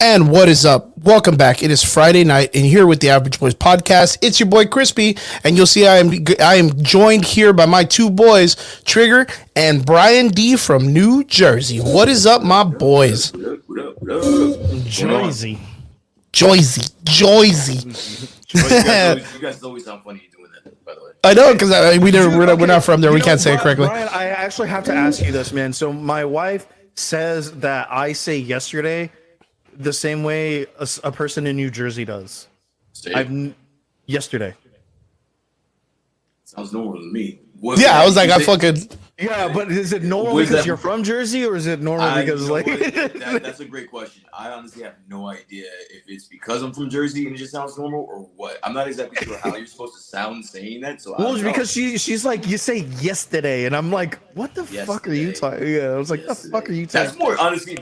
And what is up? Welcome back. It is Friday night, and here with the Average Boys podcast, it's your boy Crispy, and you'll see I am joined here by my two boys, Trigger and Brian D from New Jersey. What is up, my boys? Joyzy. You guys always sound funny doing that, by the way. I know, because we're not from there. We can't say it correctly. Brian, I actually have to ask you this, man. So my wife says that I say yesterday the same way a person in New Jersey does. Yesterday. Sounds normal to me. I was like, I fucking... Yeah, but is it normal because you're from Jersey, or is it normal because that's a great question. I honestly have no idea if it's because I'm from Jersey and it just sounds normal or what. I'm not exactly sure how you're supposed to sound saying that. So well, because she's like, you say yesterday, and I'm like, what the fuck are you talking? Yeah, I was like, the fuck are you talking?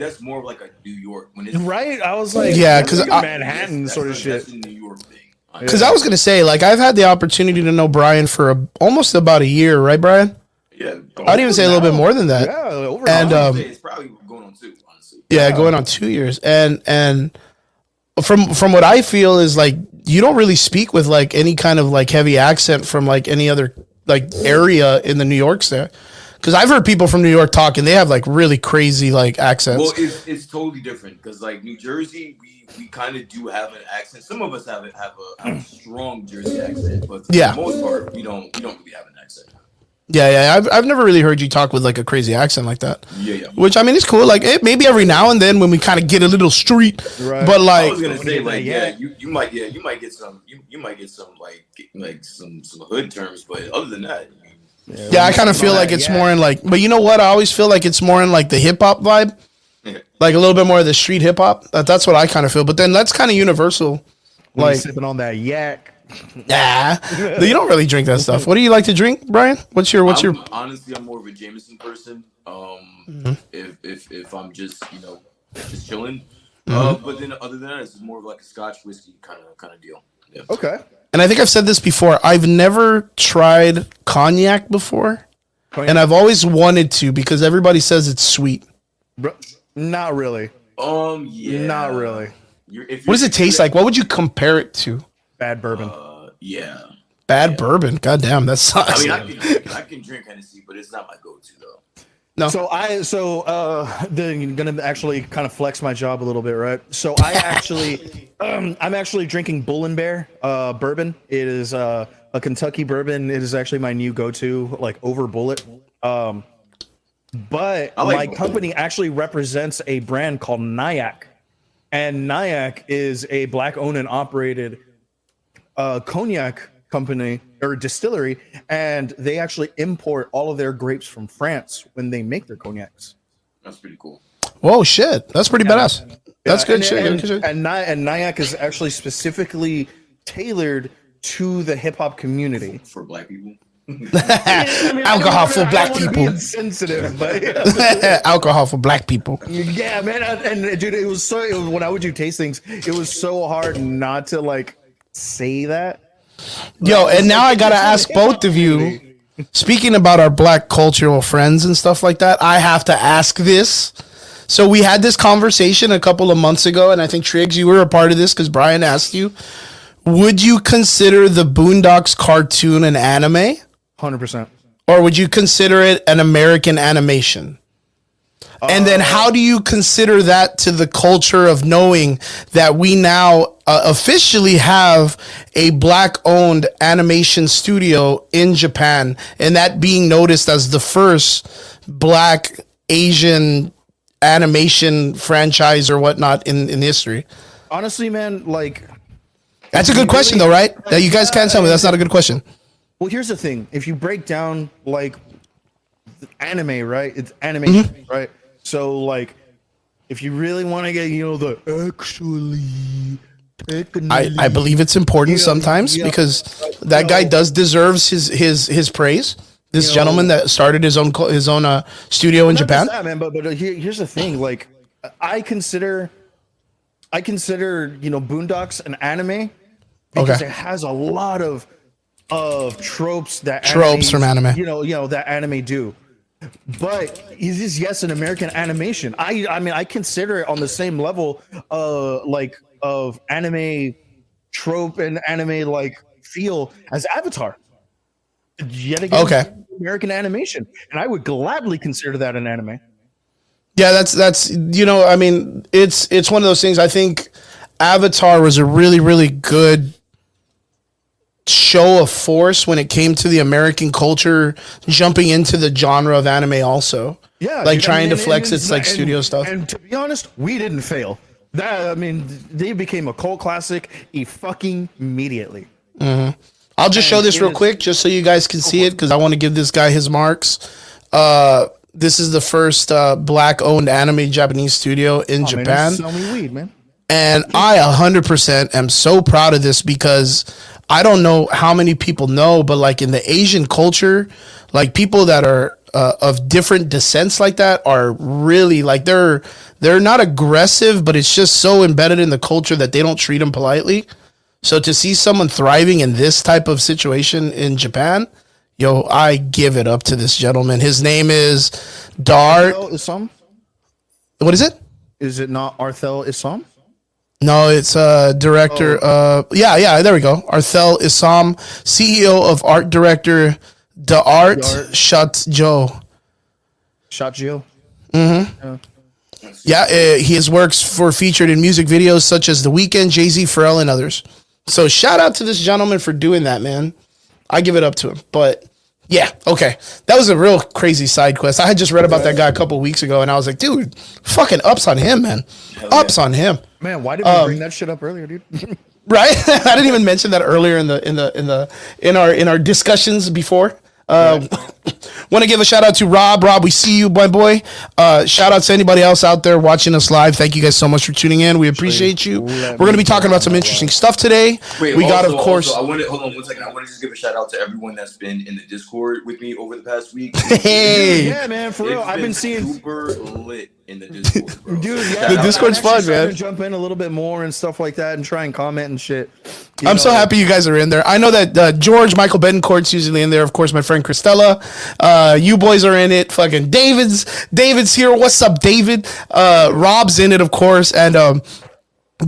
That's more of like a New York when it's right. I was like, yeah, because Manhattan sort of shit. That's a New York thing. Because I was gonna say, like, I've had the opportunity to know Brian for almost about a year, right, Brian? Yeah, I'd even say a little bit more than that. Yeah, over and it's probably going on 2, honestly. Yeah, going on 2 years, and from what I feel is like you don't really speak with like any kind of like heavy accent from like any other like area in the New Yorks there. Because I've heard people from New York talk and they have like really crazy like accents. Well, it's totally different because like New Jersey, we kind of do have an accent. Some of us have a strong Jersey accent, but for the most part, we don't really have an accent. Yeah. I've never really heard you talk with like a crazy accent like that. Yeah. Which I mean, it's cool. Like maybe every now and then when we kind of get a little street, right. But like I was gonna say, like, you might get some like some hood terms, but other than that. Yeah, I kind of feel like it's more in like, but you know what? I always feel like it's more in like the hip hop vibe, like a little bit more of the street hip hop. That's what I kind of feel. But then that's kind of universal. Like sipping on that yak. Nah, you don't really drink that stuff. What do you like to drink, Brian? What's your? Honestly, I'm more of a Jameson person. If I'm just just chilling. But then other than that, it's more of like a Scotch whiskey kind of deal. Yeah. Okay. And I think I've said this before. I've never tried cognac before, and I've always wanted to because everybody says it's sweet. Not really. Yeah. Not really. What does it taste like? What would you compare it to? Bad bourbon. Yeah. Bad bourbon. Goddamn, that sucks. I mean, I can drink Hennessy, but it's not my go-to though. No. Then you're gonna actually kind of flex my job a little bit, right? So I actually, I'm actually drinking Bull and Bear bourbon. It is a Kentucky bourbon. It is actually my new go-to, like over Bullet. But my company actually represents a brand called Nyack, and Nyack is a black-owned and operated cognac company or distillery, and they actually import all of their grapes from France when they make their cognacs. That's pretty cool. Whoa, shit! That's pretty badass. That's good shit. And Nyack is actually specifically tailored to the hip hop community for black people. Alcohol for black people. Insensitive, but alcohol for black people. Yeah, man. And dude, it was when I would do tastings, it was so hard not to like say that. Yo, and now I gotta ask both of you. Speaking about our black cultural friends and stuff like that, I have to ask this. So we had this conversation a couple of months ago, and I think Triggs, you were a part of this because Brian asked you. Would you consider the Boondocks cartoon an anime? 100%. Or would you consider it an American animation? And then how do you consider that to the culture of knowing that we now officially have a black-owned animation studio in Japan, and that being noticed as the first black Asian animation franchise or whatnot in history? Honestly, man, like... That's a good question, though, right? That you guys can't tell me that's not a good question. Well, here's the thing. If you break down, like, anime, right? It's animation, right? So, like, if you really want to get, the I believe it's important sometimes because that guy does deserves his praise. This gentleman that started his own studio in Japan. That, man, but here's the thing. Like, I consider Boondocks an anime because it has a lot of tropes that from anime. That anime do. but is this yes an American animation? I mean I consider it on the same level like of anime trope and anime like feel as Avatar. Yet again, Okay. American animation, and I would gladly consider that an anime. Yeah, that's I mean, it's one of those things. I think Avatar was a really, really good show of force when it came to the American culture jumping into the genre of anime also. Yeah, like dude, trying to and flex its like studio stuff. And to be honest, we didn't fail. That I mean, they became a cult classic fucking immediately. I'll just show this real quick just so you guys can see it because I want to give this guy his marks. This is the first black owned anime Japanese studio in Japan. Man, sell me weed, man. And I 100% am so proud of this because I don't know how many people know, but like in the Asian culture, like people that are of different descents like that are really like they're not aggressive, but it's just so embedded in the culture that they don't treat them politely. So to see someone thriving in this type of situation in Japan, yo, I give it up to this gentleman. His name is Dart. Isam? What is it? Is it not Arthel Isam? No, it's director. Yeah, there we go. Arthel Isam, CEO of art director D'Art Shotjo. Shotjo. Yeah, his works for featured in music videos such as The Weeknd, Jay-Z, Pharrell, and others. So shout out to this gentleman for doing that, man. I give it up to him. But yeah, okay. That was a real crazy side quest. I had just read about that guy a couple weeks ago, and I was like, dude, fucking ups on him, man. Ups on him. Man, why did we bring that shit up earlier, dude? Right? I didn't even mention that earlier in our discussions before. Want to give a shout out to Rob. Rob, we see you, boy. Shout out to anybody else out there watching us live. Thank you guys so much for tuning in. We appreciate you. We're going to be talking about some interesting stuff today. Wait, we got, of course. I want to hold on 1 second. I want to just give a shout out to everyone that's been in the Discord with me over the past week. Hey, yeah, man, for real. I've been seeing super lit in the Discord, bro. Dude, yeah, the Discord's fun, man. Jump in a little bit more and stuff like that, and try and comment and shit. I'm so happy you guys are in there. I know that George, Michael Betancourt's usually in there. Of course, my friend Christella. You boys are in it. Fucking David's here. What's up, David? Rob's in it, of course. And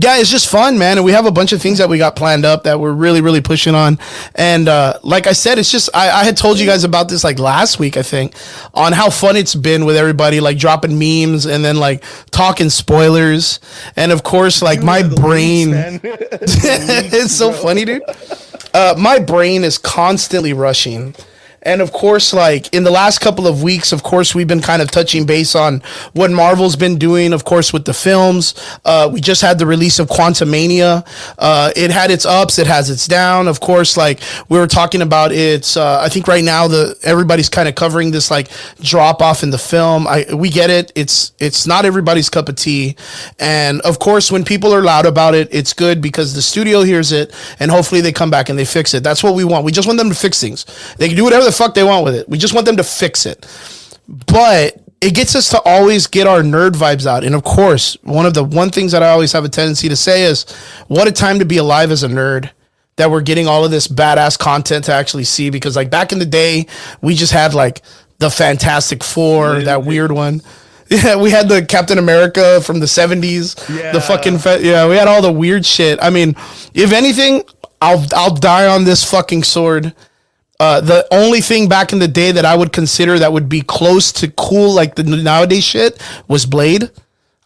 yeah, it's just fun, man. And we have a bunch of things that we got planned up that we're really, really pushing on. And like I said, it's just, I had told you guys about this like last week, I think, on how fun it's been with everybody, like dropping memes and then like talking spoilers. And of course, like my brain, it's so funny, dude. My brain is constantly rushing. And of course, like in the last couple of weeks, of course, we've been kind of touching base on what Marvel's been doing, of course, with the films. We just had the release of Quantumania. It had its ups, it has its down. Of course, like we were talking about its, I think right now everybody's kind of covering this like drop off in the film. We get it. It's not everybody's cup of tea. And of course, when people are loud about it, it's good because the studio hears it and hopefully they come back and they fix it. That's what we want. We just want them to fix things. They can do whatever the fuck they want with it. We just want them to fix it. But it gets us to always get our nerd vibes out. And of course, one things that I always have a tendency to say is, what a time to be alive as a nerd, that we're getting all of this badass content to actually see. Because like back in the day, we just had like the Fantastic Four, that weird one. Yeah, we had the Captain America from the 70s. Yeah. The fucking we had all the weird shit. I mean, if anything, I'll die on this fucking sword. The only thing back in the day that I would consider that would be close to cool, like the nowadays shit, was Blade.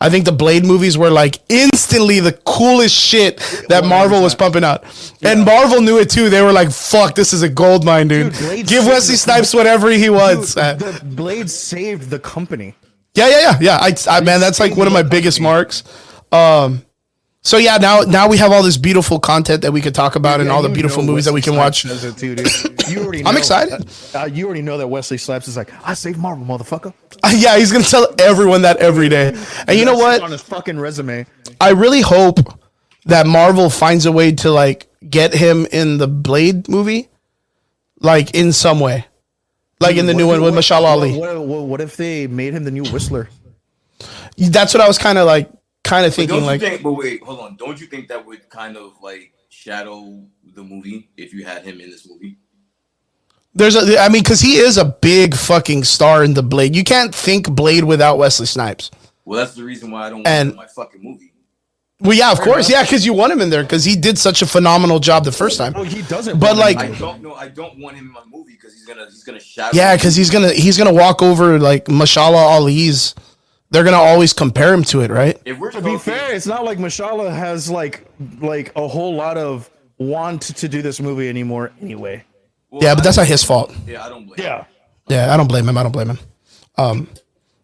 I think the Blade movies were like instantly the coolest shit that Marvel was pumping out. Yeah. And Marvel knew it too. They were like, fuck, this is a gold mine, dude. Give Wesley Snipes whatever he wants. The Blade saved the company. Yeah. I man, that's like one of my biggest marks. So yeah, now we have all this beautiful content that we could talk about, and all the beautiful movies that we can watch. I'm excited. You already know that Wesley Snipes is like, I saved Marvel, motherfucker. Yeah, he's gonna tell everyone that every day. And you know what? On his fucking resume. I really hope that Marvel finds a way to like get him in the Blade movie, like in some way, like in the new one with Mashallah Ali. What if they made him the new Whistler? That's what I was kind of thinking. But wait, hold on. Don't you think that would kind of like shadow the movie if you had him in this movie? I mean, because he is a big fucking star in the Blade. You can't think Blade without Wesley Snipes. Well, that's the reason why I don't want him in my fucking movie. Well, yeah, of course, yeah, because you want him in there because he did such a phenomenal job the first time. Oh, he doesn't. But like, I don't want him in my movie because he's gonna shadow. Yeah, because he's gonna walk over like Mashallah Ali's. They're gonna always compare him to it, right? If we're To be fair, it's not like Mashallah has like a whole lot of want to do this movie anymore. Anyway. Well, yeah, but that's not his fault. Yeah, I don't blame. Yeah, I don't blame him.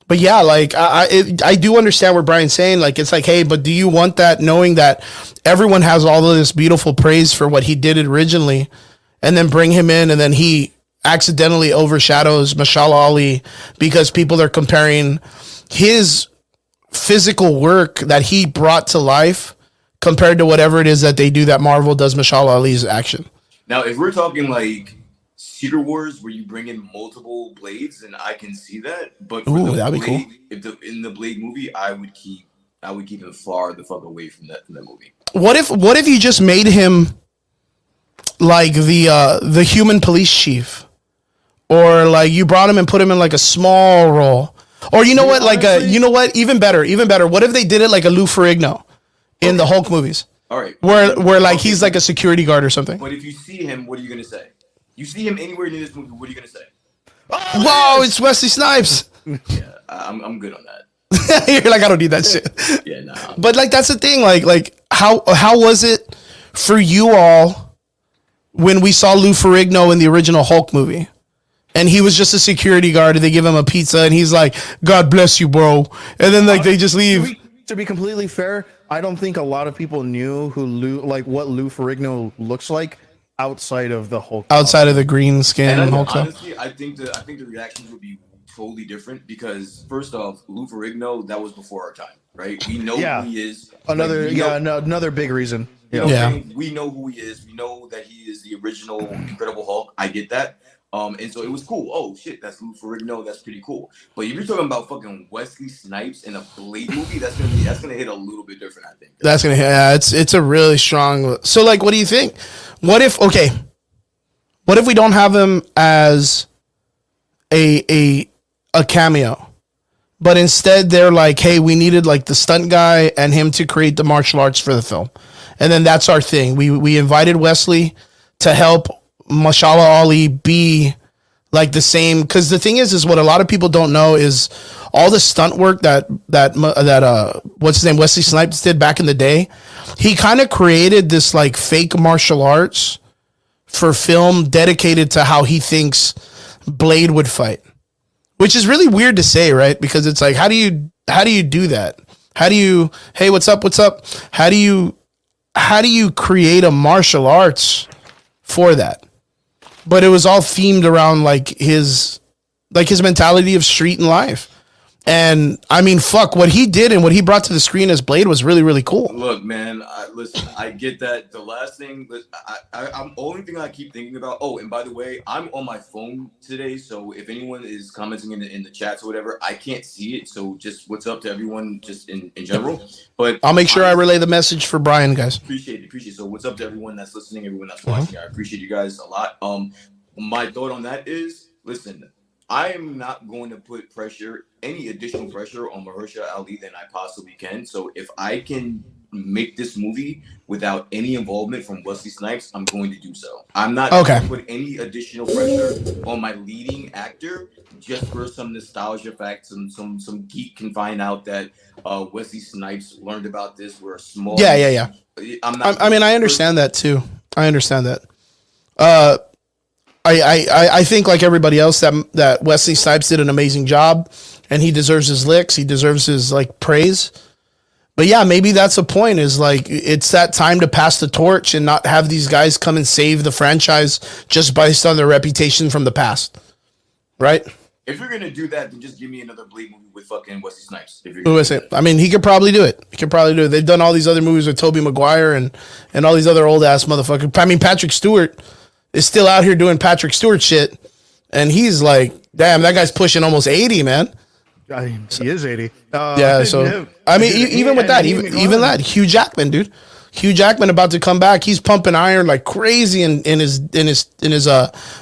But yeah, like I do understand what Brian's saying. Like it's like, hey, but do you want that, knowing that everyone has all of this beautiful praise for what he did originally, and then bring him in, and then he accidentally overshadows Mashallah Ali because people are comparing his physical work that he brought to life compared to whatever it is that they do that Marvel does Mashallah Ali's action. Now, if we're talking like Secret Wars, where you bring in multiple Blades, and I can see that, but for that'd be cool. In the Blade movie, I would keep him far the fuck away from that movie. What if you just made him like the human police chief, or like you brought him and put him in like a small role, or you know what, like you know what, even better. What if they did it like a Lou Ferrigno in the Hulk movies? All right, where like he's like a security guard or something. But if you see him, what are you gonna say? You see him anywhere near this movie, what are you gonna say? Oh, whoa, it's Wesley Snipes. Yeah, I'm good on that. You're like, I don't need that shit. Yeah, nah. But like that's the thing. Like how was it for you all when we saw Lou Ferrigno in the original Hulk movie, and he was just a security guard, and they give him a pizza, and he's like, "God bless you, bro," and then like they just leave. To be completely fair, I don't think a lot of people knew what Lou Ferrigno looks like outside of the Hulk. Outside of the green skin. And honestly, I think the reactions would be totally different because first off, Lou Ferrigno, that was before our time, right? We know who he is. Another big reason. We know who he is. We know that he is the original Incredible Hulk. I get that. And so it was cool. Oh shit, that's Lou Ferrigno. That's pretty cool. But if you're talking about fucking Wesley Snipes in a Blade movie, that's gonna hit a little bit different. I think that's gonna hit. Yeah, it's a really strong. So like, what do you think? What if we don't have him as a cameo, but instead they're like, hey, we needed like the stunt guy and him to create the martial arts for the film, and then that's our thing. We invited Wesley to help Mashallah Ali be like the same, because the thing is what a lot of people don't know is all the stunt work that what's his name, Wesley Snipes did back in the day. He kind of created this like fake martial arts for film dedicated to how he thinks Blade would fight, which is really weird to say, right? Because it's like, how do you do that? How do you, hey, what's up? How do you create a martial arts for that? But it was all themed around like his mentality of street and life. And I mean, fuck, what he did and what he brought to the screen as Blade was really, really cool. Look, man, listen, I get that. The last thing, I'm only thing I keep thinking about. Oh, and by the way, I'm on my phone today, so if anyone is commenting in the chats or whatever, I can't see it. So just what's up to everyone, just in general. But I'll make sure I relay the message for Brian, guys. Appreciate it. So what's up to everyone that's listening, everyone that's watching? I appreciate you guys a lot. My thought on that is, listen, I am not going to put any additional pressure on Mahershala Ali than I possibly can. So if I can make this movie without any involvement from Wesley Snipes, I'm going to do so. I'm not going to put any additional pressure on my leading actor just for some nostalgia facts. Some geek can find out that Wesley Snipes learned about this. We're a small. Yeah. I understand that too. I understand that. I think like everybody else that Wesley Snipes did an amazing job and he deserves his licks. He deserves his like praise. But yeah, maybe that's the point, is like, it's that time to pass the torch and not have these guys come and save the franchise just based on their reputation from the past. Right? If you're going to do that, then just give me another Blade movie with fucking Wesley Snipes. I mean, he could probably do it. They've done all these other movies with Tobey Maguire and all these other old ass motherfuckers. I mean, Patrick Stewart is still out here doing Patrick Stewart shit, and he's like, damn, that guy's pushing almost 80, man. He is 80. So I mean, even with that, even that, Hugh Jackman, dude. Hugh Jackman about to come back. He's pumping iron like crazy in his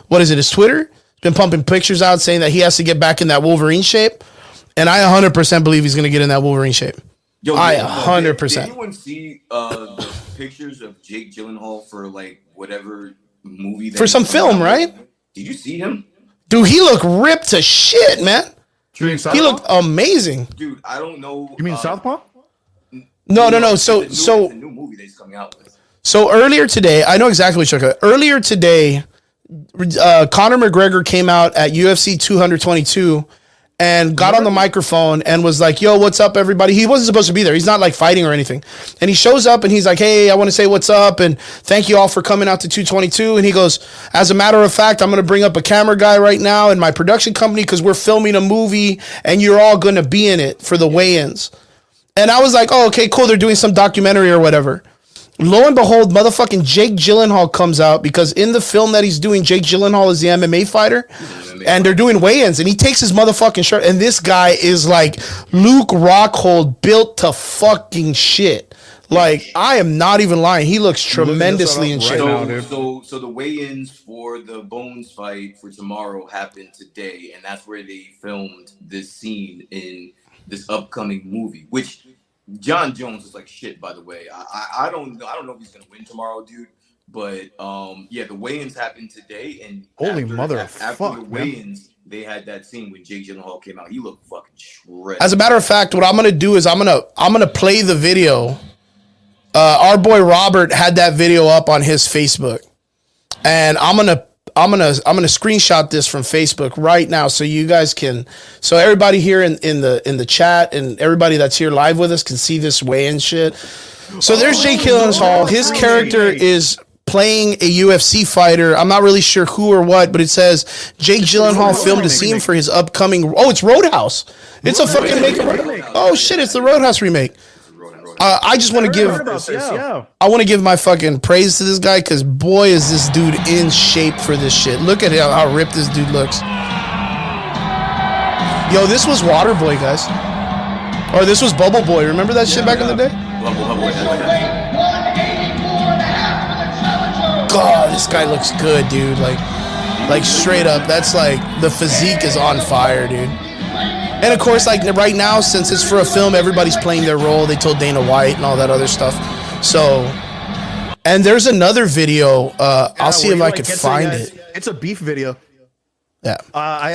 what is it, his Twitter? He's been pumping pictures out saying that he has to get back in that Wolverine shape. And I 100% believe he's going to get in that Wolverine shape. Yo, I did 100%. anyone see the pictures of Jake Gyllenhaal for like whatever movie? For some film, right? Did you see him? Dude, he looked ripped to shit, man. He looked amazing. Dude, I don't know. You mean Southpaw? No. So it's a new movie that he's coming out with. So earlier today, I know exactly what you're talking about. Earlier today, Conor McGregor came out at UFC 222 and got on the microphone and was like, yo, what's up, everybody? He wasn't supposed to be there. He's not like fighting or anything. And he shows up and he's like, hey, I want to say what's up. And thank you all for coming out to 222. And he goes, as a matter of fact, I'm going to bring up a camera guy right now in my production company because we're filming a movie and you're all going to be in it for the weigh-ins. And I was like, oh, okay, cool. They're doing some documentary or whatever. Lo and behold, motherfucking Jake Gyllenhaal comes out because in the film that he's doing, Jake Gyllenhaal is the MMA fighter. And they're doing weigh-ins, and he takes his motherfucking shirt, and this guy is like Luke Rockhold built to fucking shit. Like, I am not even lying. He looks tremendously in shape. So the weigh-ins for the Bones fight for tomorrow happened today, and that's where they filmed this scene in this upcoming movie, which John Jones is like shit, by the way. I don't know if he's gonna win tomorrow, dude. But yeah, the weigh-ins happened today, and after the weigh-ins, they had that scene when Jake Gyllenhaal came out. He looked fucking shredded. As a matter of fact, what I'm gonna do is I'm gonna play the video. Our boy Robert had that video up on his Facebook, and I'm gonna screenshot this from Facebook right now so you guys can, so everybody here in the chat and everybody that's here live with us can see this weigh-in shit. So there's Jake Gyllenhaal. His character is playing a UFC fighter. I'm not really sure who or what, but it says Jake Gyllenhaal filmed a scene for his upcoming. Oh, it's Roadhouse. It's a fucking make. Oh shit, it's the Roadhouse remake. I just want to give. I want to give my fucking praise to this guy because boy is this dude in shape for this shit. Look at how ripped this dude looks. Yo, this was Waterboy, guys. Or this was Bubble Boy. Remember that shit back in the day? God, this guy looks good, dude. Like straight up, that's like the physique is on fire, dude. And of course, like right now, since it's for a film, everybody's playing their role. They told Dana White and all that other stuff. So, and there's another video. I'll see if I could find it. It's a beef video. Yeah.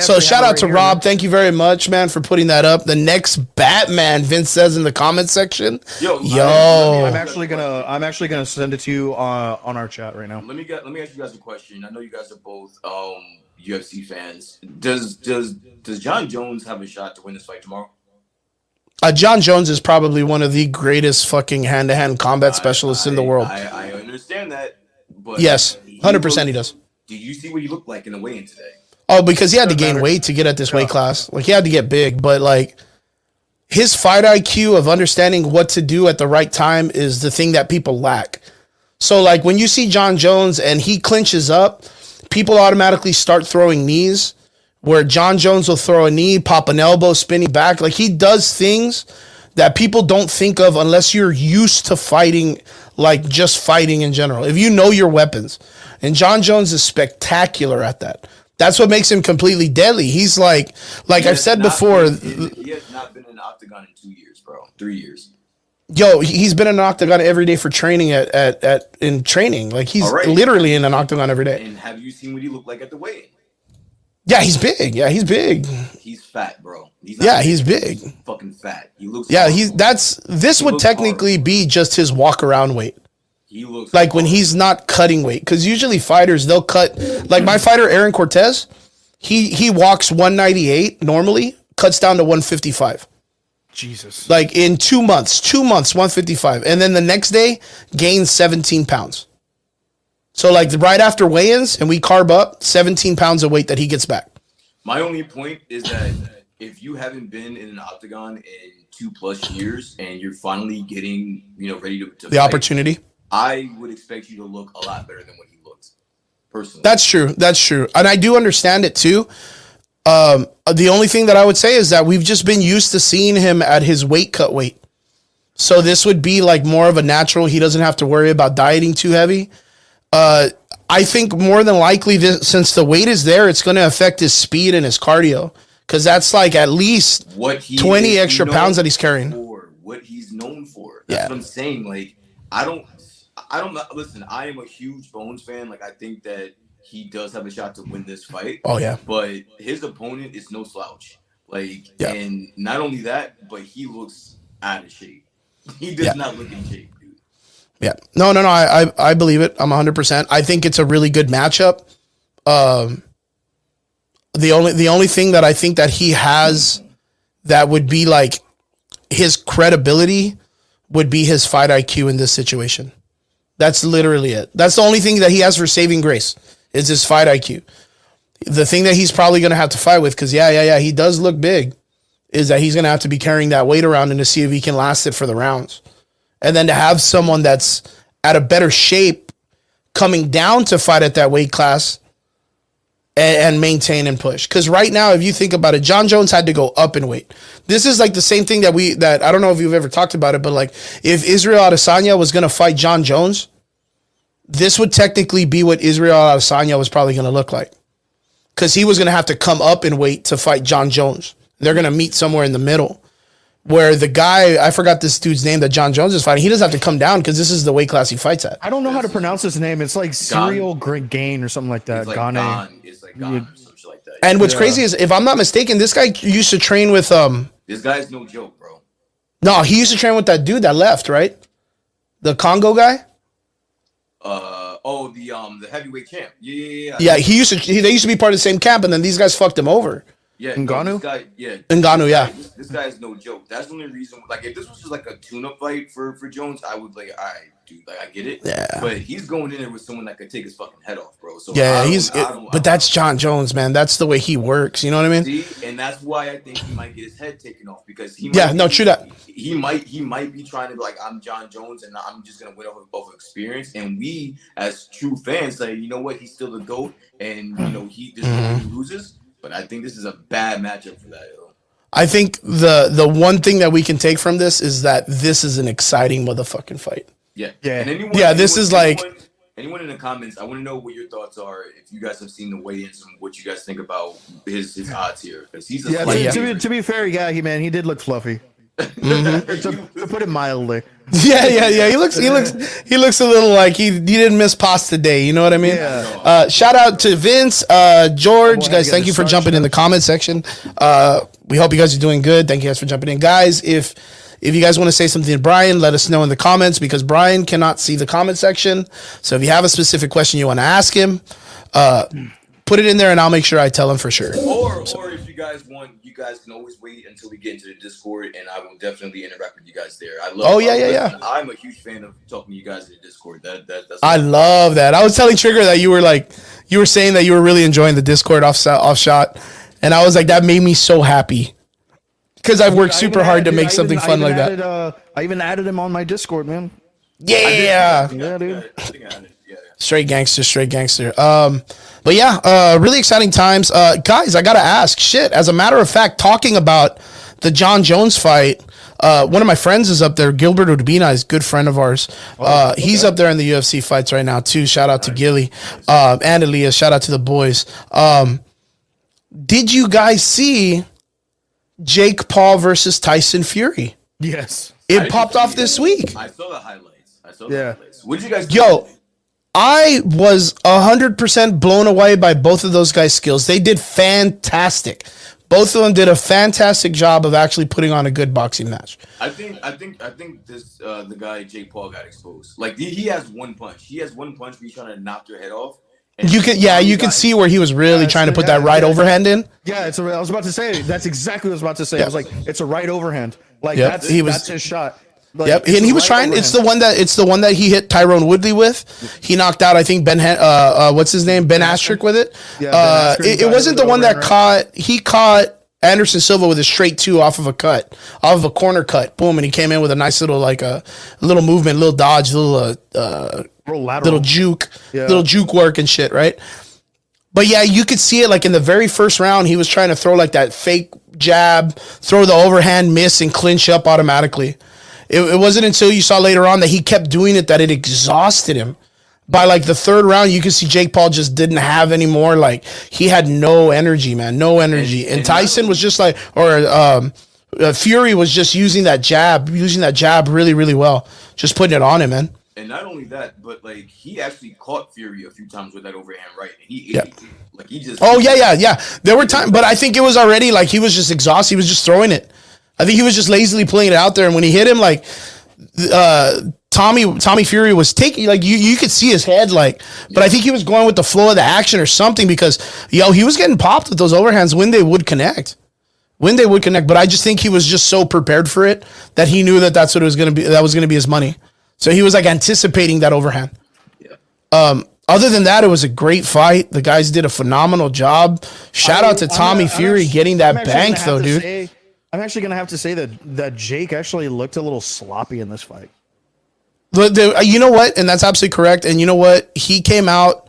So shout out to Rob. Thank you very much, man, for putting that up. The next Batman, Vince says in the comment section. Yo. I'm actually gonna send it to you on our chat right now. Let me ask you guys a question. I know you guys are both UFC fans. Does John Jones have a shot to win this fight tomorrow? John Jones is probably one of the greatest fucking hand-to-hand combat specialists in the world. I understand that, but yes, 100% he does. Did you see what he looked like in the weigh-in today? Oh, because he had to gain weight to get at this weight class. Like, he had to get big, but like his fight IQ of understanding what to do at the right time is the thing that people lack. So like when you see John Jones and he clinches up, people automatically start throwing knees, where John Jones will throw a knee, pop an elbow, spinning back. Like, he does things that people don't think of unless you're used to fighting, like just fighting in general. If you know your weapons. And John Jones is spectacular at that. That's what makes him completely deadly. He's like I've said before. He has not been in the octagon in 2 years, bro. 3 years. Yo, he's been in an octagon every day for training in training. Like, he's literally in an octagon every day. And have you seen what he looked like at the weigh-in? Yeah, he's big. Yeah, he's big. He's fat, bro. He's big. He's fucking fat. He looks. Yeah, this would technically be just his walk around weight. He looks like when he's not cutting weight, because usually fighters, they'll cut. Like my fighter Aaron Cortez, he walks 198 normally, cuts down to 155. Jesus. Like in 2 months, 155, and then the next day gains 17 pounds. So like right after weigh-ins, and we carb up 17 pounds of weight that he gets back. My only point is that if you haven't been in an octagon in 2+ years and you're finally getting, ready to the fight, opportunity, I would expect you to look a lot better than what he looks. Personally, that's true, and I do understand it too. The only thing that I would say is that we've just been used to seeing him at his weight cut weight. So this would be like more of a natural. He doesn't have to worry about dieting too heavy. I think more than likely, since the weight is there, it's going to affect his speed and his cardio, because that's like at least 20 extra pounds that he's carrying. What he's known for. That's what I'm saying. Like, I don't listen. I am a huge Bones fan. Like, I think that he does have a shot to win this fight. Oh yeah. But his opponent is no slouch. Like, and not only that, but he looks out of shape. He does not look in shape. Yeah. No. I believe it. I'm 100%. I think it's a really good matchup. The only thing that I think that he has that would be like his credibility would be his fight IQ in this situation. That's literally it. That's the only thing that he has for saving grace is his fight IQ. The thing that he's probably going to have to fight with, because he does look big, is that he's going to have to be carrying that weight around and to see if he can last it for the rounds. And then to have someone that's at a better shape coming down to fight at that weight class and maintain and push. Because right now, if you think about it, John Jones had to go up in weight. This is like the same thing that I don't know if you've ever talked about it, but like if Israel Adesanya was going to fight John Jones, this would technically be what Israel Adesanya was probably going to look like. Because he was going to have to come up in weight to fight John Jones. They're going to meet somewhere in the middle. Where the guy, I forgot this dude's name that John Jones is fighting, he doesn't have to come down because this is the weight class he fights at. I don't know how to pronounce his name. It's like Serial Gain or something like that. It's like Gane. It's like Gane or something like that. And what's crazy is, if I'm not mistaken, this guy used to train with This guy's no joke, bro. No, he used to train with that dude that left, right? The Congo guy. The heavyweight champ. Yeah. Yeah, they used to be part of the same camp, and then these guys fucked him over. Yeah, Ngannou? Ngannou, yeah. This guy is no joke. That's the only reason. Like, if this was just like a tune-up fight for Jones, I would like, all right, dude, like I get it. Yeah. But he's going in there with someone that could take his fucking head off, bro. So but that's John Jones, man. That's the way he works. You know what I mean? See, and that's why I think he might get his head taken off, because he. True that. He might be trying to be like, I'm John Jones, and I'm just gonna win off of experience. And we, as true fans, say, you know what, he's still the GOAT, and he loses. But I think this is a bad matchup for that. I think the one thing that we can take from this is that this is an exciting motherfucking fight. Yeah. And anyone in the comments, I want to know what your thoughts are. If you guys have seen the weigh-ins and what you guys think about his odds here, because he's to be fair, he did look fluffy. To put it mildly. Yeah. He looks a little like he didn't miss pasta day. You know what I mean? Yeah. Shout out to Vince, George, guys. Thank you for jumping in the comment section. We hope you guys are doing good. Thank you guys for jumping in, guys. If you guys want to say something to Brian, let us know in the comments, because Brian cannot see the comment section. So if you have a specific question you want to ask him, put it in there, and I'll make sure I tell him for sure. Or if you guys want, you guys can always wait until we get into the Discord, and I will definitely interact with you guys there. I love. Yeah. I'm a huge fan of talking to you guys in the Discord. That's. I love that. I was telling Trigger that you were saying that you were really enjoying the Discord off shot, and I was like, that made me so happy, because I've worked super hard to make something fun like that. I even added him on my Discord, man. Yeah, dude. Straight gangster. But yeah, really exciting times. Guys, I gotta ask, as a matter of fact, talking about the John Jones fight, one of my friends is up there. Gilbert Urbina is a good friend of ours. He's up there in the UFC fights right now too. Shout out to Gilly, and Elias. Shout out to the boys. Did you guys see Jake Paul versus Tyson Fury? Yes. It popped off this week. I saw the highlights. Yeah. What did you guys do? Yo, I was 100% blown away by both of those guys' skills. They did fantastic. Both of them did a fantastic job of actually putting on a good boxing match. I think this the guy Jake Paul got exposed. Like he has one punch. He has one punch where he's trying to knock your head off. You can see where he was really trying to put that right overhand in. Yeah, I was about to say that's exactly what I was about to say. I was like, it's a right overhand. Like that's his shot. Like, and he was trying. Overhand. It's the one that he hit Tyrone Woodley with. He knocked out, I think, what's his name, Ben Askren with it. Yeah, it wasn't the one that caught. He caught Anderson Silva with a straight two off of a corner cut. Boom, and he came in with a nice little little movement, little dodge, little juke, little juke work and shit, right? But yeah, you could see it like in the very first round, he was trying to throw like that fake jab, throw the overhand, miss, and clinch up automatically. it wasn't until you saw later on that he kept doing it that it exhausted him. By like the third round, you could see Jake Paul just didn't have any more. Like he had no energy, man, no energy. And Tyson was just like, or Fury was just using that jab really, really well, just putting it on him, man. And not only that, but like he actually caught Fury a few times with that overhand right, and he ate it. Like he just. Oh yeah. There were times, but I think it was already like he was just exhausted. He was just throwing it. I think he was just lazily playing it out there, and when he hit him, like Tommy Fury was taking, like you could see his head, like, but I think he was going with the flow of the action or something, because he was getting popped with those overhands when they would connect. But I just think he was just so prepared for it that he knew that that's what it was going to be. That was going to be his money. So he was like anticipating that overhand. Yeah. Other than that, it was a great fight. The guys did a phenomenal job. Shout out to Tommy Fury getting that bank though, dude. I'm actually going to have to say that Jake actually looked a little sloppy in this fight. You know what? And that's absolutely correct. And you know what? He came out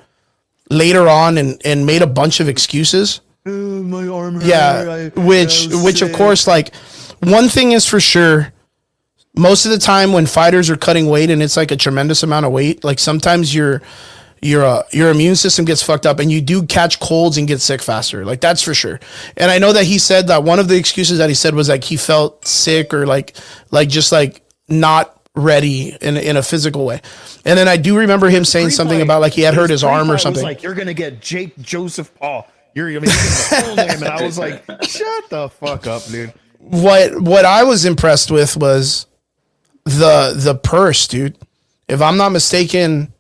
later on and made a bunch of excuses. My arm hurt. Yeah, which of course, like, one thing is for sure, most of the time when fighters are cutting weight and it's like a tremendous amount of weight, like sometimes your immune system gets fucked up and you do catch colds and get sick faster. Like that's for sure. And I know that he said that one of the excuses that he said was like he felt sick or like just like not ready in a physical way. And then I do remember him saying something about like he had hurt his arm or something. Like, you're gonna get Jake Joseph Paul. You're gonna get the full name, and I was like, shut the fuck up, dude. What I was impressed with was the purse, dude. If I'm not mistaken,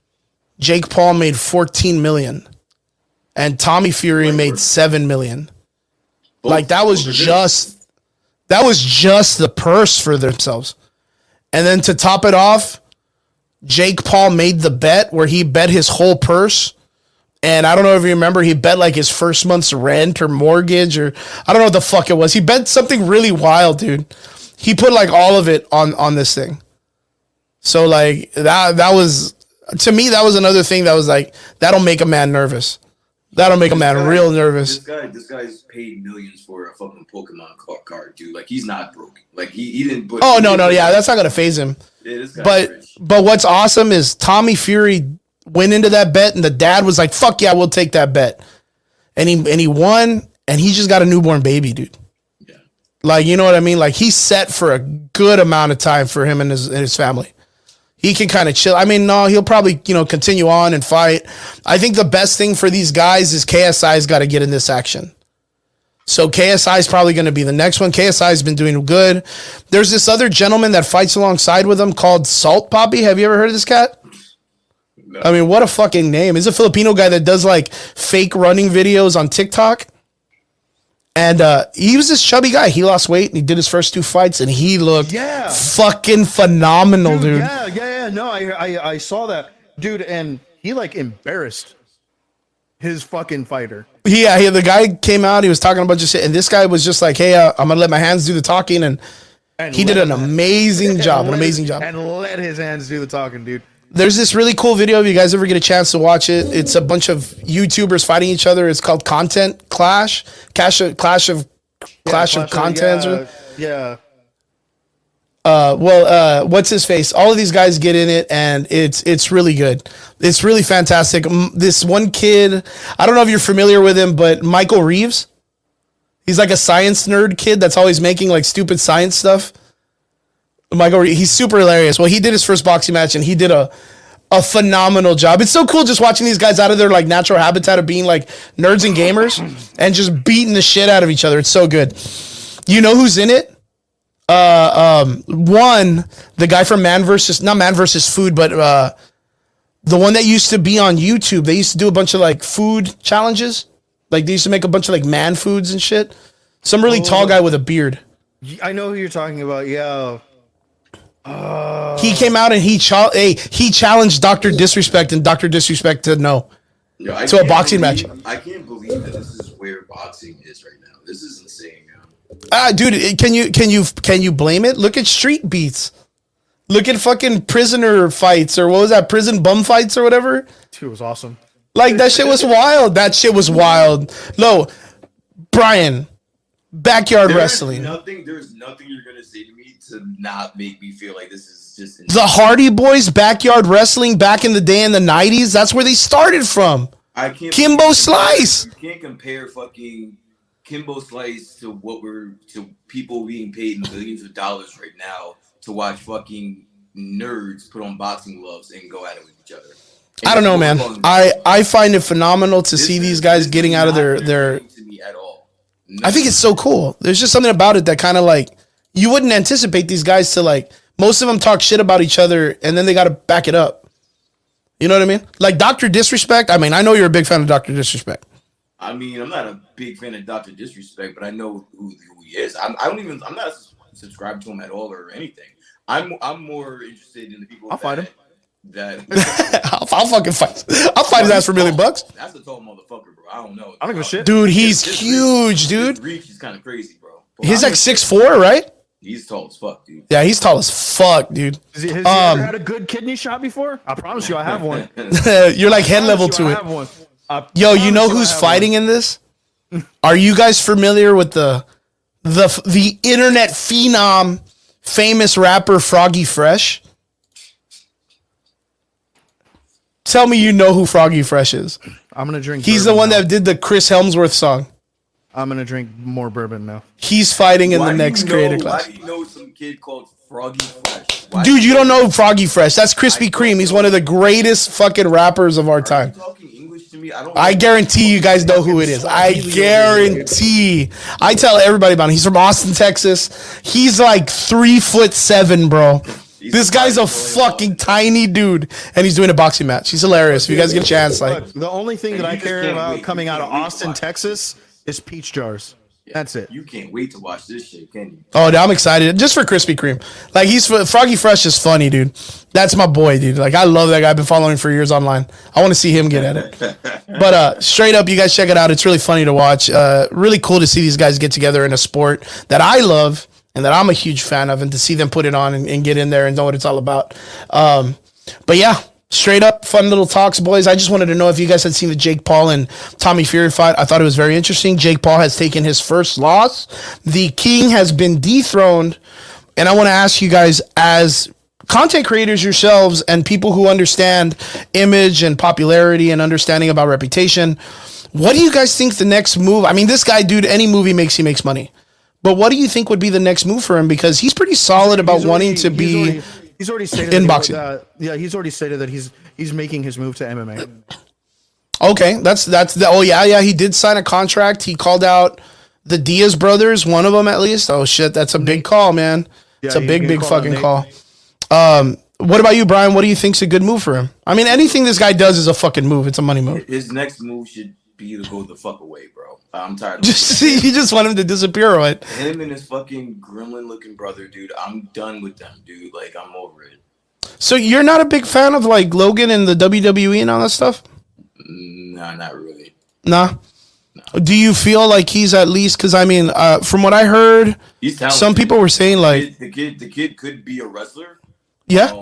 Jake Paul made 14 million and Tommy Fury made 7 million. Like that was just the purse for themselves. And then to top it off, Jake Paul made the bet where he bet his whole purse. And I don't know if you remember, he bet like his first month's rent or mortgage, or I don't know what the fuck it was. He bet something really wild, dude. He put like all of it on this thing. So like that was, to me, that was another thing that was like, that'll make a man nervous. That'll make a man real nervous. This guy's paid millions for a fucking Pokemon card, dude. Like he's not broke. Like he didn't put. Oh no, yeah, that's not gonna phase him. Yeah, this guy's rich. But what's awesome is Tommy Fury went into that bet and the dad was like, "Fuck yeah, we'll take that bet," and he won, and he just got a newborn baby, dude. Yeah. Like, you know what I mean? Like he's set for a good amount of time for him and his family. He can kind of chill. I mean, no, he'll probably, continue on and fight. I think the best thing for these guys is KSI's got to get in this action. So KSI is probably going to be the next one. KSI has been doing good. There's this other gentleman that fights alongside with him called Salt Poppy. Have you ever heard of this cat? No. I mean, what a fucking name. He's a Filipino guy that does like fake running videos on TikTok. And he was this chubby guy. He lost weight and he did his first 2 fights and he looked fucking phenomenal, dude. Yeah. No, I saw that, dude, and he like embarrassed his fucking fighter. Yeah, the guy came out. He was talking a bunch of shit, and this guy was just like, "Hey, I'm gonna let my hands do the talking," and he did an amazing job. And let his hands do the talking, dude. There's this really cool video. If you guys ever get a chance to watch it, it's a bunch of YouTubers fighting each other. It's called Content Clash of Contents. Yeah. What's his face? All of these guys get in it, and it's really good. It's really fantastic. This one kid, I don't know if you're familiar with him, but Michael Reeves. He's like a science nerd kid that's always making like stupid science stuff. Michael, he's super hilarious. Well, he did his first boxing match and he did a phenomenal job. It's so cool just watching these guys out of their like natural habitat of being like nerds and gamers and just beating the shit out of each other. It's so good. You know who's in it? One, the guy from not Man vs. Food, but the one that used to be on YouTube. They used to do a bunch of like food challenges. Like they used to make a bunch of like man foods and shit. Some really tall guy with a beard. I know who you're talking about. Yeah. He came out and he challenged Dr. Disrespect, and Dr. Disrespect said no. To a boxing match. I can't believe that this is where boxing is right now. This is insane, dude, can you blame it? Look at street beats. Look at fucking prisoner fights, or what was that, prison bum fights or whatever? Dude, it was awesome. Like that shit was wild. No, Brian, Backyard wrestling. There's nothing you're gonna say to me to not make me feel like this is just insane. The Hardy Boys backyard wrestling back in the day in the 90s. That's where they started from. I can't. Kimbo Slice. You can't compare fucking Kimbo Slice to people being paid millions of dollars right now to watch fucking nerds put on boxing gloves and go at it with each other. And I don't know, man. I find it phenomenal to see these guys getting out of their. To me at all. I think it's so cool. There's just something about it that kind of like you wouldn't anticipate these guys to like. Most of them talk shit about each other, and then they got to back it up. You know what I mean? Like Dr. Disrespect. I mean, I know you're a big fan of Dr. Disrespect. I mean, I'm not a big fan of Dr. Disrespect, but I know who he is. I'm not subscribed to him at all or anything. I'm more interested in the people. I'll fight him. I'll fucking fight. I'll fight his ass for $1 million. That's a tall motherfucker, bro. I don't know. I don't give a shit. Dude, he's huge, dude. His reach is kind of crazy, bro. He's like 6'4", right? He's tall as fuck, dude. Yeah, he's tall as fuck, dude. Has he ever had a good kidney shot before? I promise you I have one. You're like head level to it. Yo, you know who's fighting in this? Are you guys familiar with the internet phenom, famous rapper Froggy Fresh? Tell me you know who Froggy Fresh is. I'm gonna drink. He's the one that did the Chris Helmsworth song. I'm gonna drink more bourbon now. He's fighting in the next creator class. Why do you know some kid called Froggy Fresh? Dude, you don't know Froggy Fresh. That's Krispy Kreme. He's one of the greatest fucking rappers of our time. Talking English to me? I guarantee you guys know who it is. I guarantee. I tell everybody about him. He's from Austin, Texas. He's like 3'7", bro. This guy's a fucking tiny dude, and he's doing a boxing match. He's hilarious. If you guys get a chance, like the only thing that I care about coming out of Austin, Texas, is peach jars. That's it. You can't wait to watch this shit, can you? Oh, I'm excited just for Krispy Kreme. Like Froggy Fresh is funny, dude. That's my boy, dude. Like I love that guy. I've been following him for years online. I want to see him get at it. But straight up, you guys check it out. It's really funny to watch. Really cool to see these guys get together in a sport that I love and that I'm a huge fan of, and to see them put it on and get in there and know what it's all about. But yeah. Straight up, fun little talks, boys. I just wanted to know if you guys had seen the Jake Paul and Tommy Fury fight. I thought it was very interesting. Jake Paul has taken his first loss. The king has been dethroned. And I want to ask you guys, as content creators yourselves and people who understand image and popularity and understanding about reputation, what do you guys think the next move? I mean, this guy, dude, any movie he makes money. But what do you think would be the next move for him? Because he's pretty solid about wanting to be... He's already stated in boxing. He's already stated that he's making his move to MMA. Okay, that's oh yeah, he did sign a contract. He called out the Diaz brothers, one of them at least. Oh shit, that's a big call, man. It's a big fucking call. What about you, Brian? What do you think's a good move for him? I mean, anything this guy does is a fucking move. It's a money move. His next move should be to go the fuck away, bro. I'm tired of you just want him to disappear, right? Him and his fucking gremlin looking brother, dude. I'm done with them, dude. Like, I'm over it. So you're not a big fan of like Logan and the WWE and all that stuff? Nah, not really. Nah. No. Do you feel like he's at least, because I mean, from what I heard, he's talented. Some people were saying like the kid could be a wrestler. Yeah.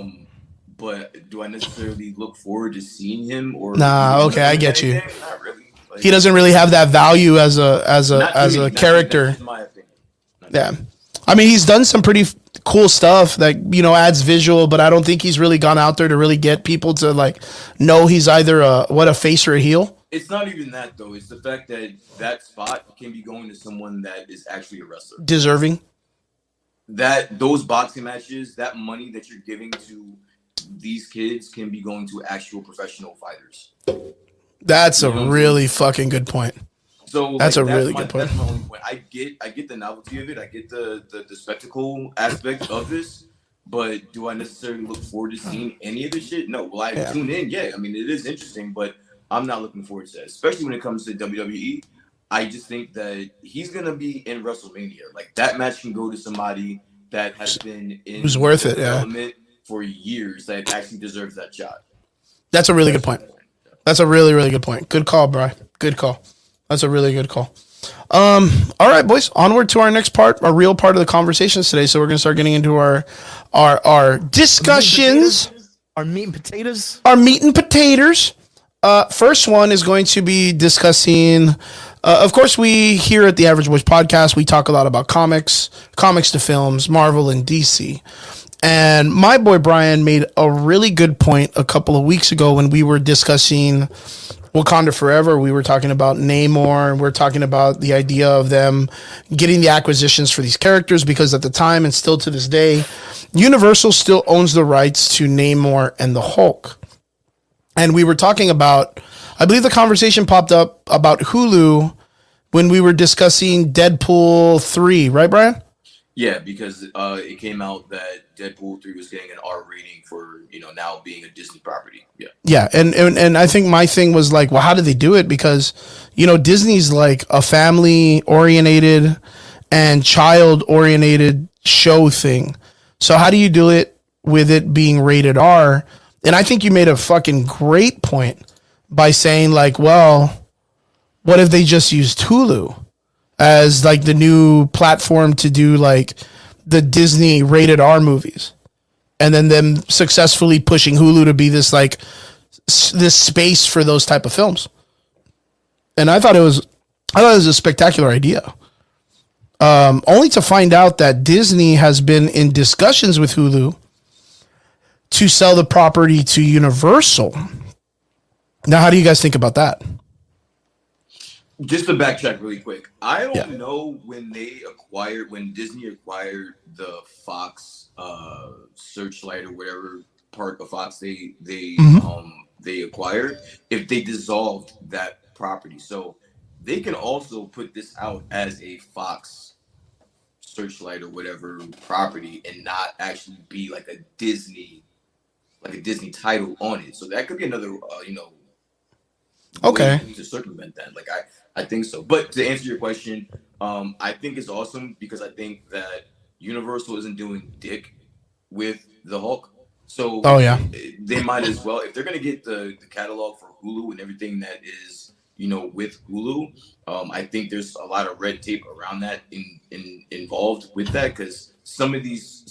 But do I necessarily look forward to seeing him or? Nah. Okay, I get you. Not really. Like, he doesn't really have that value as a character. That's my opinion. Yeah. I mean, he's done some pretty cool stuff that, adds visual, but I don't think he's really gone out there to really get people to like know he's either a face or a heel. It's not even that though. It's the fact that spot can be going to someone that is actually a wrestler. Deserving. That those boxing matches, that money that you're giving to these kids can be going to actual professional fighters. That's a really fucking good point. So that's really good point. That's my only point. I get the novelty of it. I get the spectacle aspect of this. But do I necessarily look forward to seeing any of this shit? No. Will I tune in? Yeah. I mean, it is interesting, but I'm not looking forward to it. Especially when it comes to WWE. I just think that he's gonna be in WrestleMania. Like that match can go to somebody that has been in who's worth it, for years that actually deserves that shot. That's a really good point. That's a really, really good point. Good call, bro. Good call. That's a really good call. All right, boys. Onward to our next part, our real part of the conversations today. So we're gonna start getting into our discussions. Our meat and potatoes. Our meat and potatoes. First one is going to be discussing Of course, we here at the Average Boys Podcast, we talk a lot about comics to films, Marvel and DC. And my boy Brian made a really good point a couple of weeks ago when we were discussing Wakanda Forever. We were talking about Namor. We're talking about the idea of them getting the acquisitions for these characters because at the time and still to this day, Universal still owns the rights to Namor and the Hulk. And we were talking about, I believe the conversation popped up about Hulu when we were discussing Deadpool 3, right, Brian? Yeah, because it came out that Deadpool 3 was getting an R rating for, now being a Disney property. Yeah. Yeah, and I think my thing was like, well, how did they do it? Because, Disney's like a family-oriented and child-oriented show thing. So how do you do it with it being rated R? And I think you made a fucking great point by saying like, well, what if they just used Hulu as like the new platform to do like the Disney rated R movies, and then them successfully pushing Hulu to be this like this space for those type of films. And I thought it was a spectacular idea. Only to find out that Disney has been in discussions with Hulu to sell the property to Universal. Now, how do you guys think about that? Just to backtrack really quick, I don't know when Disney acquired the Fox Searchlight or whatever part of Fox they acquired, if they dissolved that property. So they can also put this out as a Fox Searchlight or whatever property and not actually be like a Disney title on it. So that could be another okay, way to circumvent that. Like I think so. But to answer your question, I think it's awesome because I think that Universal isn't doing dick with the Hulk. So they might as well, if they're gonna get the catalog for Hulu and everything that is, with Hulu, I think there's a lot of red tape around that involved with that, because some of these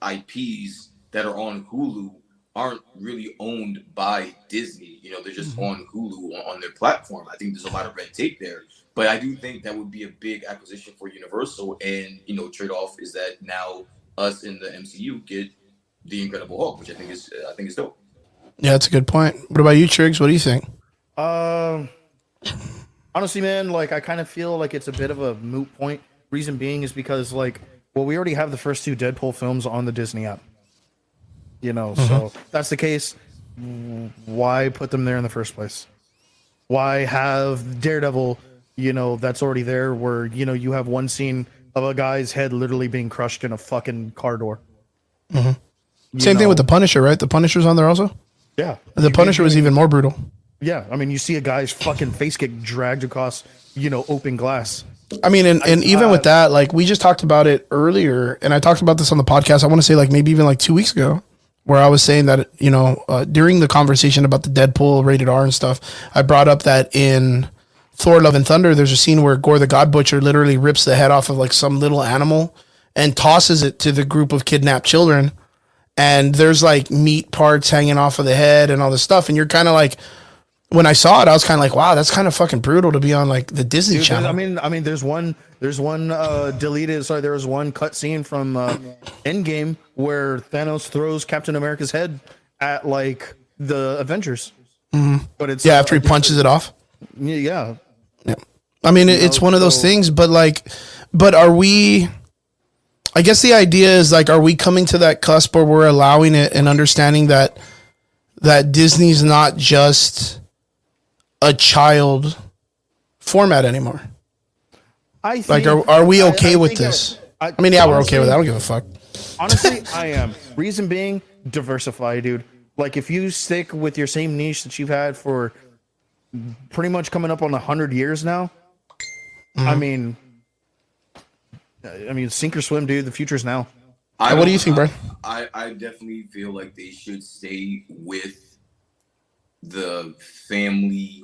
IPs that are on Hulu aren't really owned by Disney. They're just on Hulu on their platform. I think there's a lot of red tape there, but I do think that would be a big acquisition for Universal. And trade off is that now us in the MCU get the Incredible Hulk, which I think is dope. Yeah, that's a good point. What about you, Triggs? What do you think? Honestly, man, like I kind of feel like it's a bit of a moot point. Reason being is because we already have the first two Deadpool films on the Disney app. So if that's the case, why put them there in the first place? Why have Daredevil, that's already there, where, you have one scene of a guy's head literally being crushed in a fucking car door. Same thing with the Punisher, right? The Punisher's on there also? Yeah. The Punisher was even more brutal. Yeah. I mean, you see a guy's fucking face get dragged across, open glass. I mean, and even with that, like we just talked about it earlier, and I talked about this on the podcast, I want to say like maybe even like 2 weeks ago, where I was saying that, during the conversation about the Deadpool rated R and stuff, I brought up that in Thor Love and Thunder, there's a scene where Gore the God Butcher literally rips the head off of like some little animal and tosses it to the group of kidnapped children. And there's like meat parts hanging off of the head and all this stuff. And you're kind of like, when I saw it, I was kind of like, wow, that's kind of fucking brutal to be on like the Disney Channel. I mean, there was one cut scene from Endgame where Thanos throws Captain America's head at like the Avengers. But it's after he punches it off. Yeah. I mean, it's one of those things, but are we, I guess the idea is like, are we coming to that cusp where we're allowing it and understanding that Disney's not just a child format anymore? I think, are we okay with this? I mean, yeah, we're okay with that. I don't give a fuck. Honestly, I am. Reason being, diversify, dude. Like, if you stick with your same niche that you've had for pretty much coming up on 100 years now, I mean, sink or swim, dude. The future's now. What do you think, Brian? I definitely feel like they should stay with the family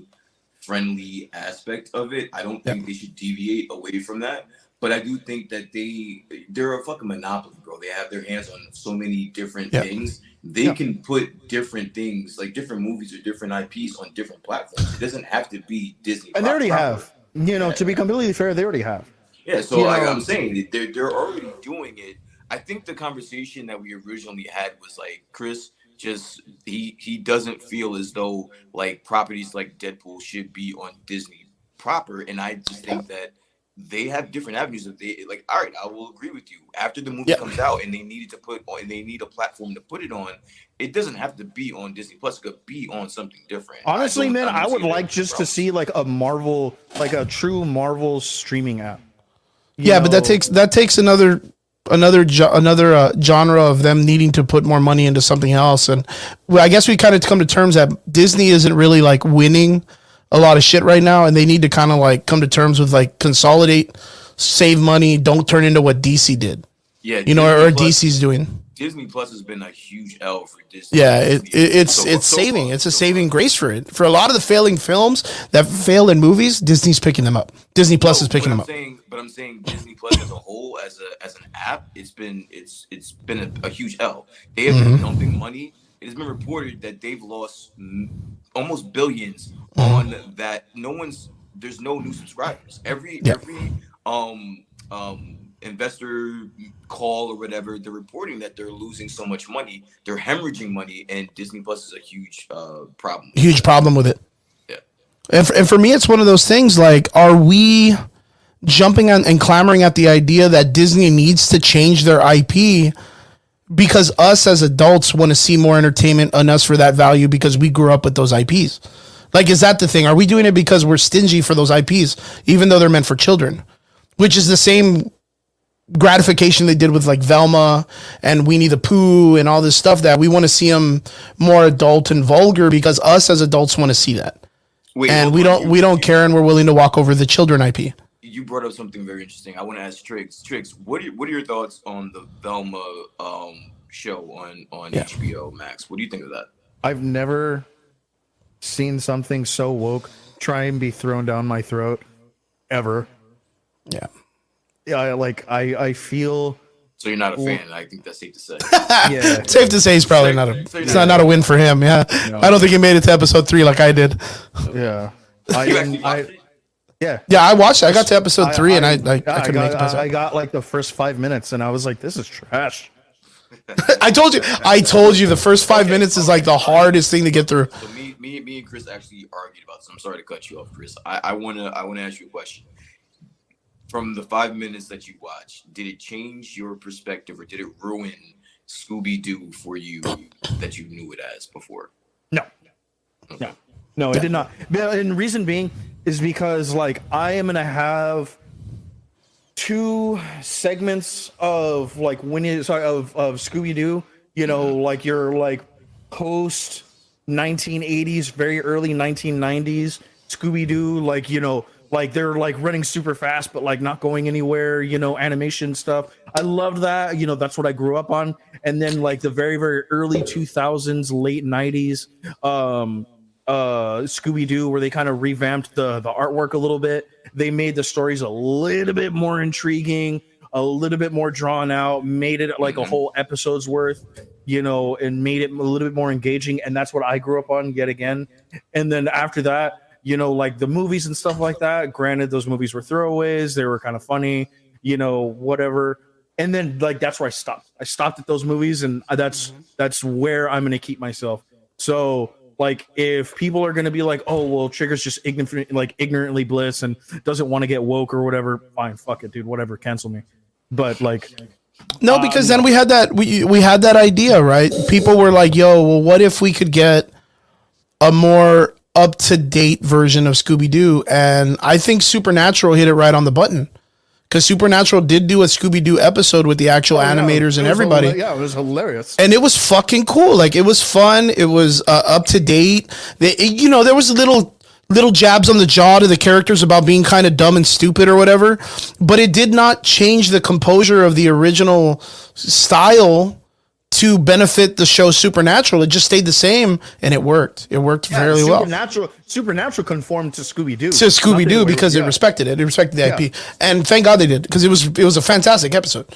friendly aspect of it. I don't think they should deviate away from that. but I do think that they're a fucking monopoly, bro. They have their hands on so many different things. They can put different things, like different movies or different IPs on different platforms. It doesn't have to be Disney. And they already have. You know, to be completely fair, they already have. Yeah, so like I'm saying, they're already doing it. I think the conversation that we originally had was like Chris just he doesn't feel as though like properties like Deadpool should be on Disney proper, and I just think that they have different avenues. Of they like, all right, I will agree with you. After the movie comes out and they needed to put on, and they need a platform to put it on, it doesn't have to be on Disney Plus. It could be on something different. Honestly, man, I would like just to see like a Marvel, like a true Marvel streaming app. Yeah, but that takes another genre of them needing to put more money into something else. And I guess we kind of come to terms that Disney isn't really like winning a lot of shit right now, and they need to kind of like come to terms with like consolidate, save money, don't turn into what DC did. Yeah, you know, or DC's doing. Disney Plus has been a huge L for Disney. Yeah, it's a saving grace for it. For a lot of the failing films that fail in movies, Disney's picking them up. Disney Plus is picking them up. But I'm saying Disney Plus as a whole, as an app, it's been a huge L. They have been dumping money. It has been reported that they've lost almost billions on that. There's no new subscribers. Every investor call or whatever, they're reporting that they're losing so much money, they're hemorrhaging money, and Disney Plus is a huge problem. Huge problem with it. Yeah. And for me, it's one of those things like, are we jumping on and clamoring at the idea that Disney needs to change their IP because us as adults want to see more entertainment on us for that value because we grew up with those IPs? Like, is that the thing? Are we doing it because we're stingy for those IPs, even though they're meant for children? Which is the same gratification they did with like Velma and Winnie the Pooh and all this stuff, that we want to see them more adult and vulgar because us as adults want to see that. We don't care, and we're willing to walk over the children IP. You brought up something very interesting. I want to ask Triggs, what are your thoughts on the Velma show on HBO Max? What do you think of that? I've never seen something so woke try and be thrown down my throat ever. Yeah. Yeah, I feel. So you're not a fan. I think that's safe to say. Yeah, safe to say he's probably not a win for him. Yeah, no. I don't think he made it to episode 3 like I did. Yeah, yeah, I watched it. I got to episode 3 and I couldn't make it past. I got like the first 5 minutes and I was like, this is trash. I told you the first 5 minutes is like the hardest thing to get through. So me and Chris actually argued about this. I'm sorry to cut you off, Chris. I wanna ask you a question. From the 5 minutes that you watched, did it change your perspective or did it ruin Scooby-Doo for you that you knew it as before? No. Okay. No, it did not. And the reason being is because like I am gonna have 2 segments of like of Scooby-Doo, you know, like your like post 1980s, very early 1990s Scooby-Doo, like, you know, like they're like running super fast, but like not going anywhere, you know, animation stuff. I loved that. You know, that's what I grew up on. And then like the very, very early 2000s, late 90s, Scooby-Doo, where they kind of revamped the artwork a little bit. They made the stories a little bit more intriguing, a little bit more drawn out, made it like a whole episode's worth, you know, and made it a little bit more engaging. And that's what I grew up on yet again. And then after that, you know, like the movies and stuff like that. Granted, those movies were throwaways. They were kind of funny, you know, whatever. And then like, that's where I stopped. I stopped at those movies, and that's where I'm going to keep myself. So like, if people are going to be like, oh, well, Trigger's just ignorantly bliss and doesn't want to get woke or whatever, fine, fuck it, dude, whatever, cancel me. But like, no, because then we had that idea, right? People were like, yo, well, what if we could get a more up-to-date version of Scooby-Doo? And I think Supernatural hit it right on the button, because Supernatural did do a Scooby-Doo episode with the actual animators and everybody. It was hilarious. And it was fucking cool. Like, it was fun. It was up-to-date. You know, there was little jabs on the jaw to the characters about being kind of dumb and stupid or whatever, but it did not change the composure of the original style to benefit the show Supernatural. It just stayed the same, and it worked. It worked fairly well. Supernatural conformed to Scooby-Doo. To Scooby-Doo because it respected it. It respected the IP. And thank God they did, because it was a fantastic episode.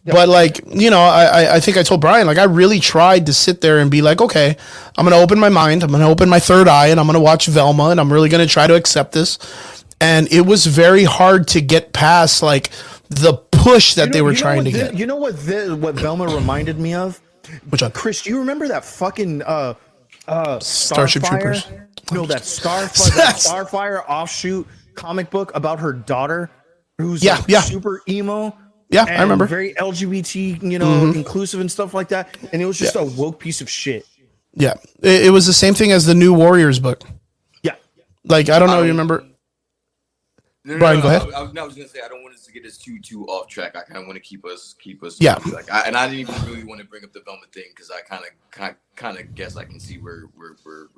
Yeah. But like, you know, I think I told Brian, like, I really tried to sit there and be like, okay, I'm going to open my mind. I'm going to open my third eye, and I'm going to watch Velma, and I'm really going to try to accept this. And it was very hard to get past, like, the push that they were trying to get. You know what Velma reminded me of? Which one? Chris, do you remember that fucking Starship Troopers? No, that Starfire offshoot comic book about her daughter who's super emo. Yeah, I remember. Very LGBT, you know, inclusive and stuff like that. And it was just a woke piece of shit. Yeah. It was the same thing as the New Warriors book. Yeah. Like, I don't know if you remember. Brian, go ahead. I was going to say, I don't want us to get us too off track. I kind of want to keep us. Yeah. Like, I didn't even really want to bring up the Velma thing because I kind of guess I can see where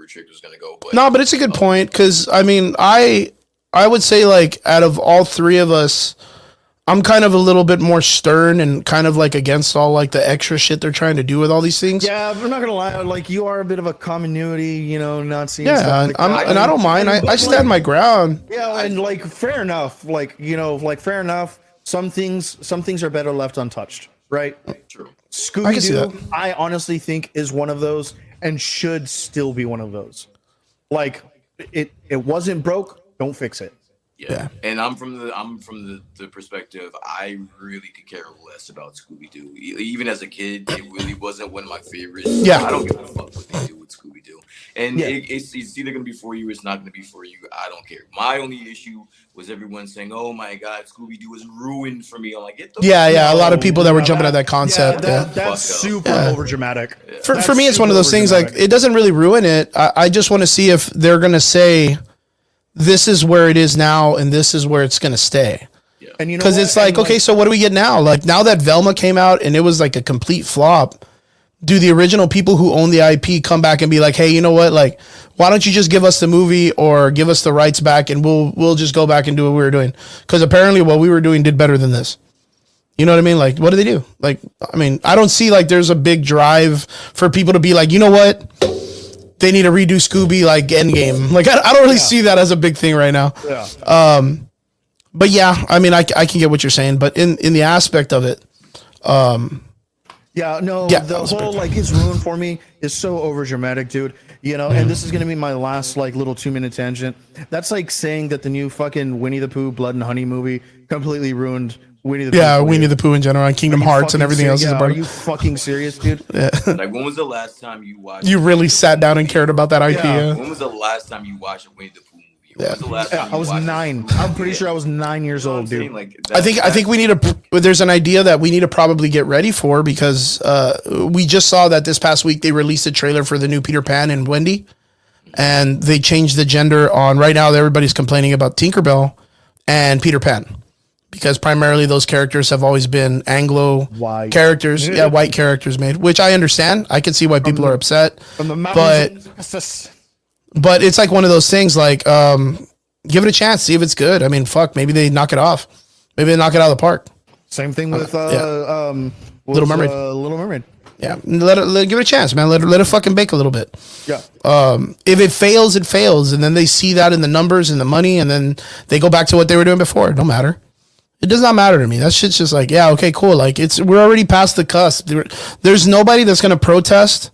Trick was going to go. But no, but it's a good point because I mean, I would say, like, out of all three of us, I'm kind of a little bit more stern and kind of like against all like the extra shit they're trying to do with all these things. Yeah, I'm not gonna lie. Like, you are a bit of a continuity, you know, not seeing. Yeah, like and I don't mind. I stand my ground. Yeah, and like, fair enough. Like, you know, like, fair enough. Some things are better left untouched, right? True. Scooby-Doo, I honestly think, is one of those and should still be one of those. Like, it wasn't broke. Don't fix it. Yeah. And I'm from the perspective, I really could care less about Scooby-Doo. Even as a kid, it really wasn't one of my favorites. Yeah. I don't give a fuck what they do with Scooby-Doo. And it's either going to be for you, it's not going to be for you. I don't care. My only issue was everyone saying, oh my God, Scooby-Doo is ruined for me. I'm like, a lot of people that were jumping at that concept. That's super overdramatic. Yeah. For me, it's one of those things, like, it doesn't really ruin it. I just want to see if they're going to say, this is where it is now, and this is where it's going to stay. Yeah. And you know, because it's like, okay, so what do we get now? Like, now that Velma came out and it was like a complete flop, do the original people who own the IP come back and be like, hey, you know what? Like, why don't you just give us the movie or give us the rights back, and we'll just go back and do what we were doing? Because apparently what we were doing did better than this. You know what I mean? Like, what do they do? Like, I mean, I don't see like there's a big drive for people to be like, you know what? They need to redo Scooby like Endgame. Like, I don't really see that as a big thing right now. Yeah. But yeah, I mean, I can get what you're saying, but in the aspect of it, the whole like it's ruined for me is so over dramatic, dude. You know, and this is gonna be my last like little 2-minute tangent. That's like saying that the new fucking Winnie the Pooh Blood and Honey movie completely ruined Winnie the Pooh. Yeah, Winnie the Pooh in general, and Kingdom Hearts and everything else. Are you fucking serious, dude? Yeah. Like, when was the last time you watched? You really sat down and cared about that IP. Yeah. When was the last time you watched a Winnie the Pooh movie? When was the last time I was 9. I'm pretty sure I was 9 years old, dude. Like, I think we need to. There's an idea that we need to probably get ready for, because we just saw that this past week they released a trailer for the new Peter Pan and Wendy, and they changed the gender on. Right now, everybody's complaining about Tinkerbell and Peter Pan, because primarily those characters have always been Anglo white characters, white characters made, which I understand. I can see why people are upset, but it's like one of those things, like, give it a chance, see if it's good. I mean, fuck, maybe they knock it off. Maybe they knock it out of the park. Same thing with Little Mermaid. Little Mermaid. Yeah, give it a chance, man. Let it fucking bake a little bit. Yeah. If it fails, it fails, and then they see that in the numbers and the money, and then they go back to what they were doing before. It don't matter. It does not matter to me. That shit's just like, yeah, okay, cool. Like, we're already past the cusp. There's nobody that's gonna protest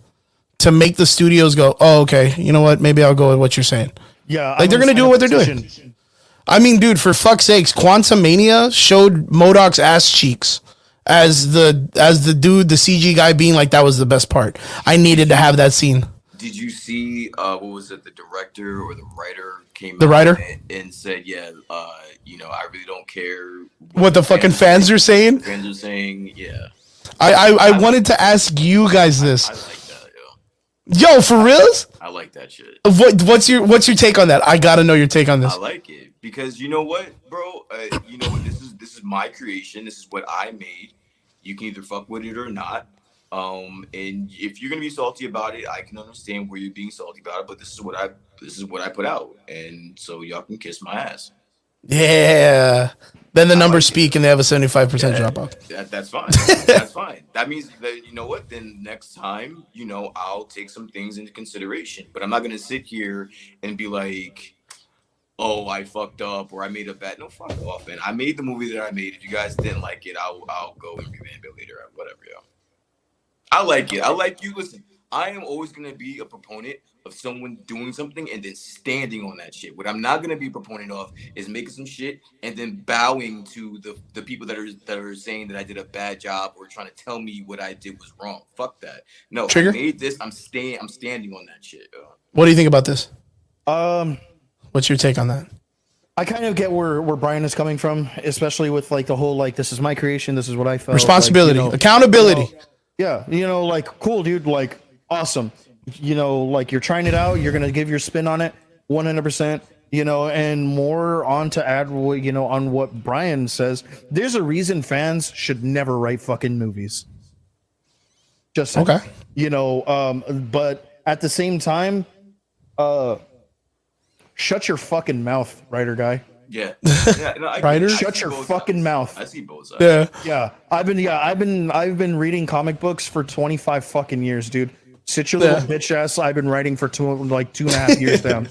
to make the studios go, oh, okay, you know what? Maybe I'll go with what you're saying. Yeah, like, they're gonna do what they're doing. I mean, dude, for fuck's sakes, Quantumania showed MODOK's ass cheeks as the dude, the CG guy, being like, that was the best part. I needed to have that scene. Did you see what was it? The director or the writer came the out writer and said, yeah, you know, I really don't care what the fucking fans are saying. Fans are saying, yeah. I wanted to ask you guys this. I like that, yo, for real? I like that shit. What's your take on that? I gotta know your take on this. I like it because you know what, bro. You know what? This is my creation. This is what I made. You can either fuck with it or not. And if you're gonna be salty about it, I can understand where you're being salty about it. But this is what I put out, and so y'all can kiss my ass. Yeah. Then the numbers speak and they have a 75% dropout. That's fine. That's fine. That means that, you know what? Then next time, I'll take some things into consideration. But I'm not gonna sit here and be like, oh, I fucked up or I made a bad. No, fuck off, man. I made the movie that I made. If you guys didn't like it, I'll go and revamp it later. Whatever, yo. I like it. I like you. Listen, I am always gonna be a proponent of someone doing something and then standing on that shit. What I'm not gonna be a proponent of is making some shit and then bowing to the people that are saying that I did a bad job or trying to tell me what I did was wrong. Fuck that. No, Trigger? I made this. I'm standing on that shit. What do you think about this? What's your take on that? I kind of get where Brian is coming from, especially with like the whole like this is my creation, this is what I felt. Responsibility, accountability. Yeah, like cool, dude, like awesome. Like you're trying it out, you're gonna give your spin on it, 100%. And more on to add, on what Brian says. There's a reason fans should never write fucking movies. Just okay, but at the same time, shut your fucking mouth, writer guy. Yeah. No, writer, shut your fucking mouth. I see both sides. Yeah. I've been reading comic books for 25 fucking years, dude. Sit your little bitch ass. I've been writing for 2.5 years down.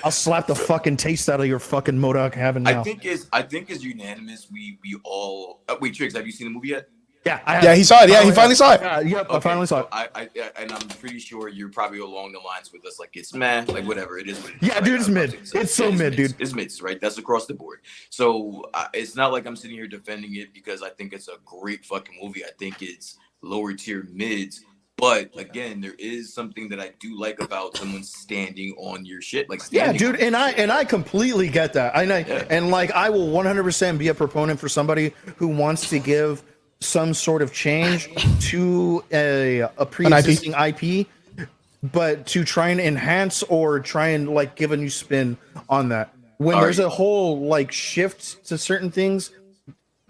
I'll slap the fucking taste out of your fucking MODOK having now. I think is unanimous. We all wait, Triggs, have you seen the movie yet? Yeah, he saw it. Yeah, he finally saw it. Yep, okay. I finally saw it. And I'm pretty sure you're probably along the lines with us, like it's meh, like whatever it is. Yeah, dude, it's mid. It's so mid, dude. It's mids, right? That's across the board. So it's not like I'm sitting here defending it because I think it's a great fucking movie. I think it's lower tier mids. But again, there is something that I do like about someone standing on your shit, like dude, and I completely get that. And like I will 100% be a proponent for somebody who wants to give some sort of change to a pre-existing IP, but to try and enhance or try and like give a new spin on that. When there's a whole like shift to certain things,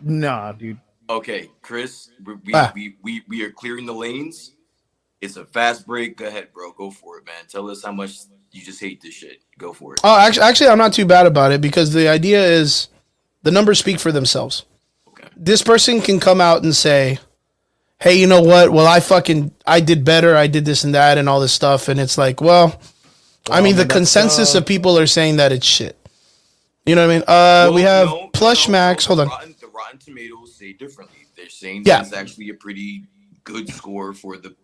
nah, dude. Okay, Chris, we are clearing the lanes. It's a fast break. Go ahead, bro. Go for it, man. Tell us how much you just hate this shit. Go for it. Oh, actually, I'm not too bad about it because the idea is the numbers speak for themselves. Okay. This person can come out and say, hey, you know what? Well, I did better. I did this and that and all this stuff. And it's like, well, I mean, the consensus of people are saying that it's shit. You know what I mean? We have Plush Max. Hold on. The Rotten Tomatoes say differently. They're saying that it's actually a pretty good score for the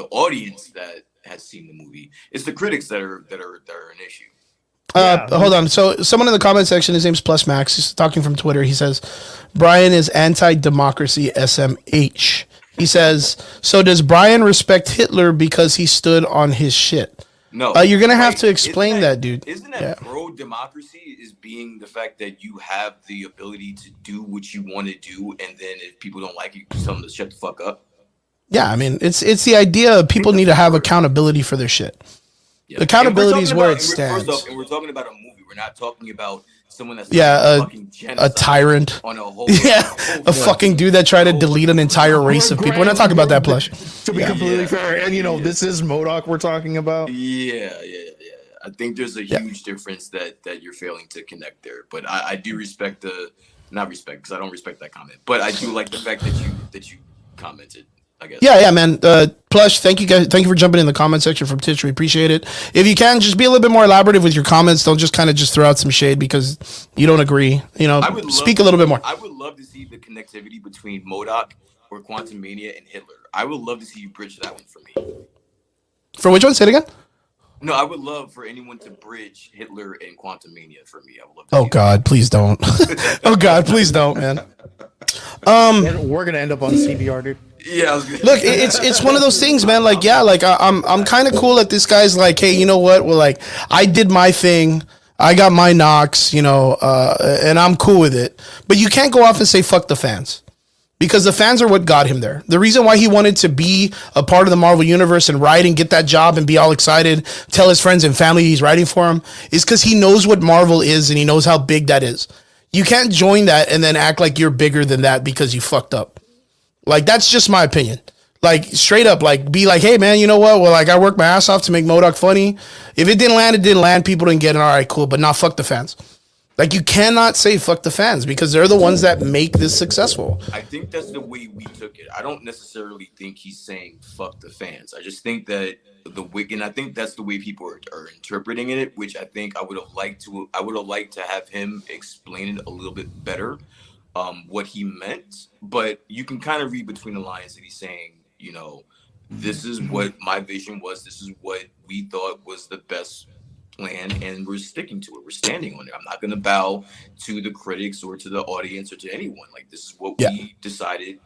audience that has seen the movie. It's the critics that are an issue. Hold on. So someone in the comment section, his name's Plus Max. He's talking from Twitter. He says, Brian is anti-democracy SMH. He says, so does Brian respect Hitler because he stood on his shit? No. You're going to have to explain that, dude. Isn't that pro-democracy is being the fact that you have the ability to do what you want to do, and then if people don't like it, you tell them to shut the fuck up? Yeah, I mean, it's the idea of people need to have accountability for their shit. Yeah. Accountability is where it stands. And we're talking about a movie. We're not talking about someone that's a tyrant on a whole fucking dude that tried to delete an entire race of people. We're not talking about that, Plush. To be completely fair, and this is MODOK we're talking about. Yeah. I think there's a huge difference that you're failing to connect there. But I do respect not respect because I don't respect that comment. But I do like the fact that you commented. I guess. Yeah, man. Plush, thank you guys. Thank you for jumping in the comment section from Titch. We appreciate it. If you can, just be a little bit more elaborative with your comments. Don't just kind of just throw out some shade because you don't agree. Speak a little bit more. I would love to see the connectivity between MODOK or Quantum Mania and Hitler. I would love to see you bridge that one for me. For which one? Say it again. No, I would love for anyone to bridge Hitler and Quantum Mania for me. I would love to. Oh God, please don't. Oh God, please don't, man. We're gonna end up on CBR, dude. Yeah. Look, it's one of those things, man. Like, I'm kind of cool that this guy's like, hey, you know what? Well, like, I did my thing. I got my knocks, and I'm cool with it. But you can't go off and say fuck the fans. Because the fans are what got him there. The reason why he wanted to be a part of the Marvel Universe and write and get that job and be all excited, tell his friends and family he's writing for him, is because he knows what Marvel is and he knows how big that is. You can't join that and then act like you're bigger than that because you fucked up. Like, that's just my opinion. Like, straight up, like, be like, hey, man, you know what? Well, like, I worked my ass off to make MODOK funny. If it didn't land, it didn't land. People didn't get it. All right, cool. But not fuck the fans. Like, you cannot say fuck the fans because they're the ones that make this successful. I think that's the way we took it. I don't necessarily think he's saying fuck the fans. I just think that and I think that's the way people are interpreting it, which I think I would have liked to have him explain it a little bit better, what he meant. But you can kind of read between the lines that he's saying, you know, this is what my vision was. This is what we thought was the best plan, and we're sticking to it. We're standing on it. I'm not going to bow to the critics or to the audience or to anyone. Like, this is what we decided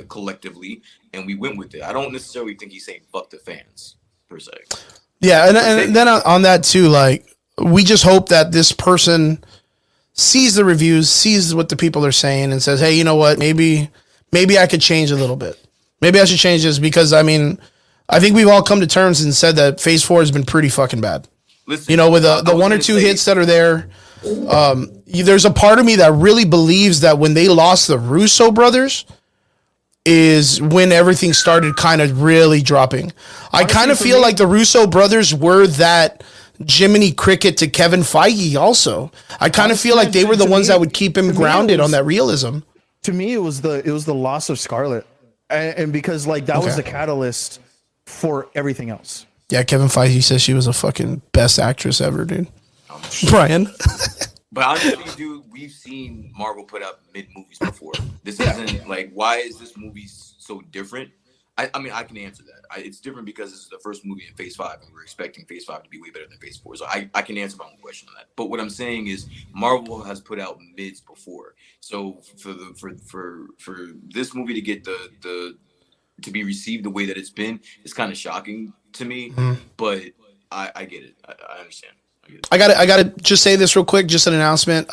collectively, and we went with it. I don't necessarily think he's saying fuck the fans per se. Yeah, and then on that too, like, we just hope that this person sees the reviews, sees what the people are saying, and says, hey, you know what, maybe I could change a little bit. Maybe I should change this because, I mean, I think we've all come to terms and said that Phase 4 has been pretty fucking bad. Listen, you know, with the one or two hits that are there, there's a part of me that really believes that when they lost the Russo brothers is when everything started kind of really dropping. I kind of feel like the Russo brothers were that Jiminy Cricket to Kevin Feige also. I kind of feel like they were the ones that would keep him grounded on that realism. To me, it was the loss of Scarlett. And because, like, that was the catalyst for everything else. Yeah, Kevin Feige says she was a fucking best actress ever, dude. Brian. But honestly, dude, we've seen Marvel put out mid movies before. This isn't like, why is this movie so different? I mean, I can answer that. It's different because this is the first movie in Phase 5, and we're expecting Phase 5 to be way better than Phase 4. So I can answer my own question on that. But what I'm saying is, Marvel has put out mids before. So for this movie to get to be received the way that it's been, it's kind of shocking to me. But I get it. I understand. I gotta just say this real quick, just an announcement.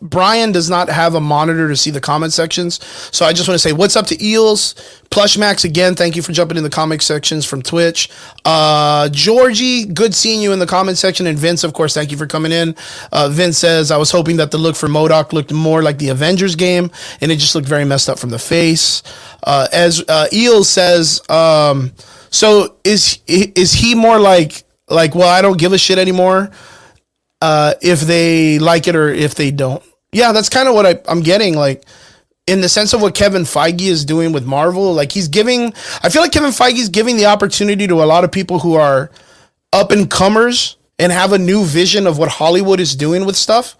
Brian does not have a monitor to see the comment sections, so I just want to say what's up to Eels, Plush Max again. Thank you for jumping in the comment sections from Twitch. Georgie, good seeing you in the comment section, and Vince, of course, thank you for coming in. Vince says I was hoping that the look for MODOK looked more like the Avengers game, and it just looked very messed up from the face. As Eels says, so is he more like well, I don't give a shit anymore. If they like it or if they don't. Yeah, that's kind of what I'm getting, like, in the sense of what Kevin Feige is doing with Marvel. Like, I feel like Kevin Feige is giving the opportunity to a lot of people who are up and comers and have a new vision of what Hollywood is doing with stuff.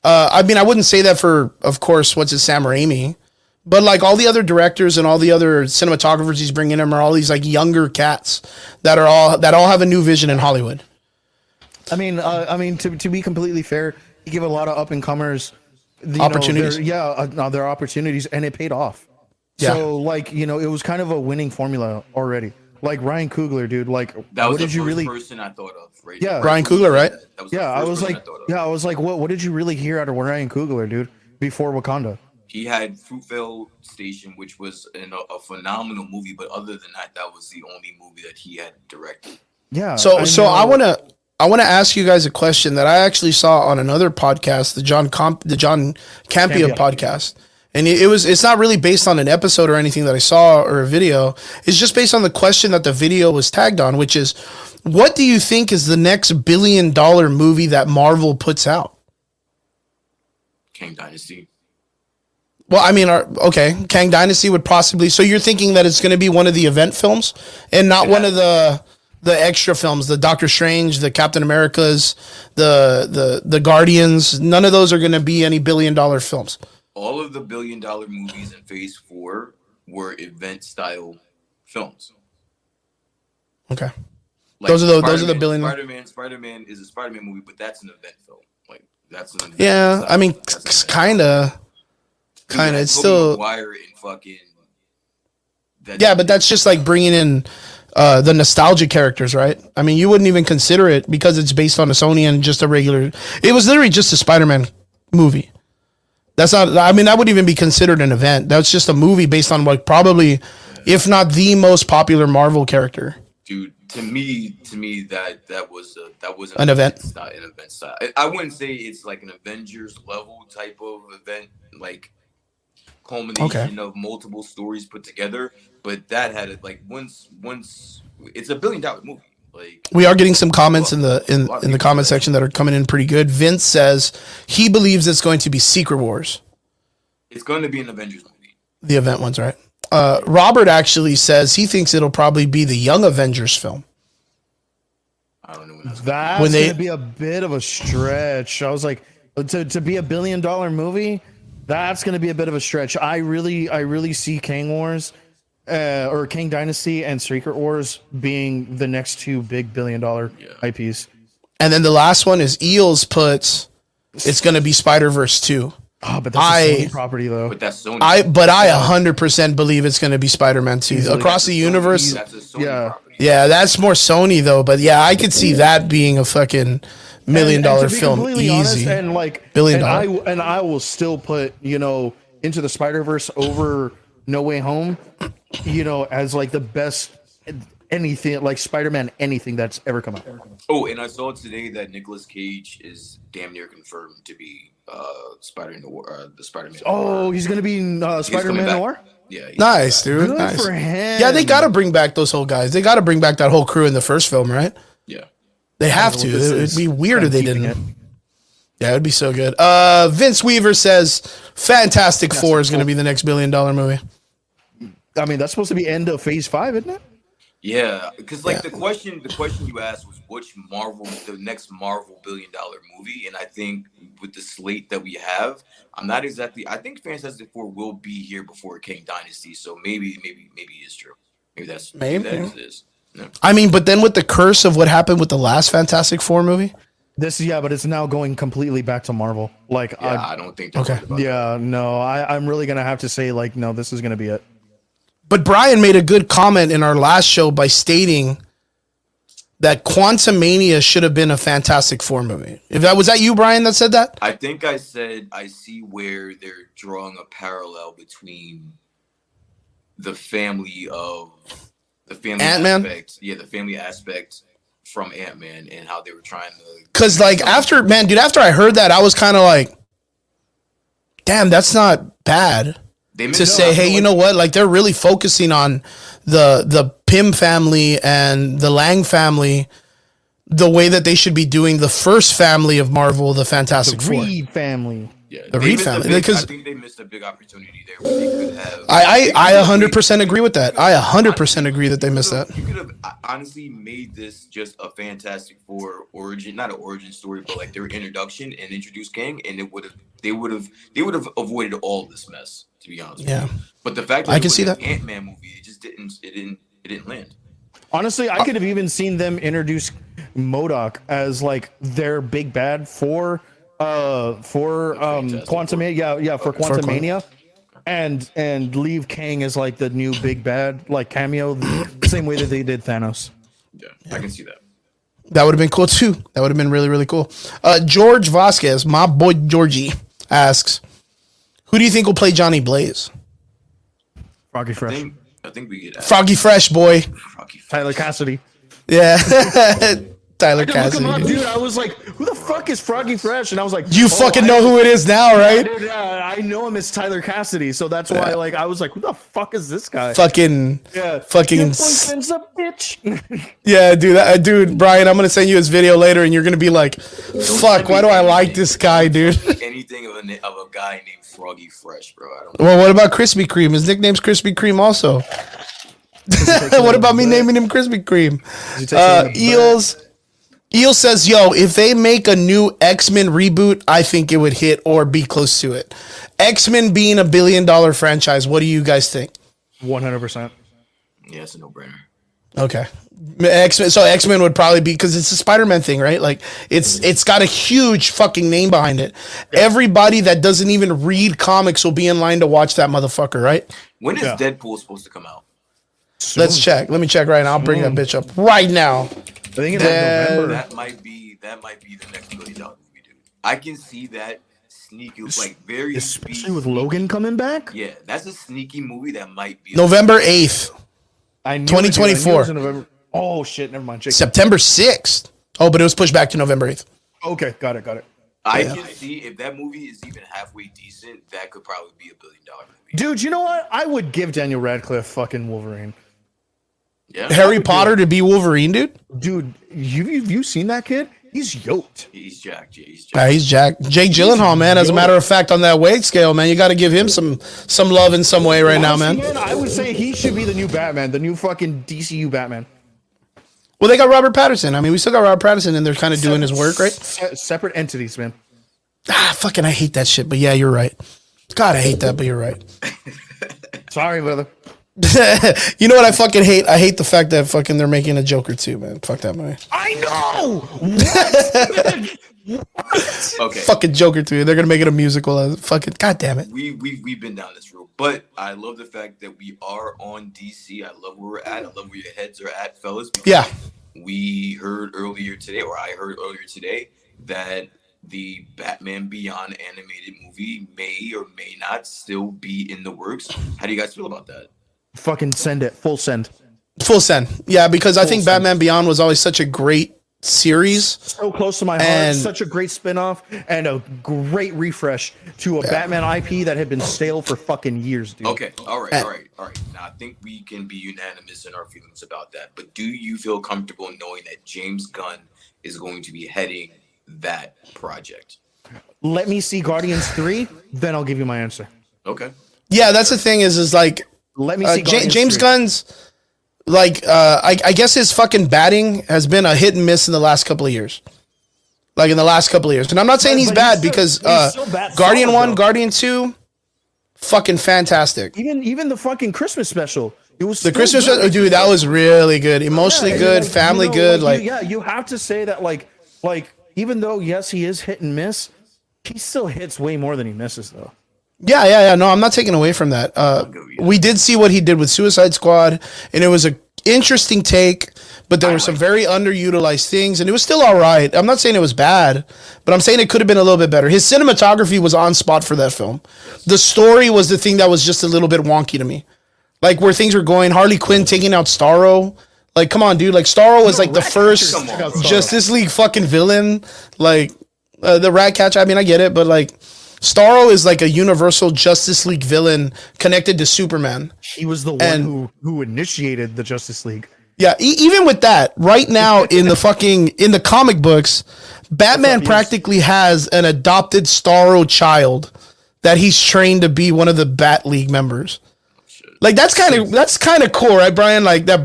I mean, I wouldn't say that for, of course, Sam Raimi, but like all the other directors and all the other cinematographers he's bringing in are all these like younger cats that all have a new vision in Hollywood. I mean, to be completely fair, he gave a lot of up and comers opportunities. Their opportunities, and it paid off. Yeah. So, like, you know, it was kind of a winning formula already. Like Ryan Coogler, dude. Like, that was the first person I thought of. Right? Yeah, Ryan Coogler, right? I was like, what did you really hear out of Ryan Coogler, dude? Before Wakanda, he had Fruitvale Station, which was a phenomenal movie, but other than that, that was the only movie that he had directed. Yeah. So I want to ask you guys a question that I actually saw on another podcast, the John Campia podcast. And it's not really based on an episode or anything that I saw or a video. It's just based on the question that the video was tagged on, which is, what do you think is the next $1 billion movie that Marvel puts out? Kang Dynasty. Well, I mean, okay, Kang Dynasty would possibly. So you're thinking that it's going to be one of the event films and not one of the extra films, the Doctor Strange, the Captain Americas, the Guardians. None of those are going to be any $1 billion films. All of the $1 billion movies in Phase 4 were event style films. Okay. Like those are the $1 billion. Spider-Man is a Spider-Man movie, but that's an event film. Like, that's an event. Yeah, I mean, kind of. It's still Maguire and fucking. Yeah, but that's just like bringing in the nostalgia characters, right? I mean, you wouldn't even consider it because it's based on a Sony and just a regular. It was literally just a Spider-Man movie. That's not. I mean, that wouldn't even be considered an event. That's just a movie based on what probably, if not the most popular Marvel character. Dude, to me, that was an event. An event style. I wouldn't say it's like an Avengers level type of event, like culmination of multiple stories put together. But that had it like once it's $1 billion movie. Like, We are getting some comments in the comment section that are coming in pretty good. Vince says he believes it's going to be Secret Wars. it's going to be an Avengers movie. The event ones, right? Robert actually says he thinks it'll probably be the Young Avengers film. I don't know when that's That's When they- going to be a bit of a stretch. I was like, to be $1 billion movie, that's going to be a bit of a stretch. I really see King Wars, or King Dynasty and Secret Wars being the next two big $1 billion IPs. And then the last one is Eels puts it's going to be Spider-Verse 2. Oh, but that's a Sony property though. But that's Sony. I 100% believe it's going to be Spider-Man 2. Easily. Across the universe. That's a Sony Yeah. property. Yeah, that's more Sony though. But yeah, I could see that being a fucking $1 million to be film. completely Easy. honest, and like $1 billion. and I will still put Into the Spider-Verse over No Way Home, as like the best anything like Spider-Man anything that's ever come out. Oh, and I saw today that Nicolas Cage is damn near confirmed to be the Spider-Man. Oh, he's gonna be Spider-Man back. Noir. Yeah. Nice, dude. Good Nice. for him. Yeah, they got to bring back those whole guys. They got to bring back that whole crew in the first film, right? Yeah. They have what to. this It'd is. be weird if they Keeping didn't. Yeah, it'd be so good. Vince Weaver says Fantastic Four is going to be the next $1 billion movie. I mean, that's supposed to be end of Phase 5, isn't it? Yeah, because the question you asked was which the next Marvel $1 billion movie, and I think with the slate that we have, I'm not exactly. I think Fantastic Four will be here before King Dynasty, so maybe it's true. Maybe that is. Yeah. I mean, but then with the curse of what happened with the last Fantastic Four movie, But it's now going completely back to Marvel. Like, Yeah, I don't think. They're Okay. worried about that. yeah, no, I'm really gonna have to say like, no, this is gonna be it. but Brian made a good comment in our last show by stating that Quantumania should have been a Fantastic Four movie. Was that you, Brian, that said that? I think I said I see where they're drawing a parallel between the family Ant-Man? aspect. Yeah, the family aspect from Ant-Man and how they were trying to. Because after I heard that, I was kind of like, damn, that's not bad. To say, hey, you know what? Like, they're really focusing on the Pym family and the Lang family the way that they should be doing the first family of Marvel, the Fantastic Four. Reed family. Yeah, The they Reed missed a family, big- because- I think they missed a big opportunity there where they could have. I 100% agree with that. I 100% agree that they missed that. You could have honestly made this just a Fantastic Four origin, not an origin story, but like their introduction and introduce Kang, and they would have avoided all this mess. To be honest, Yeah. with you. But the fact that I can see that. Ant-Man movie, it just didn't land. Honestly, I could have even seen them introduce MODOK as like their big bad for Quantumania. Yeah, for Quantumania. And leave Kang as like the new big bad, like cameo, the same way that they did Thanos. Yeah, I can see that. That would have been cool too. That would have been really, really cool. George Vasquez, my boy Georgie, asks, who do you think will play Johnny Blaze? Froggy Fresh. I think we get Froggy Fresh, boy. Froggy Fresh. Tyler Cassidy. Yeah. Tyler Look him Cassidy. up, dude. dude. I was like, who the fuck is Froggy Fresh? And I was like, You fucking know who it is now, right? Dude, yeah, I know him as Tyler Cassidy, so that's why like I was like, who the fuck is this guy? Fucking, Yeah. fucking, Your boyfriend's a bitch. yeah, dude. Dude, Brian, I'm gonna send you his video later, and you're gonna be like, "Fuck, why do I like this guy, dude?" Anything of a guy named Froggy Fresh, bro. I don't. Well, what about Krispy Kreme? His nickname's Krispy Kreme, also. What about me naming him Krispy Kreme? Eels says, "Yo, if they make a new X-Men reboot, I think it would hit or be close to it. X-Men being $1 billion franchise, what do you guys think?" 100%. Yeah, it's a no-brainer. Okay. X-Men, so X-Men would probably be, because it's a Spider-Man thing, right? Like it's got a huge fucking name behind it. Yeah. Everybody that doesn't even read comics will be in line to watch that motherfucker, right? When is Deadpool supposed to come out? Soon. Let's check. Let me check right now. I'll bring that bitch up right now. I think it's like November. That might be the next $1 billion movie, dude. I can see that sneaky, like very especially with Logan coming back. Yeah, that's a sneaky movie that might be November 8th. I knew 2024. It was in November. Oh shit! Never mind. September 6th. Oh, but it was pushed back to November 8th. Okay, got it. I can see if that movie is even halfway decent, that could probably be $1 billion movie. Dude, you know what? I would give Daniel Radcliffe fucking Wolverine. Yeah, Harry Potter to be Wolverine, dude. Dude, you seen that kid? He's yoked. he's jacked. Yeah, he's Yeah, jacked. he's Jack. Jake Gyllenhaal, man. As a matter of fact, on that weight scale, man, you got to give him some love in some way right now, Honestly, man. I would say he should be the new Batman, the new fucking DCU Batman. Well, they got Robert Pattinson. I mean, we still got Robert Pattinson, and they're kind of doing his work, right? Separate entities, man. Fucking, I hate that shit. But yeah, you're right. God, I hate that, but you're right. Sorry, brother. You know what I fucking hate? I hate the fact that fucking they're making a Joker too, man. Fuck that movie. I know. What? Okay. Fucking Joker 2. They're gonna make it a musical. Fucking god damn it. We've been down this road, but I love the fact that we are on DC. I love where we're at. I love where your heads are at, fellas. Yeah. We heard earlier today, or I heard earlier today, that the Batman Beyond animated movie may or may not still be in the works. How do you guys feel about that? Fucking send it. Full send. Full send. Yeah, because I think send. Batman Beyond was always such a great series. So close to my heart. And- Such a great spinoff and a great refresh to a Batman IP that had been stale for fucking years, dude. Okay, all right. Now I think we can be unanimous in our feelings about that. But do you feel comfortable knowing that James Gunn is going to be heading that project? Let me see Guardians 3, then I'll give you my answer. Okay. Yeah, that's the thing is like Let me see Guardians James 3. Gunn's like I guess his fucking batting has been a hit and miss in the last couple of years. Like in the last couple of years. And I'm not saying he's But bad he's because still bat Guardian solid, 1, though. Guardian 2, fucking fantastic. Even the fucking Christmas special. It was The still Christmas good. dude, that was really good. Emotionally Yeah, good, like, family you know, good. like, Like yeah, you have to say that like even though yes he is hit and miss, he still hits way more than he misses though. Yeah. No, I'm not taking away from that. We did see what he did with Suicide Squad, and it was a interesting take, but there were some very underutilized things, and it was still all right. I'm not saying it was bad, but I'm saying it could have been a little bit better. His cinematography was on spot for that film. The story was the thing that was just a little bit wonky to me. Like where things were going, Harley Quinn taking out Starro. Like, come on, dude. Like Starro was like the first Come on, bro. Justice League fucking villain. Like the Ratcatcher. I mean, I get it, but like Starro is like a universal Justice League villain connected to Superman. He was the one And- who initiated the Justice League. Yeah, even with that, right now in the comic books, Batman practically has an adopted Starro child that he's trained to be one of the Bat League members. Like that's kind of cool, right, Brian? Like that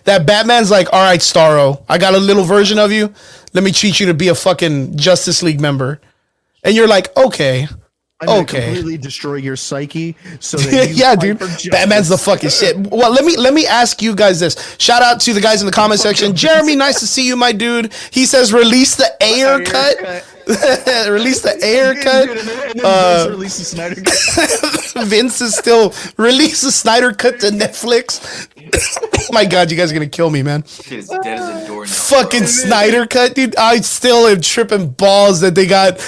that Batman's like, all right, Starro, I got a little version of you. Let me treat you to be a fucking Justice League member. And you're like, okay. I'm gonna Okay. completely destroy your psyche. So that you Yeah, fight dude. for justice. Batman's the fucking shit. Well, let me ask you guys this. Shout out to the guys in the comment section. Jeremy, nice to see you, my dude. He says, release the air cut. Release the air cut. Dude, and then Vince released the Snyder Cut. Vince is still release the Snyder cut to Netflix. Oh my god, you guys are gonna kill me, man. Shit is dead as a doornail. Fucking bro. Snyder cut, dude. I still am tripping balls that they got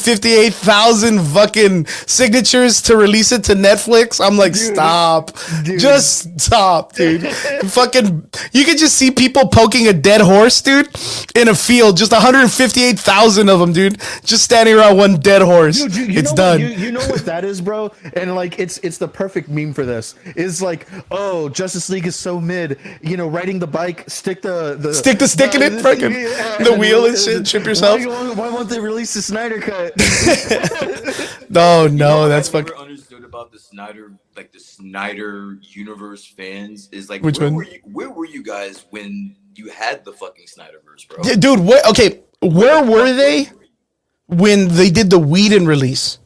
158,000 fucking signatures to release it to Netflix. I'm like, stop. Just stop, dude. Fucking, you could just see people poking a dead horse, dude, in a field. Just 158,000 of them, dude. Just standing around one dead horse. Dude, you it's know done. You know what that is, bro? And like, it's the perfect meme for this. Is like, oh, Justice League is so mid. You know, riding the bike, stick the stick in it, fucking the wheel and shit, trip yourself. Why won't they release the Snyder Cut? No, You know what that's I fucking. never understood about the Snyder, like the Snyder universe fans, is like, Which where one? were you? Where were you guys when you had the fucking Snyderverse, bro? Dude, where were they when they did the Whedon release?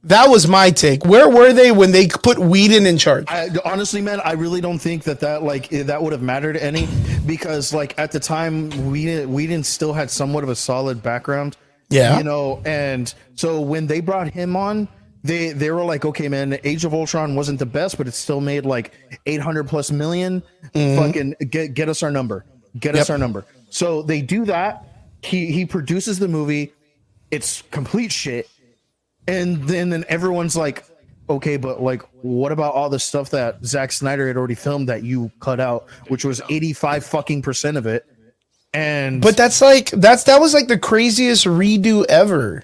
That was my take. Where were they when they put Whedon in charge? Honestly, man, I really don't think that would have mattered any, because like at the time Whedon still had somewhat of a solid background. Yeah. You know, and so when they brought him on, they were like, okay, man, Age of Ultron wasn't the best, but it still made like 800 plus million. Fucking get us our number. Get us our number. So they do that. He produces the movie. It's complete shit. And then everyone's like, okay, but like, what about all the stuff that Zack Snyder had already filmed that you cut out, which was 85% of it? And But that was like the craziest redo ever.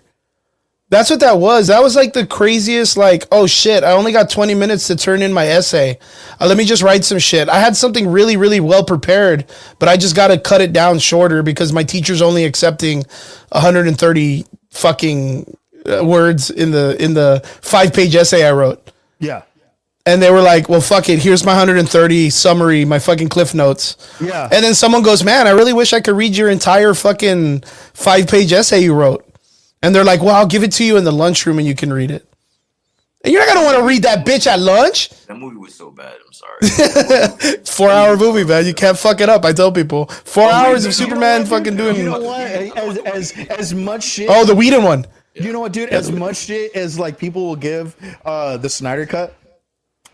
That's what that was. That was like the craziest, like, oh shit, I only got 20 minutes to turn in my essay. Let me just write some shit. I had something really, really well prepared, but I just got to cut it down shorter because my teacher's only accepting 130 fucking words in the 5-page essay I wrote. Yeah. And they were like, well, fuck it. Here's my 130 summary, my fucking cliff notes. Yeah. And then someone goes, man, I really wish I could read your entire fucking 5-page essay you wrote. And they're like, well, I'll give it to you in the lunchroom and you can read it. And you're not going to want to read that bitch at lunch. That movie was so bad. I'm sorry. 4-hour movie, man. You can't fuck it up. I tell people 4 hours of Superman fucking doing. You know what? As much shit. Oh, the Whedon one. You know what, dude? As much shit as like people will give the Snyder Cut.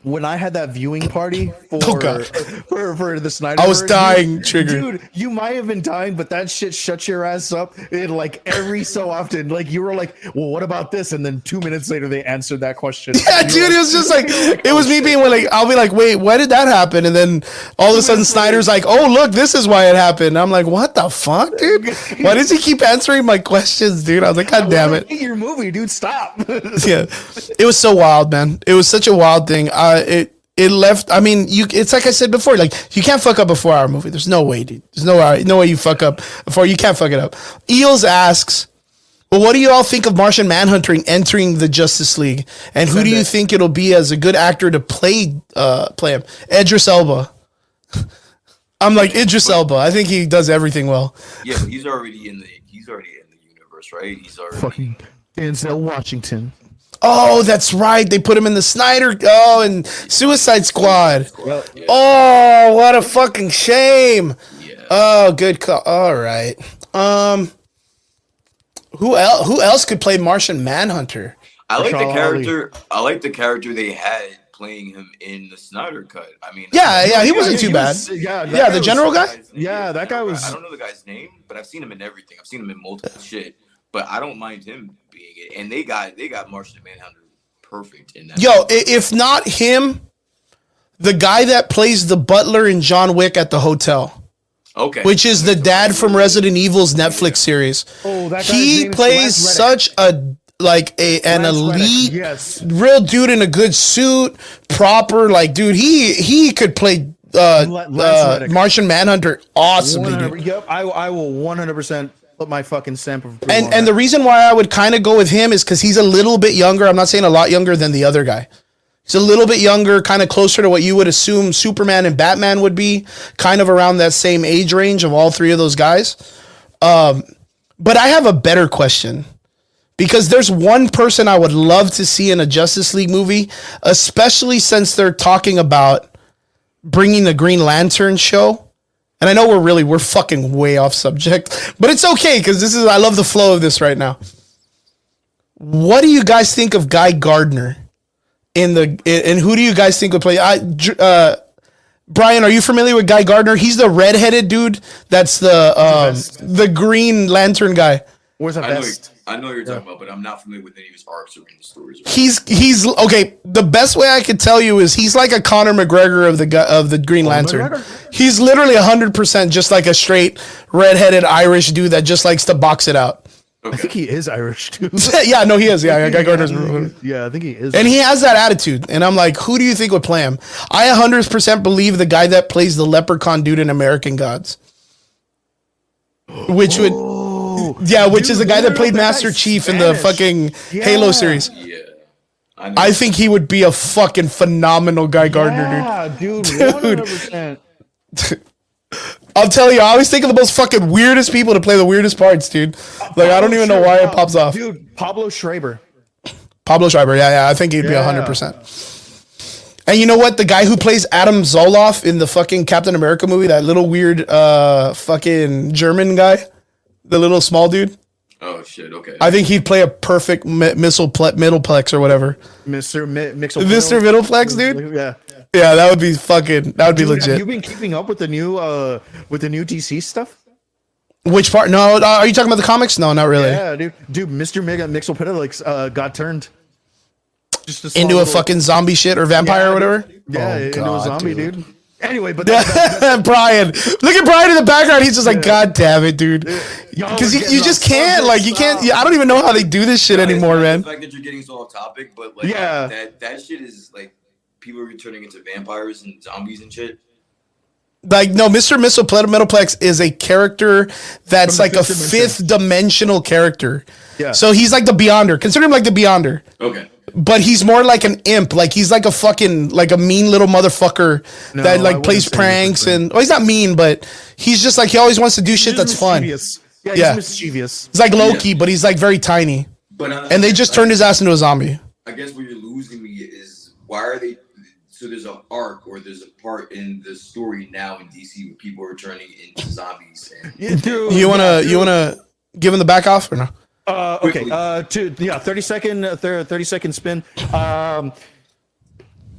When I had that viewing party for the Snyder, I was dying, triggered. Dude, you might have been dying, but that shit shut your ass up. It like every so often, like you were like, "Well, what about this?" And then 2 minutes later, they answered that question. Yeah, dude, it was just like it was me being like, I'll be like, "Wait, why did that happen?" And then all of a sudden, Snyder's like, "Oh, look, this is why it happened." I'm like, "What the fuck, dude? Why does he keep answering my questions, dude?" I was like, "God damn it!" Your movie, dude, stop. Yeah, it was so wild, man. It was such a wild thing. It left. I mean, it's like I said before. Like you can't fuck up a 4-hour movie. There's no way, dude. There's no way you fuck up before. You can't fuck it up. Eels asks, well, what do you all think of Martian Manhunter entering the Justice League, and who do you think it'll be as a good actor to play him? Idris Elba. I'm like Idris Elba. I think he does everything well. Yeah, but he's already in the universe, right? He's already Fucking Denzel Washington. Oh, that's right. They put him in the Snyder. Oh, and Suicide Squad. Yeah. Oh, what a fucking shame. Yeah. Oh, good call. All right. Who else could play Martian Manhunter? I like the character. I like the character they had playing him in the Snyder Cut. I mean, Yeah, he wasn't too bad. Yeah, the general guy. Yeah, that guy was. I don't know the guy's name, but I've seen him in everything. I've seen him in multiple shit. But I don't mind him being it. And they got Martian Manhunter perfect in that. Yo, if not him, the guy that plays the butler in John Wick at the hotel. Okay. Which is the dad from Resident Evil's Netflix series. Oh, that guy's he name is plays such an elite, yes, real dude in a good suit, proper, like, dude, he could play Martian Manhunter awesomely, dude. Yep, I will 100% put my fucking stamp of approval and the reason why I would kind of go with him is because he's a little bit younger. I'm not saying a lot younger than the other guy. He's a little bit younger, kind of closer to what you would assume Superman and Batman would be, kind of around that same age range of all three of those guys. But I have a better question, because there's one person I would love to see in a Justice League movie, especially since they're talking about bringing the Green Lantern show. And I know we're fucking way off subject, but it's okay because I love the flow of this right now. What do you guys think of Guy Gardner and who do you guys think would play? Brian, are you familiar with Guy Gardner? He's the redheaded dude. That's the Green Lantern guy. Where's the best? I know what you're talking about, but I'm not familiar with any of his arcs or any stories. He's okay. The best way I could tell you is he's like a Conor McGregor of the Green Lantern. He's literally 100% just like a straight redheaded Irish dude that just likes to box it out. Okay. I think he is Irish too. Yeah, no, he is. Yeah, Guy Gardner's. Yeah, I think he is. And he has that attitude. And I'm like, who do you think would play him? I 100% believe the guy that plays the leprechaun dude in American Gods, which would. Yeah, which is the guy that played Master Chief in the fucking Halo series. Yeah. I think he would be a fucking phenomenal Guy Gardner, dude. 100%. I'll tell you, I always think of the most fucking weirdest people to play the weirdest parts, dude. Like, I don't even know why it pops off. Dude, Pablo Schreiber, yeah, I think he'd be 100%. And you know what? The guy who plays Adam Zoloff in the fucking Captain America movie, that little weird fucking German guy, the little small dude. Oh shit! Okay. I think he'd play a perfect middleplex or whatever. Mr. Middleplex, dude. Yeah. Yeah, that would be legit. Have you been keeping up with the new DC stuff? Which part? No, are you talking about the comics? No, not really. Yeah, dude, Mr. Mixopetalix got turned into a fucking zombie shit or vampire or whatever. Yeah, into a zombie, dude. Anyway, but Brian, look at Brian in the background. He's just like, God damn it, dude. Because you just can't, like, you can't. I don't even know how they do this shit anymore, man. The fact that you're getting so off topic, but like, that shit is like people are turning into vampires and zombies and shit. Like, no, Mr. Metaplex is a character that's like a fifth dimensional character. Yeah. So he's like the Beyonder. Consider him like the Beyonder. Okay. But he's more like an imp. Like, he's like a fucking, like a mean little motherfucker that like plays pranks and, well, he's not mean, but he's just like, he always wants to do shit that's fun. Yeah, he's mischievous. It's like Loki, but he's like very tiny. And they just turned his ass into a zombie. I guess where you're losing me is why are they? So there's an arc or there's a part in the story now in DC where people are turning into zombies. And, you wanna give him the back off or no? Okay. 30 second spin.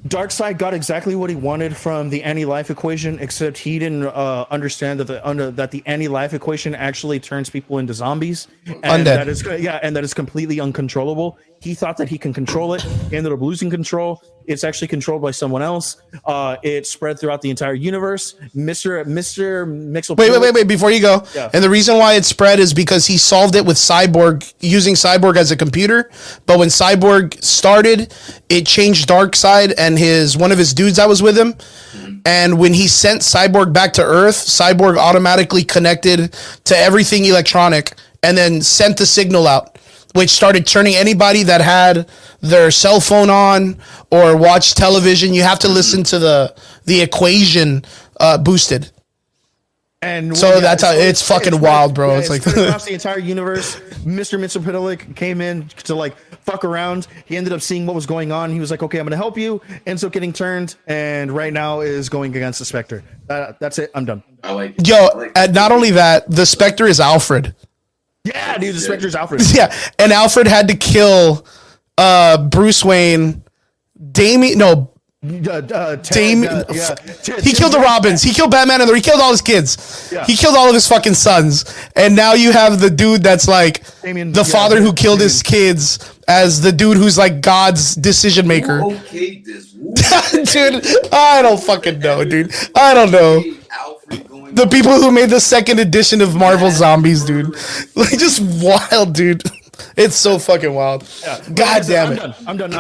Darkseid got exactly what he wanted from the anti-life equation, except he didn't understand that the anti-life equation actually turns people into zombies, and that is completely uncontrollable. He thought that he can control it. He ended up losing control. It's actually controlled by someone else. It spread throughout the entire universe. Mr. Mixel. Wait! Before you go, and the reason why it spread is because he solved it with Cyborg, using Cyborg as a computer. But when Cyborg started, it changed Darkseid and one of his dudes that was with him. And when he sent Cyborg back to Earth, Cyborg automatically connected to everything electronic and then sent the signal out, which started turning anybody that had their cell phone on or watched television. You have to listen to the equation boosted. And so that's how it's fucking wild, bro. It's like across the entire universe. Mr. Mitsopidalic came in to like fuck around. He ended up seeing what was going on. He was like, okay, I'm gonna help you. Ends up getting turned, and right now is going against the Spectre. That's it. I'm done. I like it. Yo, not only that, the Spectre is Alfred. Yeah, dude, the Spectre's Alfred. Yeah, and Alfred had to kill Bruce Wayne, Damien. No, Damien. He killed the Robins. He killed Batman, and he killed all his kids. Yeah. He killed all of his fucking sons. And now you have the dude that's like the father who killed his kids as the dude who's like God's decision maker. Okay, this dude, I don't fucking know, dude. I don't know. The people who made the second edition of Marvel Zombies, dude. Like, just wild, dude. It's so fucking wild. Yeah. God damn it. I'm done.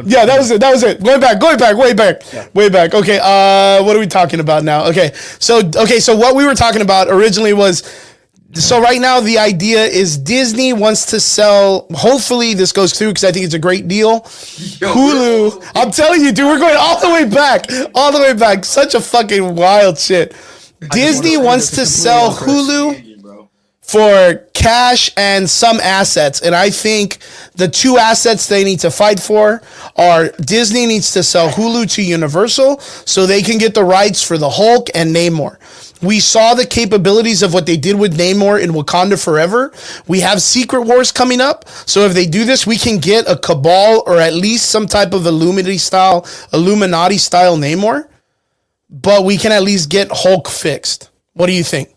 Yeah, that was it. Way back. Okay, what are we talking about now? Okay, so what we were talking about originally was, so right now the idea is Disney wants to sell, hopefully this goes through because I think it's a great deal. Hulu, I'm telling you, dude, we're going all the way back. Such a fucking wild shit. Disney wants to sell Hulu for cash and some assets. And I think the two assets they need to fight for are Disney needs to sell Hulu to Universal so they can get the rights for the Hulk and Namor. We saw the capabilities of what they did with Namor in Wakanda Forever. We have Secret Wars coming up. So if they do this, we can get a Cabal or at least some type of Illuminati style Namor. But we can at least get Hulk fixed. What do you think?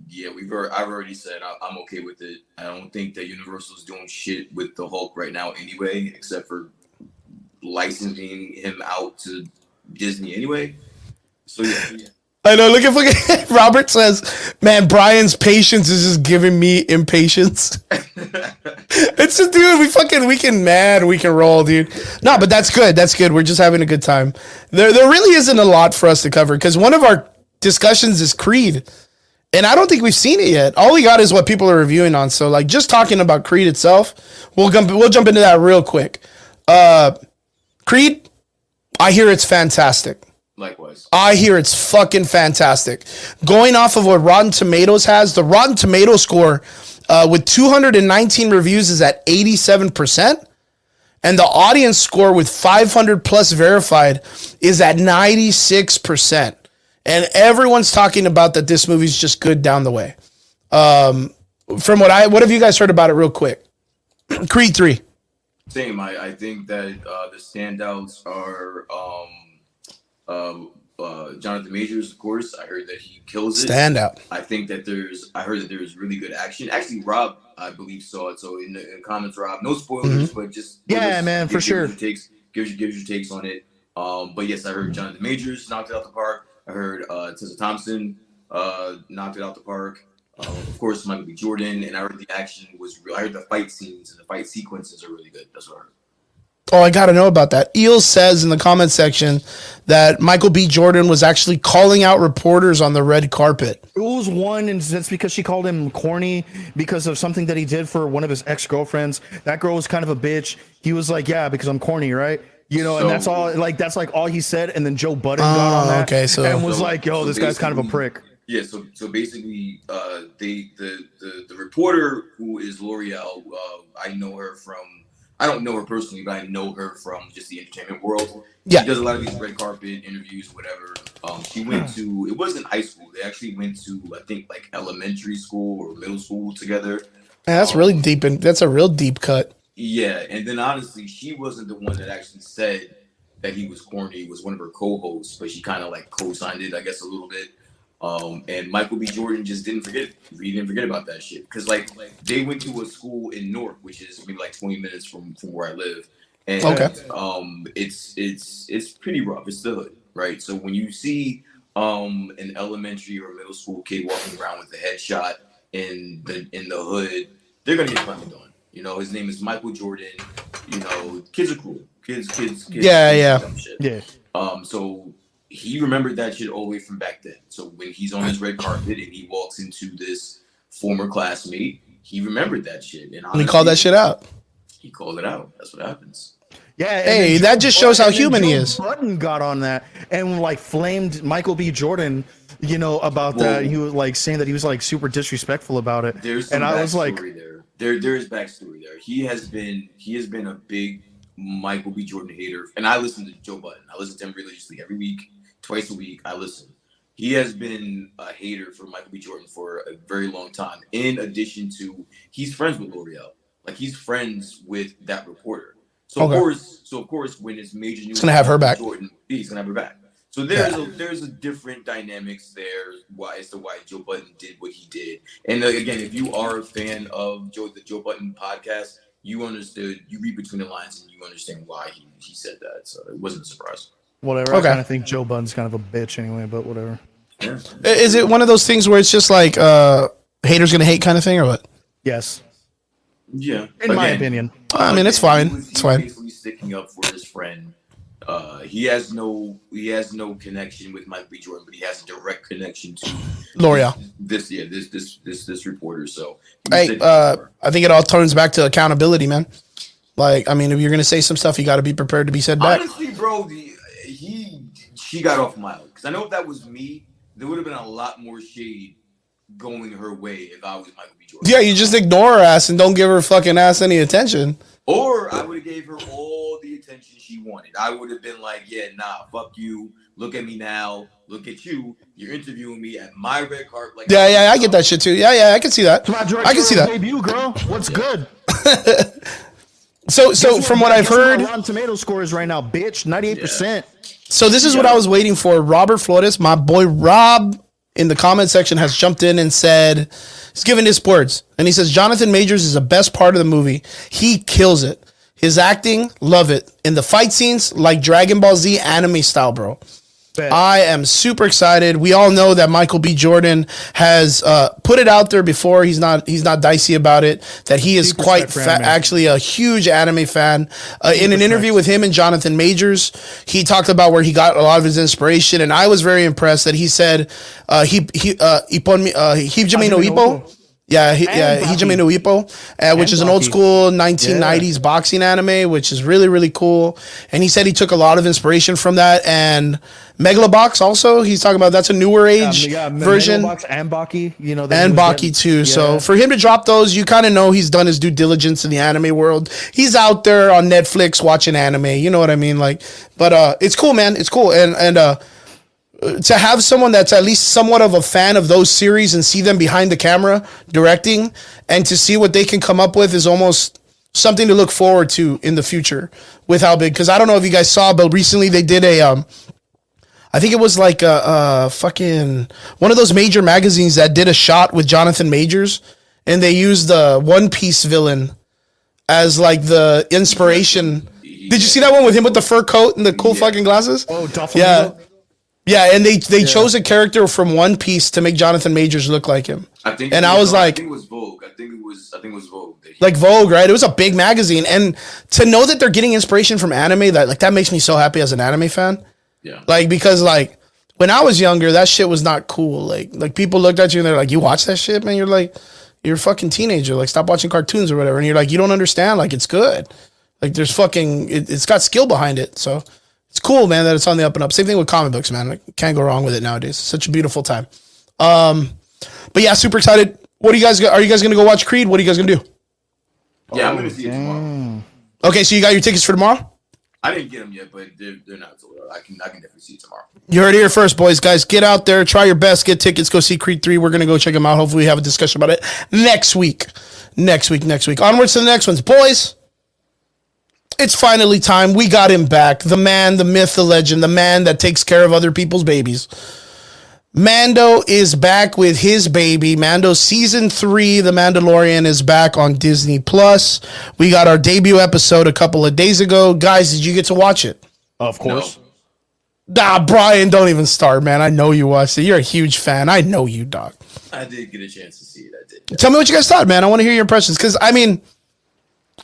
Yeah, I've already said I'm okay with it. I don't think that Universal's doing shit with the Hulk right now anyway, except for licensing him out to Disney anyway. So yeah. I know. Look at fucking Robert says, "Man, Brian's patience is just giving me impatience." It's just, dude. We can roll, dude. No, but that's good. That's good. We're just having a good time. There really isn't a lot for us to cover because one of our discussions is Creed, and I don't think we've seen it yet. All we got is what people are reviewing on. So, like, just talking about Creed itself, we'll jump into that real quick. Creed, I hear it's fantastic. Likewise. I hear it's fucking fantastic. Going off of what Rotten Tomatoes has, the Rotten Tomato score with 219 reviews is at 87%. And the audience score with 500 plus verified is at 96%. And everyone's talking about that this movie's just good down the way. From what have you guys heard about it real quick? Creed 3. Same. I think that the standouts are Jonathan Majors, of course. I heard that he kills it. Standout. I heard that there's really good action. Actually, Rob, I believe, saw it. So in the comments, Rob, no spoilers, but just man, for sure. Give gives your takes on it. But yes, I heard Jonathan Majors knocked it out the park. I heard Tessa Thompson knocked it out the park. Of course, Michael B. Jordan, and I heard the action was real. I heard the fight scenes and the fight sequences are really good. That's what I heard. Oh, I got to know about that. Eel says in the comment section that Michael B. Jordan was actually calling out reporters on the red carpet. It was one, and that's because she called him corny because of something that he did for one of his ex-girlfriends. That girl was kind of a bitch. He was like, yeah, because I'm corny, right? You know, and that's all. Like, that's like all he said. And then Joe Budden got on that, okay, so and was like, yo, this guy's kind of a prick. Yeah, so basically, the reporter who is L'Oreal, I know her from. I don't know her personally, but I know her from just the entertainment world. Yeah, she does a lot of these red carpet interviews, whatever. She went to. It wasn't high school. They actually went to, I think, like elementary school or middle school together. Man, that's really deep, and that's a real deep cut. Yeah, and then honestly, she wasn't the one that actually said that he was corny. It was one of her co-hosts, but she kind of like co-signed it, I guess, a little bit. And Michael B. Jordan just didn't forget it. He didn't forget about that shit. Because like they went to a school in Newark, which is maybe like 20 minutes from where I live. And it's pretty rough. It's the hood, right? So when you see an elementary or middle school kid walking around with a headshot in the hood, they're gonna get clowned on. You know, his name is Michael Jordan. You know, kids are cool. Kids. Yeah. So he remembered that shit all the way from back then. So when he's on his red carpet and he walks into this former classmate, he remembered that shit. And he called that shit out. He called it out. That's what happens. Yeah. Hey, that just shows how human he is. Button got on that and like flamed Michael B. Jordan, you know, about that. He was like saying that he was like super disrespectful about it. And I was like, there is backstory there. He has been a big Michael B. Jordan hater, and I listen to Joe Budden. I listen to him religiously every week, twice a week. I listen. He has been a hater for Michael B. Jordan for a very long time. In addition to, he's friends with L'Oreal. Like he's friends with that reporter. So of course, when it's major news, he's gonna have her back. Jordan, he's gonna have her back. So there's a different dynamics there as to why Joe Budden did what he did. And again, if you are a fan of the Joe Budden podcast, you read between the lines and you understand why he said that. So it wasn't a surprise. Whatever. I kind of think Joe Budden's kind of a bitch anyway, but whatever. Yeah. Is it one of those things where it's just like haters gonna hate kind of thing or what? Yes. Yeah. In my opinion. I mean, it's fine. It's fine. Basically sticking up for his friend. He has no connection with Mike B. Jordan, but he has a direct connection to L'Oreal. This reporter. So hey, I think it all turns back to accountability, man. Like, I mean, if you're gonna say some stuff, you got to be prepared to be said back. Honestly, bro, she got off mild because I know if that was me, there would have been a lot more shade going her way if I was Michael B. Jordan. Yeah, you just ignore her ass and don't give her fucking ass any attention. Or I would have gave her all the attention she wanted. I would have been like, yeah, nah, fuck you. Look at me now. Look at you. You're interviewing me at my red carpet. Like, yeah, I get that shit too. Yeah, I can see that. I can see that. Debut, girl. What's good? So from what I've heard, Rotten Tomato scores right now, bitch, 98%. So this is what I was waiting for. Robert Flores, my boy Rob, in the comment section has jumped in and said, he's given his words. And he says, Jonathan Majors is the best part of the movie. He kills it. His acting, love it. In the fight scenes, like Dragon Ball Z anime style, bro. I am super excited. We all know that Michael B. Jordan has put it out there before. He's not dicey about it. That he is quite actually a huge anime fan. In an interview with him and Jonathan Majors, he talked about where he got a lot of his inspiration, and I was very impressed that he said Hijime no Ippo. Hijime no Ippo, which is an old school 1990s boxing anime, which is really, really cool. And he said he took a lot of inspiration from that. And Megalobox also, he's talking about that's a newer age version. Megalobox and Baki, you know. And Baki too. Yeah. So for him to drop those, you kind of know he's done his due diligence in the anime world. He's out there on Netflix watching anime. You know what I mean? Like, but it's cool, man. It's cool. And to have someone that's at least somewhat of a fan of those series and see them behind the camera directing and to see what they can come up with is almost something to look forward to in the future with how big. Because I don't know if you guys saw, but recently they did I think it was like a fucking one of those major magazines that did a shot with Jonathan Majors, and they used the One Piece villain as like the inspiration. Did you see that one with him with the fur coat and the cool fucking glasses? Oh, Doflamingo? Yeah. Yeah, and they chose a character from One Piece to make Jonathan Majors look like him. I think I was like, I think it was Vogue. I think it was Vogue. Like Vogue, right? It was a big magazine, and to know that they're getting inspiration from anime, that makes me so happy as an anime fan. Yeah. Like, because like when I was younger, that shit was not cool. Like people looked at you and they're like, "You watch that shit, man?" You're like, "You're a fucking teenager. Like, stop watching cartoons or whatever." And you're like, "You don't understand. Like, it's good. Like, there's fucking it's got skill behind it." So it's cool, man, that it's on the up and up. Same thing with comic books, man. Like, can't go wrong with it nowadays. It's such a beautiful time. But yeah, super excited. What do you guys? Are you guys gonna go watch Creed? What are you guys gonna do? Yeah, I'm gonna see it tomorrow. Okay, so you got your tickets for tomorrow? I didn't get them yet, but they're not sold out. I can definitely see it tomorrow. You heard it here first, boys. Guys, get out there, try your best, get tickets, go see Creed 3. We're gonna go check them out. Hopefully, we have a discussion about it next week. Next week. Onwards to the next ones, boys. It's finally time. We got him back. The man, the myth, the legend, the man that takes care of other people's babies. Mando is back with his baby. Mando season 3, The Mandalorian, is back on Disney Plus. We got our debut episode a couple of days ago. Guys, did you get to watch it? Of course. Nah, Brian, don't even start, man. I know you watched it. You're a huge fan. I know you, dog. I did get a chance to see it. I did. Tell me what you guys thought, man. I want to hear your impressions. Because, I mean,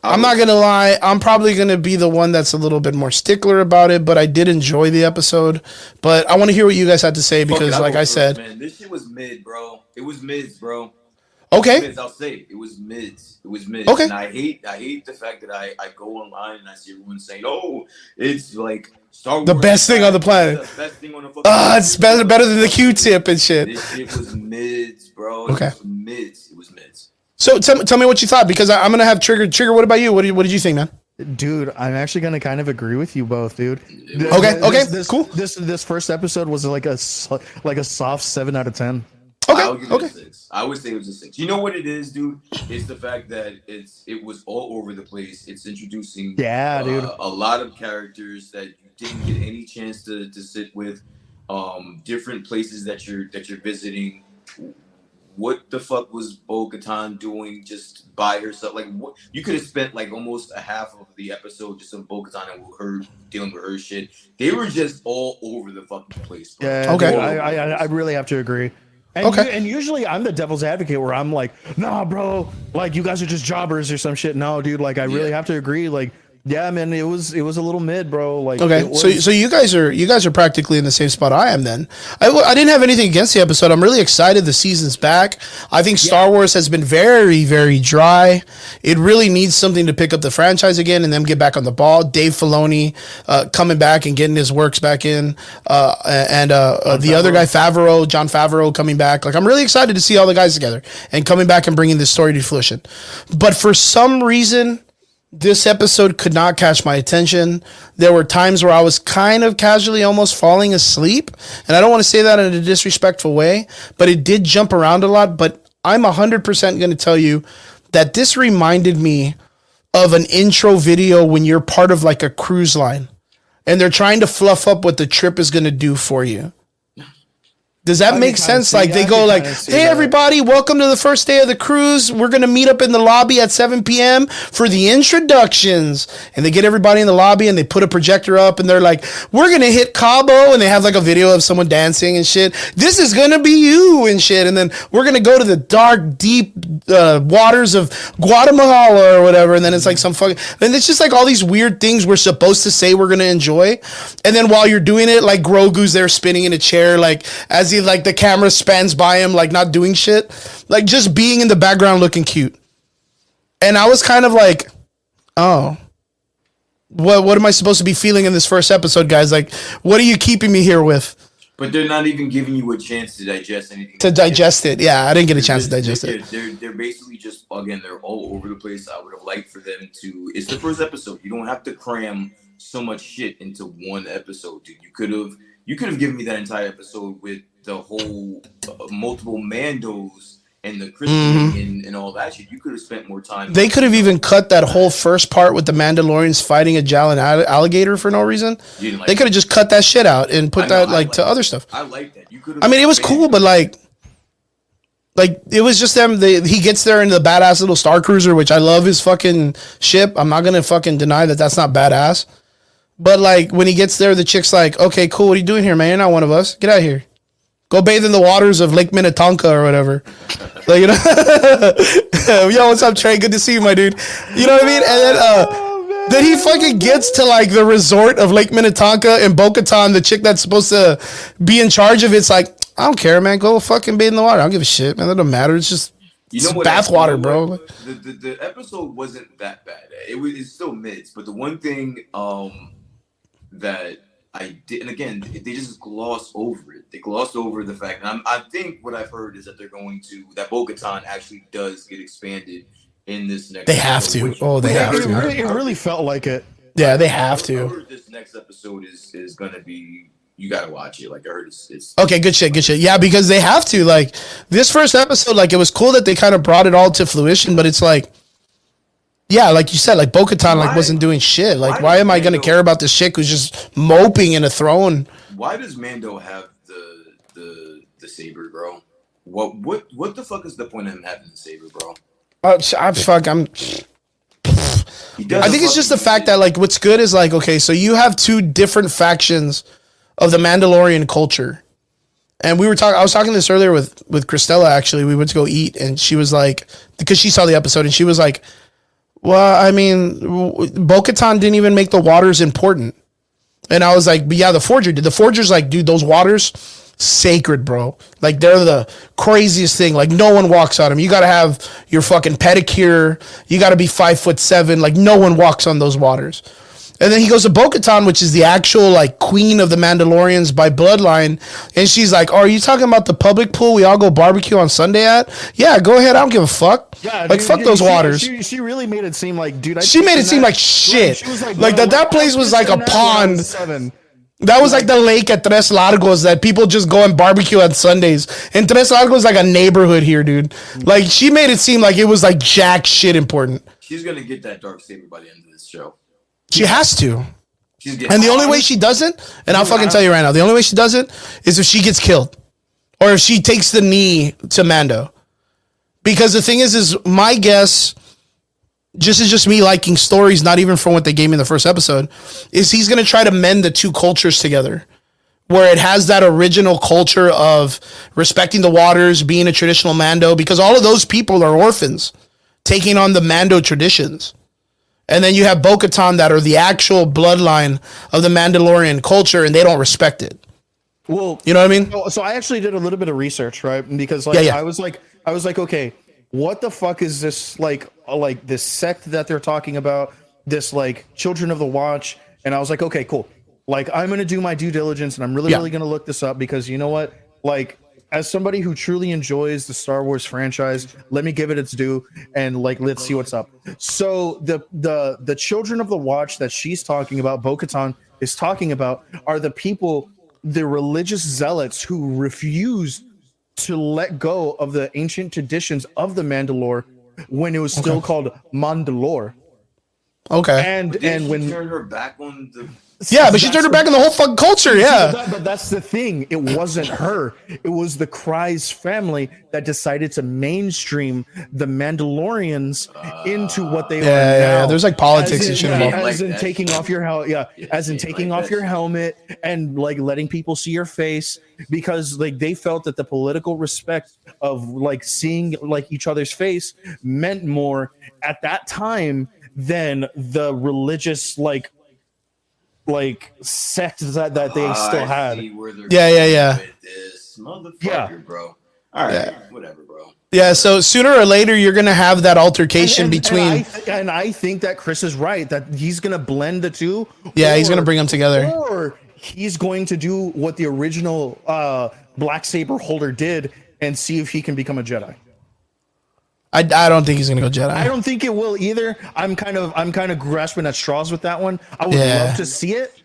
I'm not going to lie. I'm probably going to be the one that's a little bit more stickler about it, but I did enjoy the episode. But I want to hear what you guys had to say because, like I said... Man, this shit was mid, bro. It was mids, bro. Okay. Mids, I'll say it. It was mids. It was mids. Okay. And I hate the fact that I go online and I see everyone saying, "Oh, it's like Star Wars, the best thing on the planet." The best thing on the fucking it's better than the Q-tip and shit. This shit was mids, bro. Okay. It was mids. It was mids. So tell me what you thought because I'm gonna have Trigger. What about you? What did you think, man? Dude, I'm actually gonna kind of agree with you both, dude. Okay, cool. This first episode was like a soft 7 out of 10. I'll give it Okay. a 6. I would say it was a 6. You know what it is, dude? It's the fact that it was all over the place. It's introducing dude, a lot of characters that you didn't get any chance to sit with. Different places that you're visiting. What the fuck was Bo-Katan doing just by herself? Like, what you could have spent like almost a half of the episode just on Bo-Katan and her dealing with her shit. They were just all over the fucking place, bro. Yeah. Okay. Dude, I really have to agree. And Okay. and usually I'm the devil's advocate where I'm like, nah, bro, like you guys are just jobbers or some shit. No, dude, like I really have to agree. Like, yeah, man, it was a little mid, bro. Like, Okay, so you guys are practically in the same spot I am. Then I didn't have anything against the episode. I'm really excited. The season's back. I think Star Wars has been very, very dry. It really needs something to pick up the franchise again and then get back on the ball. Dave Filoni coming back and getting his works back in, and the other guy Jon Favreau coming back. Like I'm really excited to see all the guys together and coming back and bringing this story to fruition. But for some reason, this episode could not catch my attention. There were times where I was kind of casually almost falling asleep. And I don't want to say that in a disrespectful way, but it did jump around a lot. But I'm 100% going to tell you that this reminded me of an intro video when you're part of like a cruise line and they're trying to fluff up what the trip is going to do for you. Does that make sense? Like they go like, hey, everybody, welcome to the first day of the cruise. We're going to meet up in the lobby at 7 p.m. for the introductions. And they get everybody in the lobby and they put a projector up and they're like, we're going to hit Cabo. And they have like a video of someone dancing and shit. This is going to be you and shit. And then we're going to go to the dark, deep waters of Guatemala or whatever. And then it's like some fucking, and it's just like all these weird things we're supposed to say we're going to enjoy. And then while you're doing it, like Grogu's there spinning in a chair, like as like the camera spans by him, like not doing shit, like just being in the background looking cute. And I was kind of like, oh, what am I supposed to be feeling in this first episode, guys? Like, what are you keeping me here with? But they're not even giving you a chance to digest anything. To digest it. Yeah, I didn't get a chance to digest it. They're basically just, again, they're all over the place. I would have liked for them to, it's the first episode. You don't have to cram so much shit into one episode, dude. You could have given me that entire episode with the whole multiple Mandos and the christening and all that shit. You could have spent more time. They could have even cut that whole first part with the Mandalorians fighting a giant alligator for no reason. They could have just cut that shit out and put that to other stuff. I like that. You could. I mean, it was cool, but like, Like, it was just them. He gets there in the badass little Star Cruiser, which I love his fucking ship. I'm not going to fucking deny that that's not badass. But, like, when he gets there, the chick's like, okay, cool. What are you doing here, man? You're not one of us. Get out of here. Go bathe in the waters of Lake Minnetonka or whatever. Like, you know, yo, what's up, Trey? Good to see you, my dude. You know what I mean? And then he fucking gets to like the resort of Lake Minnetonka and Bo-Katan, the chick that's supposed to be in charge of it's like, I don't care, man. Go fucking bathe in the water. I don't give a shit, man. That don't matter. It's just bath water, bro. The episode wasn't that bad. It's still mids, but the one thing that I did, and again, they just glossed over it. They glossed over the fact, and I think what I've heard is that that Bo-Katan actually does get expanded in this next. They have to. Oh, they have to. It really felt like it. Yeah, they have to. I heard this next episode is gonna be. You gotta watch it. Like I heard, it's okay. Good shit. Good shit. Yeah, because they have to. Like this first episode, like it was cool that they kind of brought it all to fruition, but it's like. Yeah, like you said, like Bo-Katan like wasn't doing shit. Like, why am I gonna care about this chick who's just moping in a throne? Why does Mando have the saber, bro? What the fuck is the point of him having the saber, bro? I think it's just the fact that like what's good is like, okay, so you have two different factions of the Mandalorian culture, and I was talking this earlier with Christella. Actually, we went to go eat, and she was like, because she saw the episode, and she was like, well, I mean, Bo-Katan didn't even make the waters important. And I was like, but yeah, the Forger did. The Forger's like, dude, those waters, sacred, bro. Like, they're the craziest thing. Like, no one walks on them. You got to have your fucking pedicure. You got to be 5'7". Like, no one walks on those waters. And then he goes to Bo-Katan, which is the actual, like, queen of the Mandalorians by bloodline. And she's like, oh, are you talking about the public pool we all go barbecue on Sunday at? Yeah, go ahead. I don't give a fuck. Yeah, like, dude, fuck those waters. She really made it seem like, dude. She made it seem like shit. She was like that place was like a pond. That was like the lake at Tres Largos that people just go and barbecue on Sundays. And Tres Largos is like a neighborhood here, dude. Like, she made it seem like it was like jack shit important. She's going to get that dark saber by the end of this show. She has to. And the only way she doesn't, and I'll fucking tell you right now, the only way she doesn't is if she gets killed. Or if she takes the knee to Mando. Because the thing is my guess, just me liking stories, not even from what they gave me in the first episode, is he's going to try to mend the two cultures together. Where it has that original culture of respecting the waters, being a traditional Mando, because all of those people are orphans, taking on the Mando traditions. And then you have Bo-Katan that are the actual bloodline of the Mandalorian culture, and they don't respect it. Well, you know what I mean? So I actually did a little bit of research, right? Because like I was like, okay, what the fuck is this like this sect that they're talking about? This like Children of the Watch, and I was like, okay, cool. Like I'm gonna do my due diligence, and I'm really gonna look this up because you know what, like. As somebody who truly enjoys the Star Wars franchise, let me give it its due and like let's see what's up. So the Children of the Watch that she's talking about, Bo-Katan is talking about, are the people, the religious zealots who refused to let go of the ancient traditions of the Mandalore when it was still called Mandalore. Okay. And when turned her back on the. Yeah, but she turned her back on the whole fucking culture. Yeah, but that's the thing. It wasn't her. It was the Kryze family that decided to mainstream the Mandalorians into what they are now. Yeah, there's like politics and shit involved. As in taking off your helmet and like letting people see your face, because like they felt that the political respect of like seeing like each other's face meant more at that time than the religious like sect that they still had. Yeah. This motherfucker, bro. All right, whatever, bro. Yeah, so sooner or later you're gonna have that altercation between. And I think that Chris is right that he's gonna blend the two. Yeah, he's gonna bring them together. Or he's going to do what the original Black Saber holder did and see if he can become a Jedi. I don't think he's gonna go Jedi. I don't think it will either. I'm kind of grasping at straws with that one. I would love to see it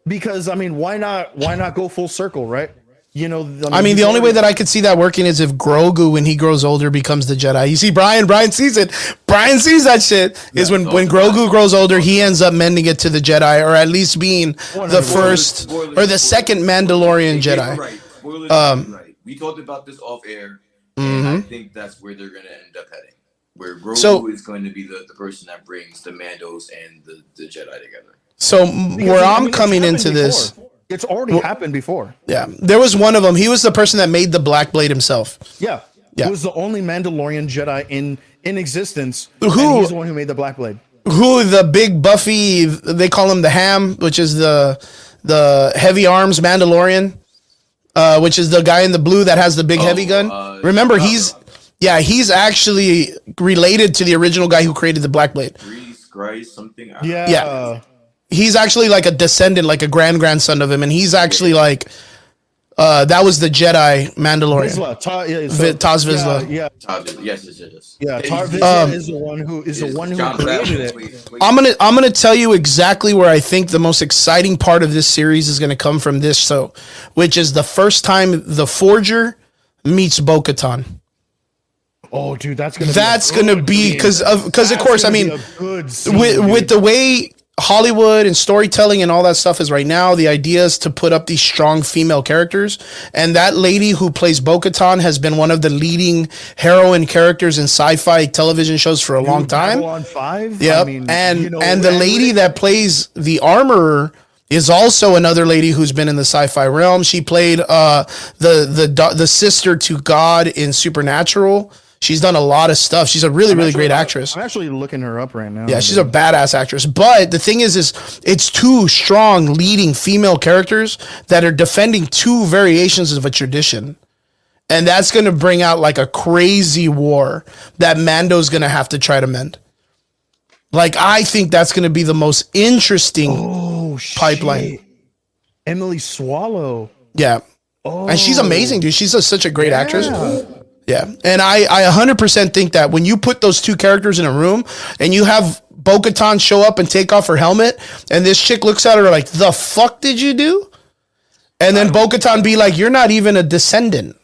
because I mean, why not go full circle, right? You know, I mean, the only way that I could see that working is if Grogu, when he grows older, becomes the Jedi. You see, Brian sees it. Brian sees that shit. Is when Grogu grows older, he ends up mending it to the Jedi, or at least being the first or the second Mandalorian Jedi. Right. Right. We talked about this off air. And I think that's where they're going to end up heading. Where Grogu is going to be the person that brings the Mandos and the Jedi together. So where I'm coming into this, it's already happened before. Yeah, there was one of them. He was the person that made the Black Blade himself. Yeah. He was the only Mandalorian Jedi in existence. Who? And he's the one who made the Black Blade. Who the big buffy? They call him the Ham, which is the heavy arms Mandalorian, which is the guy in the blue that has the big heavy gun. Remember, he's actually related to the original guy who created the Black Blade. Something. Yeah. He's actually like a descendant, like a grandson of him, and he's actually like that was the Jedi Mandalorian. Taz Vizsla. Yeah. Yes. Yeah, Tar Vizsla is the one who created it. I'm gonna tell you exactly where I think the most exciting part of this series is gonna come from this, which is the first time the Forger meets Bo-Katan. Oh, dude, that's gonna be because of course, I mean, with the way Hollywood and storytelling and all that stuff is right now, the idea is to put up these strong female characters, and that lady who plays Bo-Katan has been one of the leading heroine characters in sci-fi television shows for a long time. Babylon 5? Yep. I mean, and the lady that plays the Armorer is also another lady who's been in the sci-fi realm. She played the sister to God in Supernatural. She's done a lot of stuff. She's a really great actress. I'm actually looking her up right now. Yeah, she's a badass actress. But the thing is it's two strong leading female characters that are defending two variations of a tradition. And that's going to bring out like a crazy war that Mando's going to have to try to mend. Like, I think that's going to be the most interesting pipeline. Shit. Emily Swallow. Yeah. And she's amazing, dude. She's such a great actress. Yeah, and I 100% think that when you put those two characters in a room and you have Bo-Katan show up and take off her helmet, and this chick looks at her like, the fuck did you do? And then Bo-Katan be like, you're not even a descendant.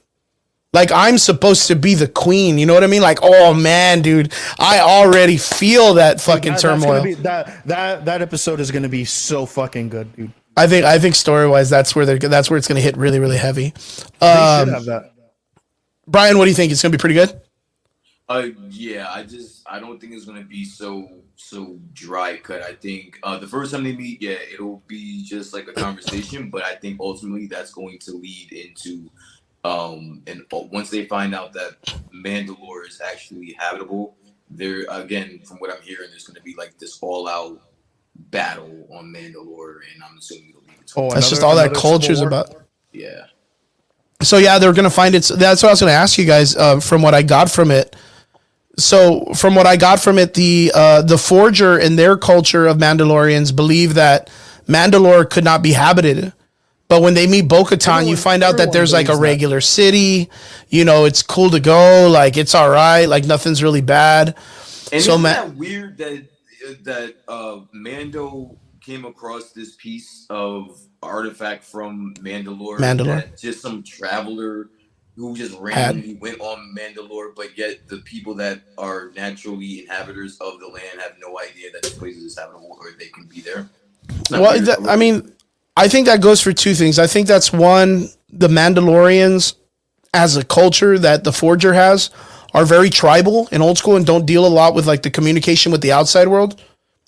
Like, I'm supposed to be the queen. You know what I mean? Like, oh man, dude, I already feel that fucking turmoil. That episode is going to be so fucking good, dude. I think story-wise, that's where it's going to hit really heavy. They should have that. Brian, what do you think? It's gonna be pretty good. Yeah, I don't think it's gonna be so dry cut. I think the first time they meet, yeah, it'll be just like a conversation. But I think ultimately that's going to lead into and once they find out that Mandalore is actually habitable, there again, from what I'm hearing, there's gonna be like this all out battle on Mandalore, and I'm assuming it'll be between. That's just all that culture's about. Yeah. So yeah, they're gonna find it. That's what I was gonna ask you guys. From what I got from it, the Forger and their culture of Mandalorians believe that Mandalore could not be habited. But when they meet Bo-Katan, you find out that there's like a regular city. You know, it's cool to go. Like, it's all right. Like, nothing's really bad. And so, isn't that weird that Mando came across this piece of artifact from Mandalore. That just some traveler who just randomly went on Mandalore, but yet the people that are naturally inhabitants of the land have no idea that this place is habitable or they can be there. Well, I mean, I think that goes for two things. I think that's one, the Mandalorians as a culture that the Forger has are very tribal and old school and don't deal a lot with like the communication with the outside world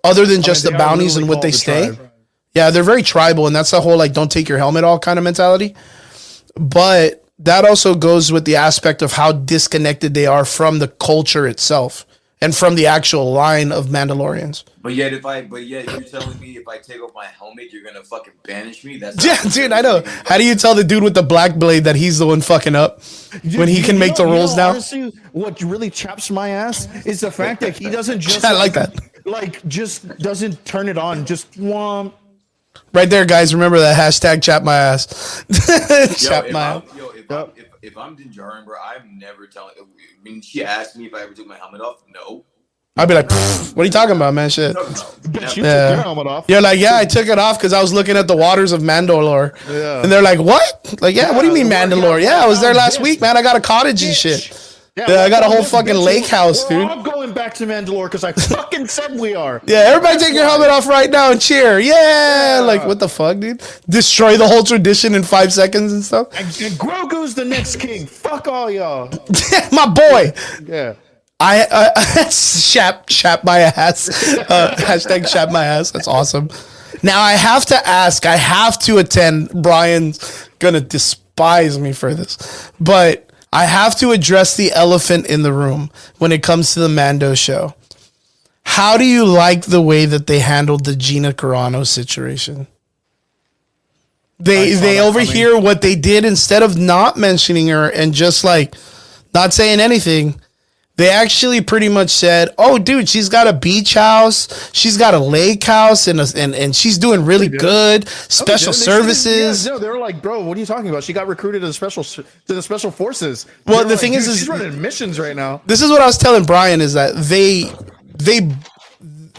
other than just the bounties and what they stay. Tribe. Yeah, they're very tribal, and that's the whole like don't take your helmet off kind of mentality. But that also goes with the aspect of how disconnected they are from the culture itself and from the actual line of Mandalorians. But yet you're telling me if I take off my helmet, you're gonna fucking banish me? That's dude, I know. How do you tell the dude with the black blade that he's the one fucking up when he can make the rules now? Honestly, what really chaps my ass is the fact that he doesn't just I like that. Like just doesn't turn it on, just womp. Right there, guys. Remember that hashtag chap my ass. Chap my ass. If I'm Din Djarin, bro, I'm never telling. I mean, she asked me if I ever took my helmet off. No. I'd be like, what are you talking about, man? Shit. You took your helmet off. You're like, yeah, I took it off because I was looking at the waters of Mandalore. Yeah. And they're like, what? Like, yeah, what do you mean Mandalore? Yeah, I was there last week, man. I got a cottage and shit. Yeah, I got a whole fucking lake house, we're dude. all going back to Mandalore because I fucking said we are. Yeah, everybody take your helmet off right now and cheer. Yeah, like what the fuck, dude? Destroy the whole tradition in 5 seconds and stuff. And Grogu's the next king. Fuck all y'all. My boy. Yeah. Shap my ass. Hashtag shap my ass. That's awesome. Now I have to ask, I have to attend. Brian's gonna despise me for this, but I have to address the elephant in the room when it comes to the Mando show. How do you like the way that they handled the Gina Carano situation? They overhear what they did. Instead of not mentioning her and just like not saying anything, they actually pretty much said, "Oh, dude, she's got a beach house, she's got a lake house, and she's doing really good. Special services." No, they were like, "Bro, what are you talking about? She got recruited to the special forces." Well, the thing is she's running missions right now. This is what I was telling Brian is that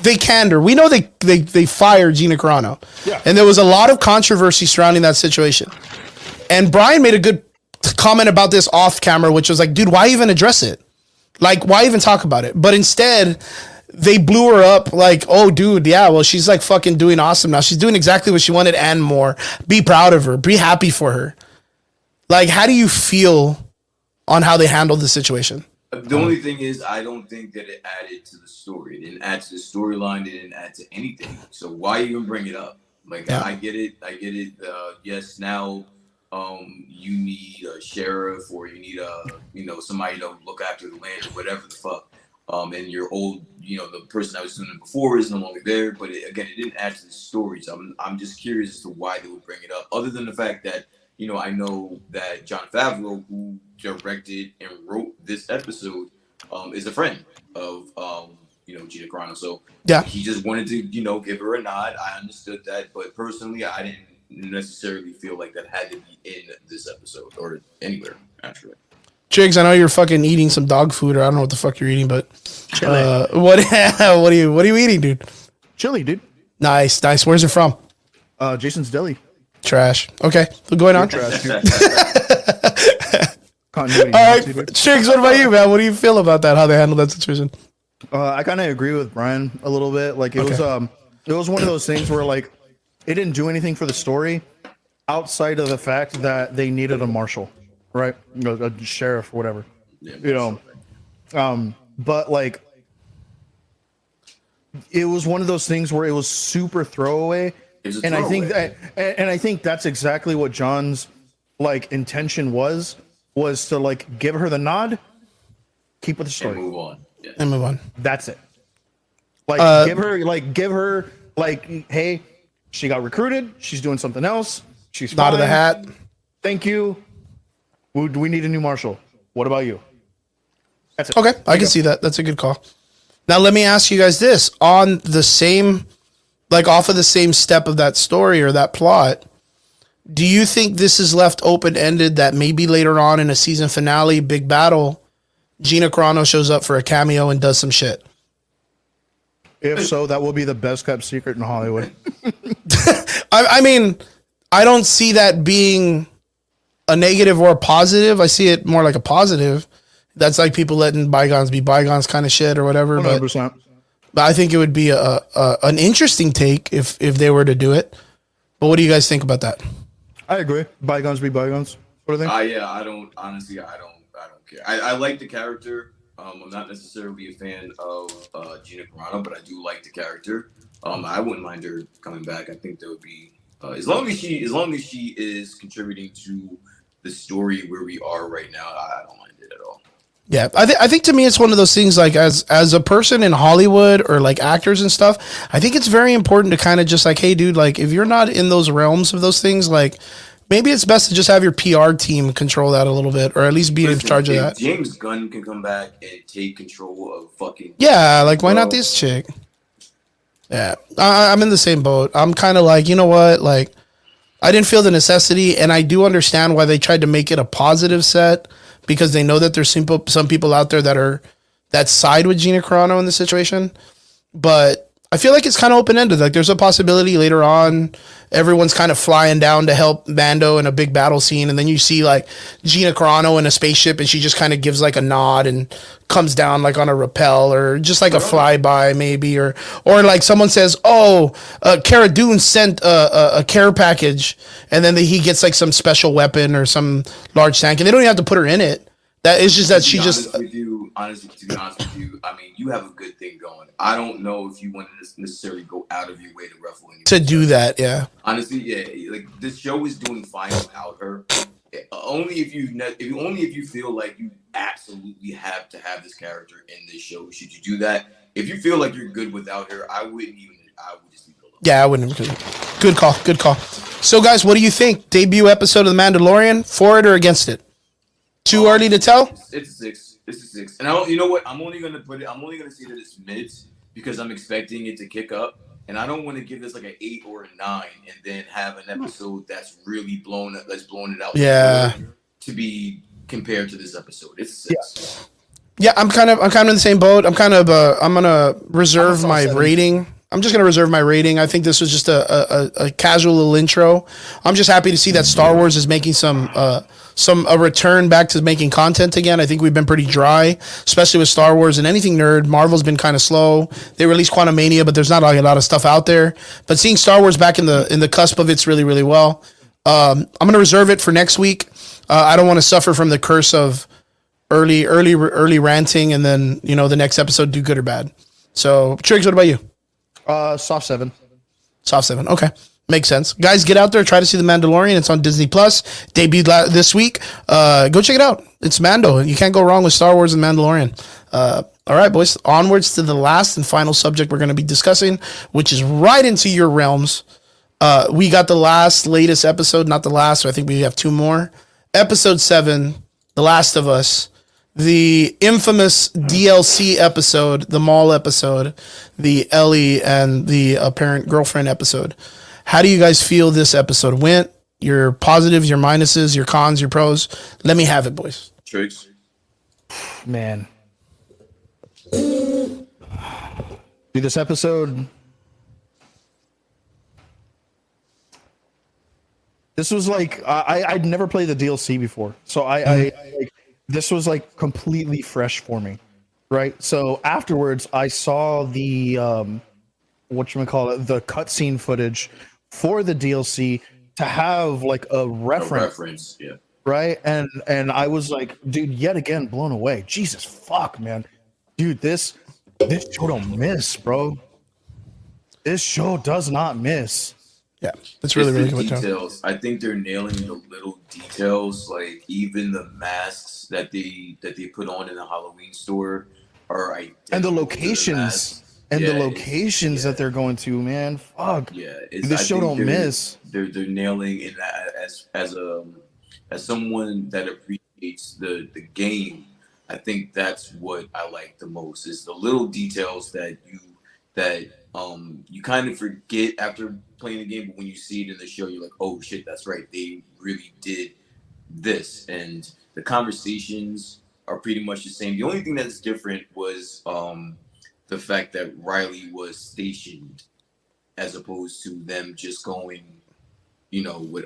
they canned her. We know they fired Gina Carano, and there was a lot of controversy surrounding that situation. And Brian made a good comment about this off camera, which was like, "Dude, why even address it? Like, why even talk about it?" But instead, they blew her up like, "Oh, dude, yeah, well, she's like fucking doing awesome now. She's doing exactly what she wanted and more. Be proud of her. Be happy for her." Like, how do you feel on how they handled the situation? The only thing is, I don't think that it added to the story. It didn't add to the storyline. It didn't add to anything. So why even bring it up? Like, I get it. Yes, now you need a sheriff or you need somebody to look after the land or whatever the fuck. And your old, the person that was doing it before is no longer there. But it didn't add to the story. So I'm just curious as to why they would bring it up. Other than the fact that, I know that Jon Favreau, who directed and wrote this episode, is a friend of Gina Carano. So yeah, he just wanted to give her a nod. I understood that, but personally, I didn't necessarily feel like that had to be in this episode or anywhere actually. Jigs, I know you're fucking eating some dog food, or I don't know what the fuck you're eating, but what are you eating, dude? Chili, dude. Nice. Where's it from? Jason's Deli. Trash. Okay, so going on. Trash, dude. All right, Jigs, what about you, man? What do you feel about that? How they handled that situation? I kind of agree with Brian a little bit. Like it was one of those things where like it didn't do anything for the story outside of the fact that they needed a marshal, right? A sheriff or whatever. Yeah, but like it was one of those things where it was super throwaway. And I think that's exactly what John's like intention was to like give her the nod, keep with the story, and move on. That's it. Like give her hey, she got recruited. She's doing something else. She's out of the hat. Thank you. We need a new marshal. What about you? That's it. Okay, I can see that. That's a good call. Now let me ask you guys this: on the same, like off of the same step of that story or that plot, do you think this is left open-ended that maybe later on in a season finale, big battle, Gina Carano shows up for a cameo and does some shit? If so, that will be the best kept secret in Hollywood. I mean, I don't see that being a negative or a positive. I see it more like a positive. That's like people letting bygones be bygones kind of shit or whatever. 100%. But I think it would be an interesting take if they were to do it. But what do you guys think about that? I agree. Bygones be bygones. What do you think? I don't care. I like the character. I'm not necessarily a fan of Gina Carano, but I do like the character. I wouldn't mind her coming back. I think that would be as long as she is contributing to the story where we are right now. I don't mind it at all. Yeah, I think to me it's one of those things like as a person in Hollywood or like actors and stuff, I think it's very important to kind of just like, hey, dude, like if you're not in those realms of those things, like maybe it's best to just have your PR team control that a little bit, or at least be in charge of that. James Gunn can come back and take control of fucking. Yeah, like why not this chick? Yeah, I'm in the same boat. I'm kind of like, you know what, like I didn't feel the necessity, and I do understand why they tried to make it a positive set. Because they know that there's some people out there that side with Gina Carano in this situation. But I feel like it's kind of open ended. Like there's a possibility later on, everyone's kind of flying down to help Mando in a big battle scene, and then you see like Gina Carano in a spaceship, and she just kind of gives like a nod and comes down like on a rappel, or just like a flyby maybe, or like someone says, "Oh, Cara Dune sent a care package," and then he gets like some special weapon or some large tank, and they don't even have to put her in it. That is just that she just. To be honest with you, I mean, you have a good thing going. I don't know if you want to necessarily go out of your way to ruffle anyone. To do that, yeah. Honestly, yeah. Like this show is doing fine without her. Only if you feel like you absolutely have to have this character in this show should you do that. If you feel like you're good without her, I would just leave it alone. Yeah, I wouldn't. Good call. So, guys, what do you think? Debut episode of The Mandalorian, for it or against it? Too early to tell? It's a 6. And I don't, you know what? I'm only gonna say that it's mids because I'm expecting it to kick up. And I don't want to give this like an 8 or a 9 and then have an episode that's really blown it out. Yeah. To be compared to this episode. It's a 6. Yeah, I'm kind of in the same boat. I'm gonna reserve my rating. I'm just gonna reserve my rating. I think this was just a casual little intro. I'm just happy to see that Star Wars is making a return back to making content again. I think we've been pretty dry, especially with Star Wars and anything nerd. Marvel's been kind of slow. They released Quantumania, but there's not like a lot of stuff out there. But seeing Star Wars back in the cusp of it's really, really well. I'm gonna reserve it for next week. I don't want to suffer from the curse of early ranting and then the next episode do good or bad. So Triggs, what about you? Soft 7. Soft 7. Okay. Makes sense. Guys, get out there. Try to see The Mandalorian. It's on Disney Plus. Debuted this week. Go check it out. It's Mando. You can't go wrong with Star Wars and Mandalorian. All right, boys. Onwards to the last and final subject we're going to be discussing, which is right into your realms. We got the latest episode. Not the last. So I think we have 2 more. Episode 7, The Last of Us. The infamous DLC episode, the mall episode, the Ellie and the apparent girlfriend episode. How do you guys feel this episode went? Your positives, your minuses, your cons, your pros. Let me have it, boys. Tricks. Man. Dude, this episode... This was like... I'd never played the DLC before. So this was like completely fresh for me, right? So afterwards, I saw the the cutscene footage for the DLC to have like a reference, yeah, right? And I was like, dude, yet again blown away. Jesus fuck, man, dude, this show don't miss, bro. This show does not miss. Yeah, that's really good details. I think they're nailing the little details, like even the masks that they put on in the Halloween store are identical. And the locations that they're going to, man. Fuck. Yeah, this show don't miss. They're nailing in that as someone that appreciates the game. I think that's what I like the most is the little details that you kind of forget after playing the game, but when you see it in the show, you're like, oh shit, that's right. They really did this. And the conversations are pretty much the same. The only thing that's different was the fact that Riley was stationed as opposed to them just going, with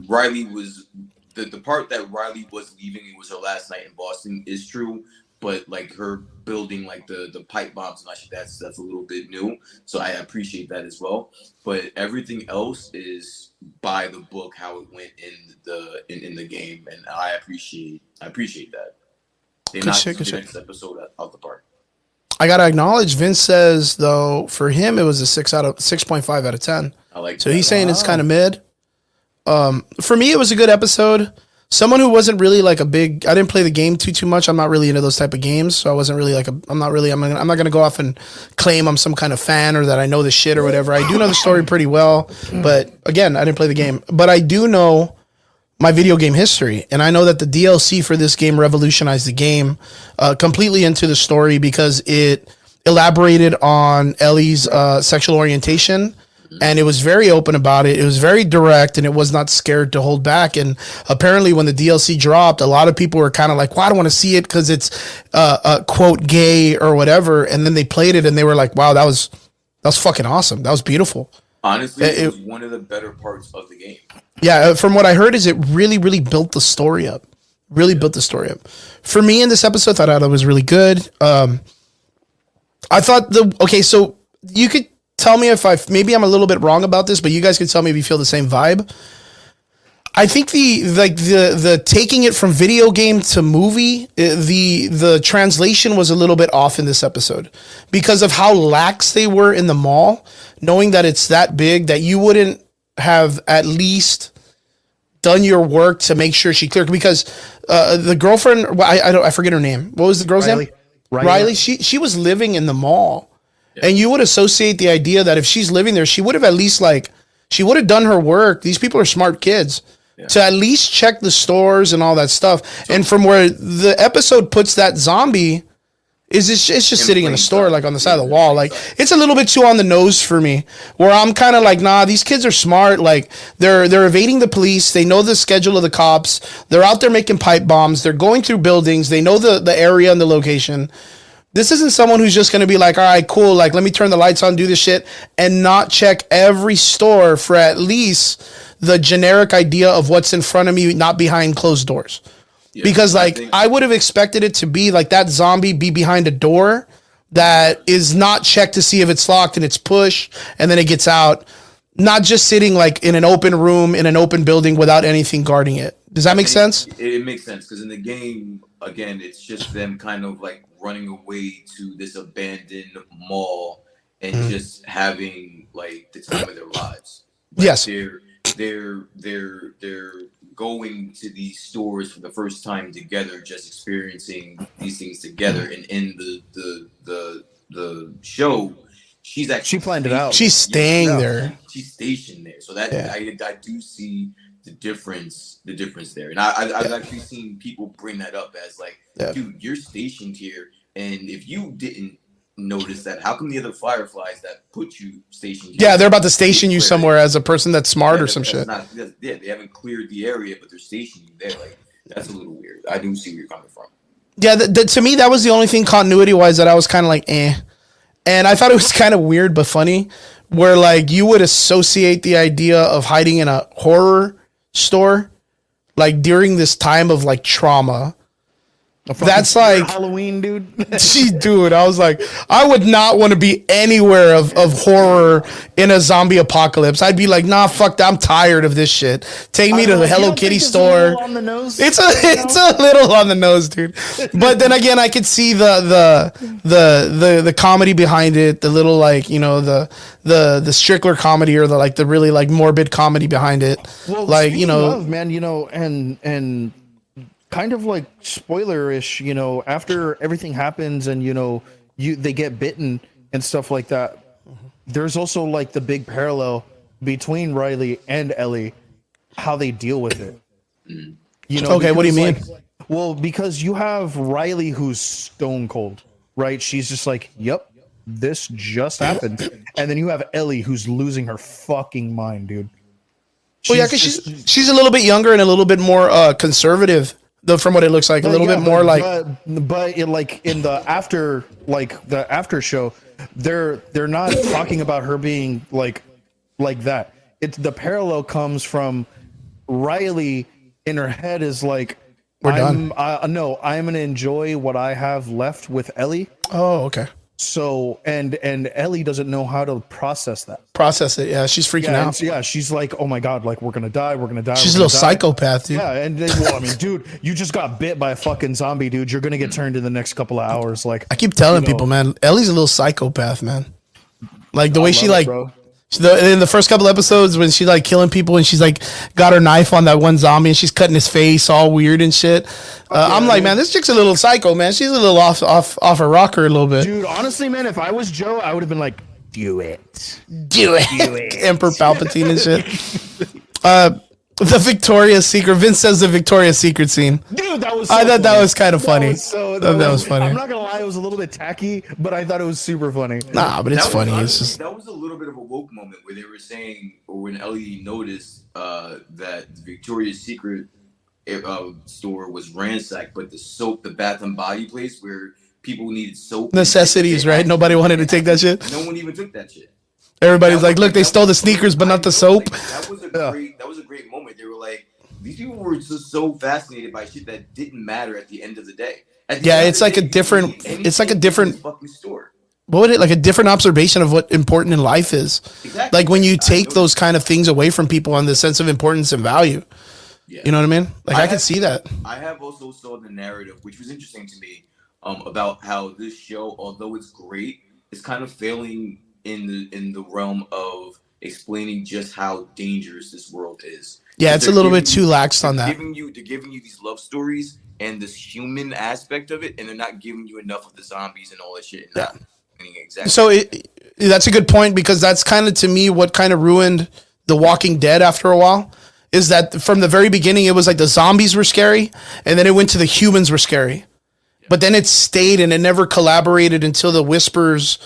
Riley was the part that Riley was leaving. It was her last night in Boston is true. But like her building like the pipe bombs and like that's a little bit new. So I appreciate that as well. But everything else is by the book how it went in the game, and I appreciate that. They knocked the next episode out the park. I gotta acknowledge Vince says though for him it was a 6.5 out of 10. I like so that. He's saying it's kind of mid. For me it was a good episode. Someone who wasn't really like I didn't play the game too much. I'm not really into those type of games. So I wasn't really I'm not going to go off and claim I'm some kind of fan or that I know the shit or whatever. I do know the story pretty well, but again, I didn't play the game, but I do know my video game history. And I know that the DLC for this game revolutionized the game completely into the story because it elaborated on Ellie's sexual orientation and it was very open about it. It was very direct, and it was not scared to hold back. And apparently, when the DLC dropped, a lot of people were kind of like, "Well, I don't want to see it because it's quote gay or whatever." And then they played it, and they were like, "Wow, that was fucking awesome. That was beautiful." Honestly, it was one of the better parts of the game. Yeah, from what I heard, is it really, really built the story up. Really built the story up. For me, in this episode, I thought it was really good. I thought so you could tell me if maybe I'm a little bit wrong about this, but you guys could tell me if you feel the same vibe. I think the taking it from video game to movie, the translation was a little bit off in this episode because of how lax they were in the mall, knowing that it's that big that you wouldn't have at least done your work to make sure she cleared, because the girlfriend, I forget her name. What was the girl's name? Riley. She was living in the mall. Yeah. And you would associate the idea that if she's living there, she would have at least she would have done her work. These people are smart kids. Yeah. To at least check the stores and all that stuff. And from where the episode puts that zombie is it's just sitting in a store, like on the side of the wall. Like, it's a little bit too on the nose for me, where I'm kind of like, nah, these kids are smart. Like, they're evading the police. They know the schedule of the cops. They're out there making pipe bombs. They're going through buildings. They know the area and the location. This isn't someone who's just going to be like, all right, cool. Like, let me turn the lights on, do this shit, and not check every store for at least the generic idea of what's in front of me, not behind closed doors. Yeah, because I would have expected it to be like that zombie be behind a door that is not checked to see if it's locked, and it's push and then it gets out, not just sitting like in an open room in an open building without anything guarding it. Does that make sense? It makes sense, because in the game, again, it's just them kind of like running away to this abandoned mall and just having like the time of their lives. Like, yes, they're going to these stores for the first time together, just experiencing these things together. And in the show, she planned it out. She's staying there. She's stationed there. So that I do see the difference there. And I've actually seen people bring that up as like, dude, you're stationed here, and if you didn't notice that, how come the other Fireflies that put you stationed here? Yeah, they're about to station you somewhere as a person that's smart or some shit. They haven't cleared the area, but they're stationing you there. Like, that's a little weird. I do see where you're coming from. Yeah, to me, that was the only thing continuity-wise that I was kind of like, eh. And I thought it was kind of weird but funny, where like you would associate the idea of hiding in a horror store, like during this time of like trauma. That's like Halloween, dude. Dude, I was like, I would not want to be anywhere of horror in a zombie apocalypse. I'd be like, nah, fuck that. I'm tired of this shit. Take me to the Hello Kitty store. On the nose? It's a little on the nose, dude. But then again, I could see the comedy behind it, the little like, you know, the Strickler comedy, or the really like morbid comedy behind it. Well, like, you know, of, man, you know, and kind of like spoiler-ish, you know, after everything happens and, you know, they get bitten and stuff like that, there's also like the big parallel between Riley and Ellie, how they deal with it. You know, okay, what do you mean? Well, because you have Riley who's stone cold, right? She's just like, yep, this just happened. And then you have Ellie who's losing her fucking mind, dude. Well, yeah, because she's a little bit younger and a little bit more conservative. From what it looks like, a little bit more but like in the after show, they're not talking about her being like that. It's the parallel comes from Riley in her head is like, I'm gonna enjoy what I have left with Ellie. Oh, okay. So and Ellie doesn't know how to process it. Yeah, she's freaking out. Yeah, she's like, oh my god, like we're gonna die. She's a little psychopath, dude. Yeah, and then, well, I mean, dude, you just got bit by a fucking zombie, dude. You're gonna get turned in the next couple of hours. Like, I keep telling people, man, Ellie's a little psychopath, man. Like the way she like. In the first couple episodes when she's like killing people and she's like got her knife on that one zombie and she's cutting his face all weird and shit. I'm like, man, this chick's a little psycho, man. She's a little off her rocker a little bit. Dude, honestly, man, if I was Joe, I would have been like, do it. Emperor Palpatine and shit. The Victoria's Secret. Vince says the Victoria's Secret scene. Dude, that was. I thought that was kind of funny. That was funny. I'm not gonna lie, it was a little bit tacky, but I thought it was super funny. Nah, but it's funny. Honestly, It's just that was a little bit of a woke moment where they were saying, or when Ellie noticed that the Victoria's Secret store was ransacked, but the soap, the Bath and Body place where people needed soap, necessities, right? Nobody wanted to take that shit. No one even took that shit. Everybody's like, look, they stole the sneakers, but not the soap. That was a great moment. They were like, these people were just so fascinated by shit that didn't matter at the end of the day. Yeah, it's like a different. It's like a different fucking store. What would it like a different observation of what important in life is? Exactly. Like when you take those kind of things away from people on the sense of importance and value. Yeah. You know what I mean? Like I can see that. I have also saw the narrative, which was interesting to me, about how this show, although it's great, is kind of failing in the realm of explaining just how dangerous this world is. Yeah, it's a little bit too lax on that. They're giving you these love stories and this human aspect of it, and they're not giving you enough of the zombies and all that shit. Yeah. Exactly. So that's a good point, because that's kind of, to me, what kind of ruined The Walking Dead after a while, is that from the very beginning, it was like the zombies were scary, and then it went to the humans were scary. But then it stayed and it never collaborated until the Whispers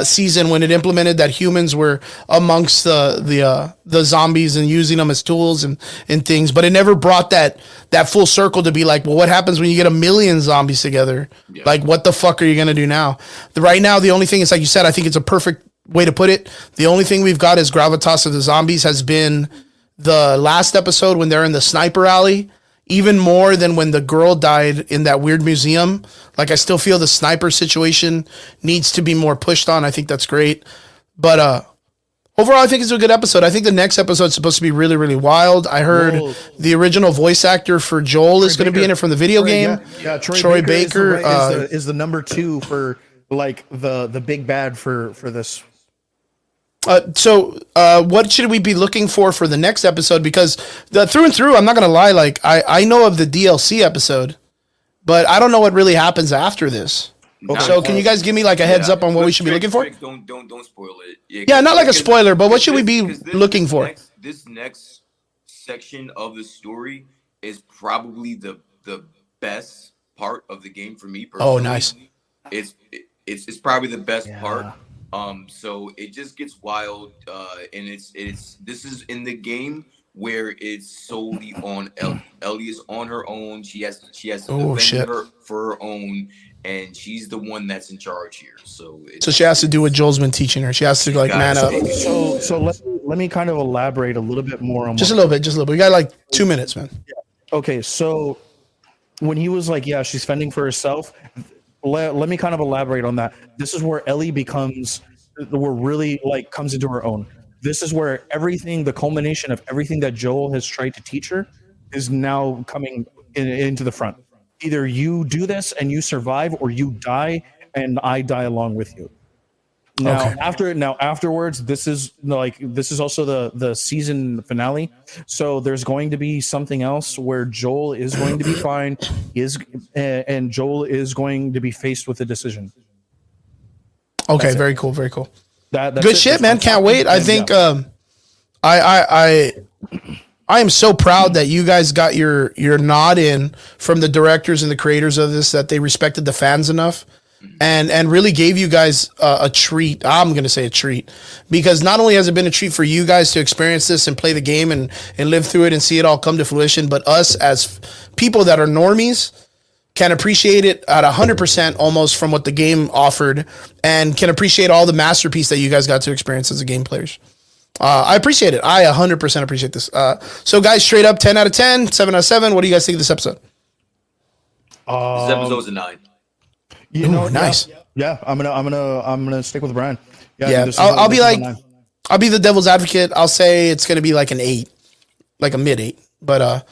season, when it implemented that humans were amongst the zombies and using them as tools and things. But it never brought that full circle to be like, well, what happens when you get 1 million zombies together? Yeah. Like, what the fuck are you going to do now? Right now, the only thing is, like you said, I think it's a perfect way to put it. The only thing we've got as gravitas of the zombies has been the last episode when they're in the sniper alley. Even more than when the girl died in that weird museum. Like, I still feel the sniper situation needs to be more pushed on. I think that's great. But overall, I think it's a good episode. I think the next episode is supposed to be really, really wild. I heard the original voice actor for Joel is going to be in it from the video game. Yeah, Troy Baker is the number 2 for like the big bad for this. So what should we be looking for the next episode? Because through and through, I'm not going to lie, like I know of the DLC episode, but I don't know what really happens after this. Okay. So can you guys give me like a heads up on what we should be looking for? Don't spoil it. Yeah, not like a spoiler, but what should we be looking for? This next section of the story is probably the best part of the game for me personally. Oh, nice. It's probably the best part. So it just gets wild, and this is in the game where it's solely on Ellie. Ellie is on her own. She has to defend her for her own, and she's the one that's in charge here. So she has to do what Joel's been teaching her. She has to like man up. So let me kind of elaborate a little bit more on just a little bit. We got like 2 minutes, man. Yeah. Okay, so when he was like, yeah, she's fending for herself. Let me kind of elaborate on that. This is where Ellie comes into her own. This is where the culmination of everything that Joel has tried to teach her is now coming into the front. Either you do this and you survive, or you die and I die along with you. Afterwards, this is also the season finale. So there's going to be something else where Joel is going to be fine, and Joel is going to be faced with a decision. Okay, very cool, very cool. That's good shit, man. Can't wait. I think I am so proud that you guys got your nod in from the directors and the creators of this, that they respected the fans enough and really gave you guys a treat. I'm going to say a treat, because not only has it been a treat for you guys to experience this and play the game and live through it and see it all come to fruition, but us as people that are normies can appreciate it at 100% almost from what the game offered, and can appreciate all the masterpiece that you guys got to experience as a game players. I appreciate it. I 100% appreciate this. So guys, straight up 10 out of 10, 7 out of 7. What do you guys think of this episode? This episode's a 9. Nice. Yeah, I'm gonna stick with Brian. Yeah, I'll be the devil's advocate. I'll say it's gonna be like an 8, like a mid 8. But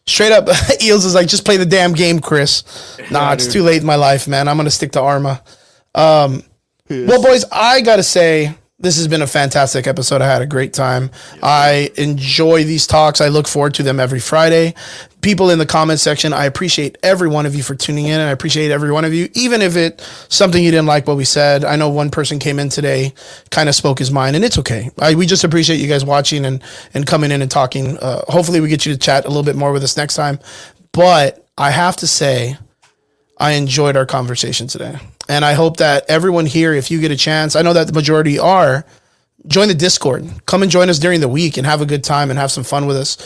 straight up, Eels is like, just play the damn game, Chris. Nah, it's too late in my life, man. I'm gonna stick to Arma. Well, boys, I gotta say This has been a fantastic episode. I had a great time. I enjoy these talks. I look forward to them every Friday. People in the comment section, I appreciate every one of you for tuning in, and I appreciate every one of you, even if it's something you didn't like what we said. I know one person came in today, kind of spoke his mind, and it's okay. We just appreciate you guys watching and coming in and talking. Hopefully we get you to chat a little bit more with us next time. But I have to say, I enjoyed our conversation today. And I hope that everyone here, if you get a chance, I know that the majority are, join the Discord. Come and join us during the week and have a good time and have some fun with us.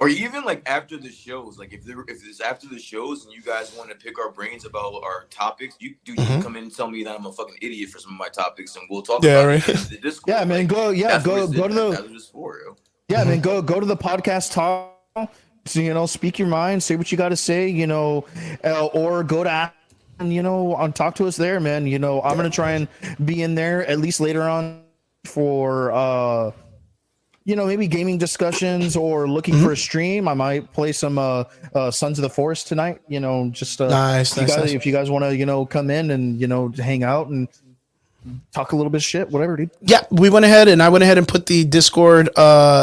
Or even like after the shows, like if it's after the shows and you guys want to pick our brains about our topics, you can come in and tell me that I'm a fucking idiot for some of my topics, and we'll talk about it in the Discord. Yeah, man, go to the that's what it's for, yo. Yeah, man, go to the podcast talk. So, speak your mind, say what you got to say, or go to, talk to us there, man. I'm going to try and be in there at least later on for, maybe gaming discussions or looking for a stream. I might play some Sons of the Forest tonight, just nice. If you guys want to, come in and, hang out and talk a little bit of shit, whatever, dude. Yeah, I went ahead and put the Discord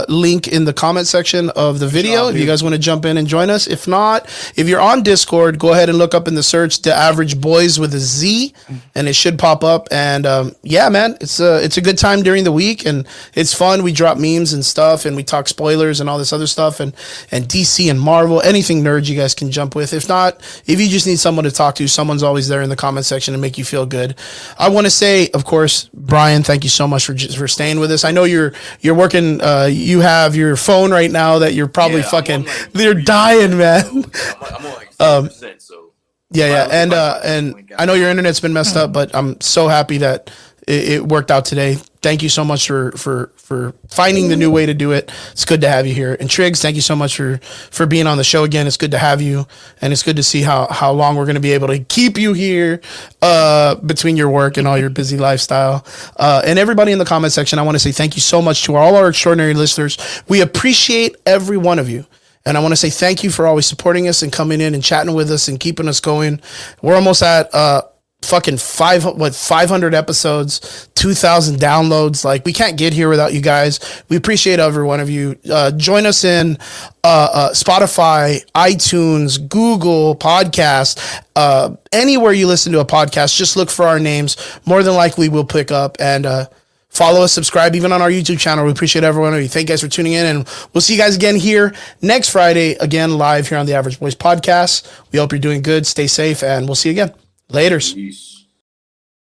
link in the comment section of the video if you guys want to jump in and join us. If not, if you're on Discord, go ahead and look up in the search The Average Boys with a Z, and it should pop up. And yeah, man, it's a good time during the week, and it's fun. We drop memes and stuff, and we talk spoilers and all this other stuff, and DC and Marvel, anything nerd you guys can jump with. If not, if you just need someone to talk to, someone's always there in the comment section to make you feel good. I want to say, of course, Brian, thank you so much for staying with us. I know you're working. You have your phone right now that you're probably you're dying, man. I'm on like 7%, so yeah, and I know your internet's been messed up, but I'm so happy that it worked out today. Thank you so much for finding the new way to do it. It's good to have you here. And Triggs, thank you so much for being on the show again. It's good to have you, and it's good to see how long we're going to be able to keep you here between your work and all your busy lifestyle. And everybody in the comment section, I want to say thank you so much to all our extraordinary listeners. We appreciate every one of you. And I want to say thank you for always supporting us and coming in and chatting with us and keeping us going. We're almost at fucking 500 episodes, 2,000 downloads. Like, we can't get here without you guys. We appreciate every one of you. Join us in Spotify, iTunes, Google Podcast, anywhere you listen to a podcast. Just look for our names. More than likely we'll pick up, and follow us, subscribe, even on our YouTube channel. We appreciate every one of you. Thank you guys for tuning in, and we'll see you guys again here next Friday, again live here on the Average Boys Podcast. We hope you're doing good. Stay safe, and we'll see you again. Laters. Peace.